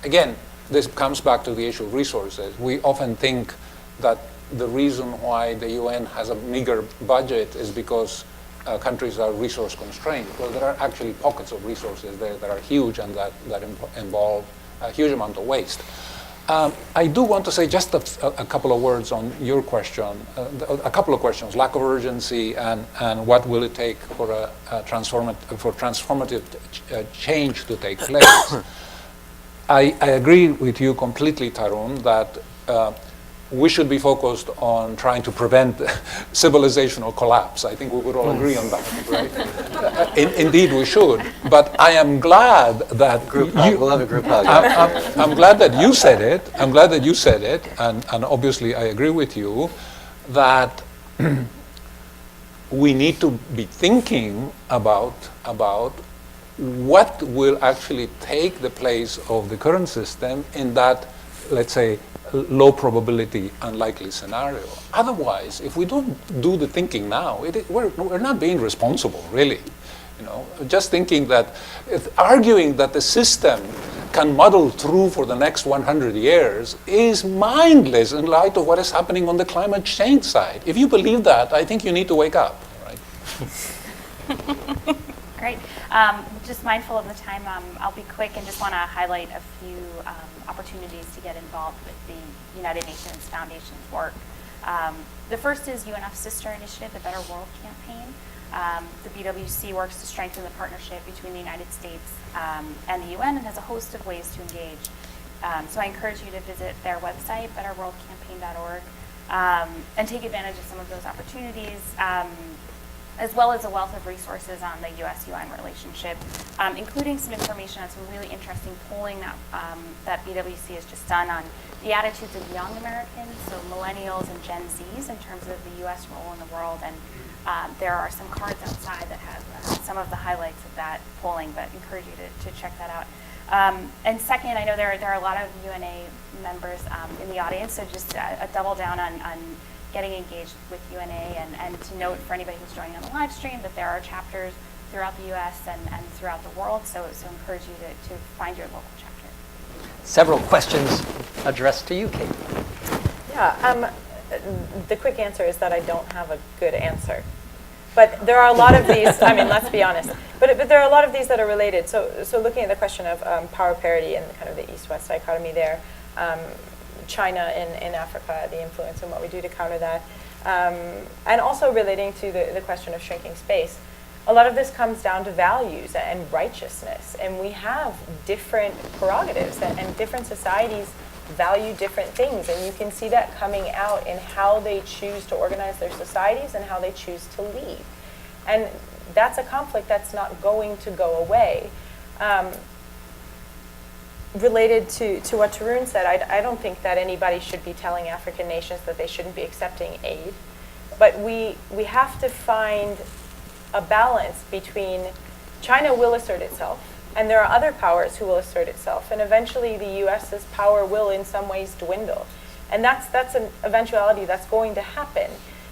Again, this comes back to the issue of resources. We often think that the reason why the UN has a meager budget is because countries are resource constrained. Well, there are actually pockets of resources there that are huge and that involve a huge amount of waste. I do want to say just a couple of words on your question, a couple of questions, lack of urgency and what will it take for transformative change to take place. I agree with you completely, Tarun, that we should be focused on trying to prevent civilizational collapse. I think we would all agree on that, right? Indeed, we should. But I am glad that we'll have a group hug. I'm glad that you said it. I'm glad that you said it, and obviously I agree with you that we need to be thinking about what will actually take the place of the current system in that, let's say, low probability, unlikely scenario. Otherwise, if we don't do the thinking now, we're not being responsible, really. Just thinking that, arguing that the system can muddle through for the next 100 years is mindless in light of what is happening on the climate change side. If you believe that, I think you need to wake up, right? Great. Just mindful of the time, I'll be quick and just want to highlight a few opportunities to get involved with the United Nations Foundation's work. The first is UNF's sister initiative, the Better World Campaign. The BWC works to strengthen the partnership between the United States and the UN and has a host of ways to engage. So I encourage you to visit their website, betterworldcampaign.org, and take advantage of some of those opportunities, as well as a wealth of resources on the US-UN relationship, including some information on some really interesting polling that BWC has just done on the attitudes of young Americans, so millennials and Gen Zs, in terms of the US role in the world. And there are some cards outside that have some of the highlights of that polling, but encourage you to check that out. And second, I know there are a lot of UNA members in the audience, so just a double down on getting engaged with UNA, and to note for anybody who's joining on the live stream that there are chapters throughout the US and throughout the world, so encourage you to find your local chapter. Several questions addressed to you, Kate. Yeah, the quick answer is that I don't have a good answer. But there are a lot of these, I mean, let's be honest, but there are a lot of these that are related. So looking at the question of power parity and kind of the East-West dichotomy there, China in Africa, the influence and what we do to counter that, and also relating to the question of shrinking space. A lot of this comes down to values and righteousness, and we have different prerogatives, and different societies value different things, and you can see that coming out in how they choose to organize their societies and how they choose to lead. And that's a conflict that's not going to go away. Related to what Tarun said, I don't think that anybody should be telling African nations that they shouldn't be accepting aid, but we have to find a balance between China will assert itself, and there are other powers who will assert itself, and eventually the US's power will in some ways dwindle. And that's an eventuality that's going to happen.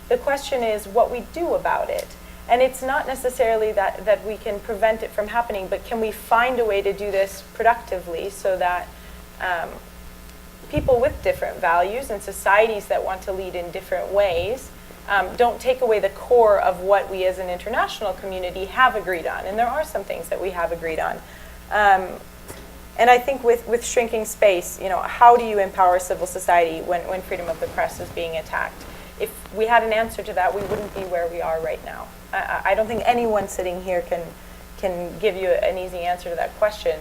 The question is what we do about it. And it's not necessarily that we can prevent it from happening, but can we find a way to do this productively so that people with different values and societies that want to lead in different ways don't take away the core of what we as an international community have agreed on. And there are some things that we have agreed on. And I think with shrinking space, how do you empower civil society when freedom of the press is being attacked? If we had an answer to that, we wouldn't be where we are right now. I don't think anyone sitting here can give you an easy answer to that question.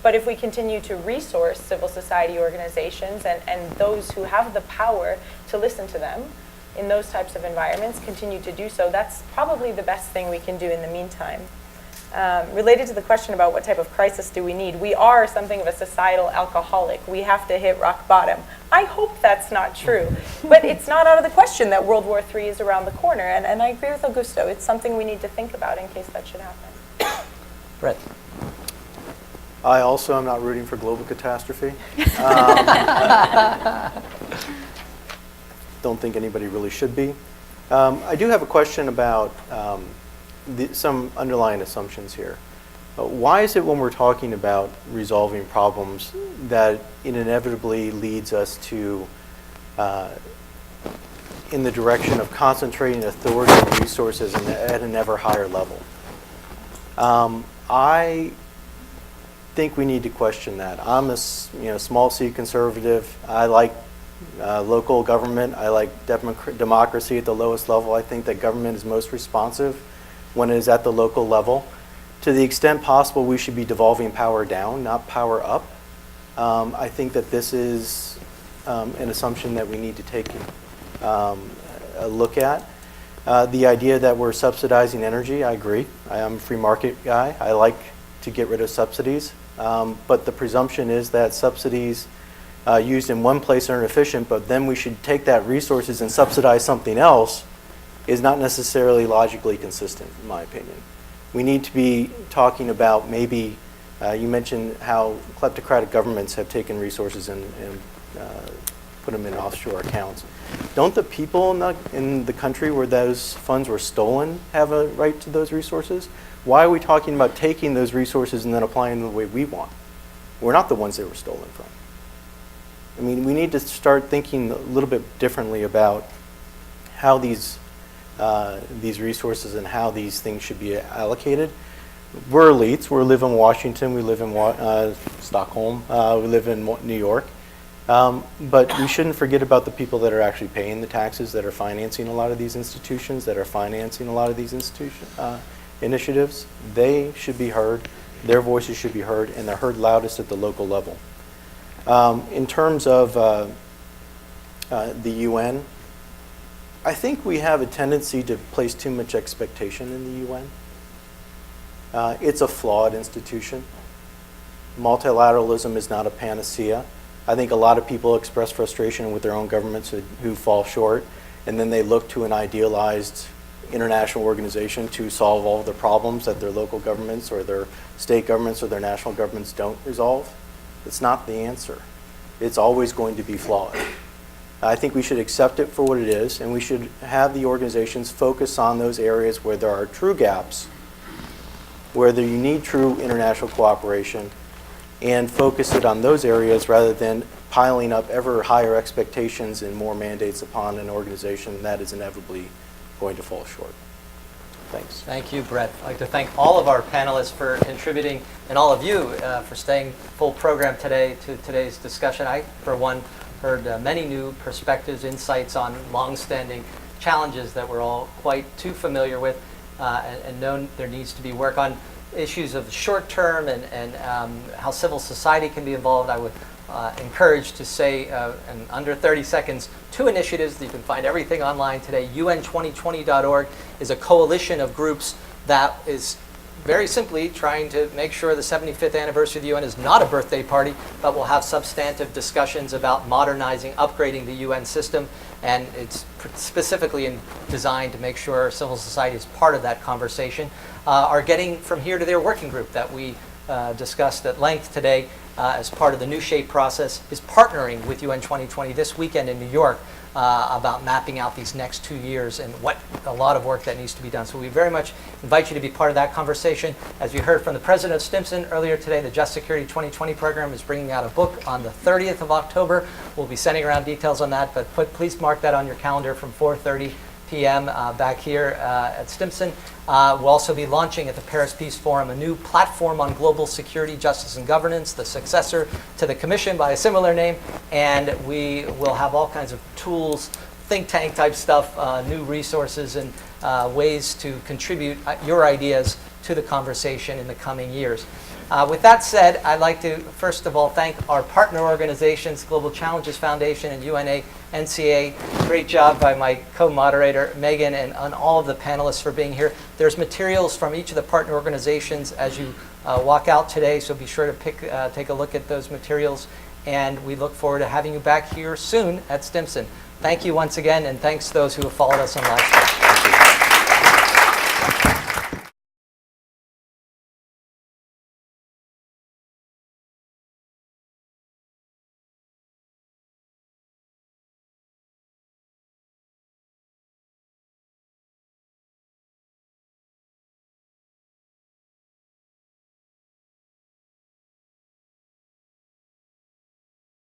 But if we continue to resource civil society organizations and those who have the power to listen to them in those types of environments, continue to do so, that's probably the best thing we can do in the meantime. Related to the question about what type of crisis do we need, we are something of a societal alcoholic. We have to hit rock bottom. I hope that's not true, but it's not out of the question that World War III is around the corner, and I agree with Augusto. It's something we need to think about in case that should happen. Brett. I also am not rooting for global catastrophe. Don't think anybody really should be. I do have a question about some underlying assumptions here. Why is it when we're talking about resolving problems that it inevitably leads us to in the direction of concentrating authority and resources at an ever higher level? I think we need to question that. I'm a small C conservative. I like local government. I like democracy at the lowest level. I think that government is most responsive when it is at the local level. To the extent possible, we should be devolving power down, not power up. I think that this is an assumption that we need to take a look at. The idea that we're subsidizing energy, I agree. I am a free market guy. I like to get rid of subsidies. But the presumption is that subsidies used in one place are inefficient, but then we should take that resources and subsidize something else is not necessarily logically consistent, in my opinion. We need to be talking about maybe, you mentioned how kleptocratic governments have taken resources and put them in offshore accounts. Don't the people in the country where those funds were stolen have a right to those resources? Why are we talking about taking those resources and then applying them the way we want? We're not the ones they were stolen from. I mean, we need to start thinking a little bit differently about how these resources and how these things should be allocated. We're elites. We live in Washington. We live in Stockholm. We live in New York. But we shouldn't forget about the people that are actually paying the taxes, that are financing a lot of these institutions, that are financing a lot of these initiatives. They should be heard, their voices should be heard, and they're heard loudest at the local level. In terms of the UN, I think we have a tendency to place too much expectation in the UN. It's a flawed institution. Multilateralism is not a panacea. I think a lot of people express frustration with their own governments who fall short, and then they look to an idealized international organization to solve all of the problems that their local governments or their state governments or their national governments don't resolve. It's not the answer. It's always going to be flawed. I think we should accept it for what it is, and we should have the organizations focus on those areas where there are true gaps, where you need true international cooperation, and focus it on those areas rather than piling up ever higher expectations and more mandates upon an organization that is inevitably going to fall short. Thanks. Thank you, Brett. I'd like to thank all of our panelists for contributing and all of you for staying full program today to today's discussion. I, for one, heard many new perspectives, insights on long-standing challenges that we're all quite too familiar with and know there needs to be work on issues of the short term and how civil society can be involved. I would encourage to say in under 30 seconds, 2 initiatives that you can find everything online today. UN2020.org is a coalition of groups that is very simply trying to make sure the 75th anniversary of the UN is not a birthday party, but we'll have substantive discussions about modernizing, upgrading the UN system, and it's specifically designed to make sure civil society is part of that conversation. Are getting from here to their working group that we discussed at length today as part of the New Shape process is partnering with UN 2020 this weekend in New York about mapping out these next 2 years and what a lot of work that needs to be done. So we very much invite you to be part of that conversation. As you heard from the president of Stimson earlier today, the Just Security 2020 program is bringing out a book on the 30th of October. We'll be sending around details on that, but please mark that on your calendar from 4:30 p.m. Back here at Stimson. We'll also be launching at the Paris Peace Forum a new platform on global security, justice, and governance, the successor to the Commission by a similar name, and we will have all kinds of tools, think tank type stuff, new resources, and ways to contribute your ideas to the conversation in the coming years. With that said, I'd like to first of all thank our partner organizations, Global Challenges Foundation and UNA-NCA. Great job by my co-moderator, Megan, and all of the panelists for being here. There's materials from each of the partner organizations as you walk out today, so be sure to take a look at those materials. And we look forward to having you back here soon at Stimson. Thank you once again, and thanks to those who have followed us on live stream.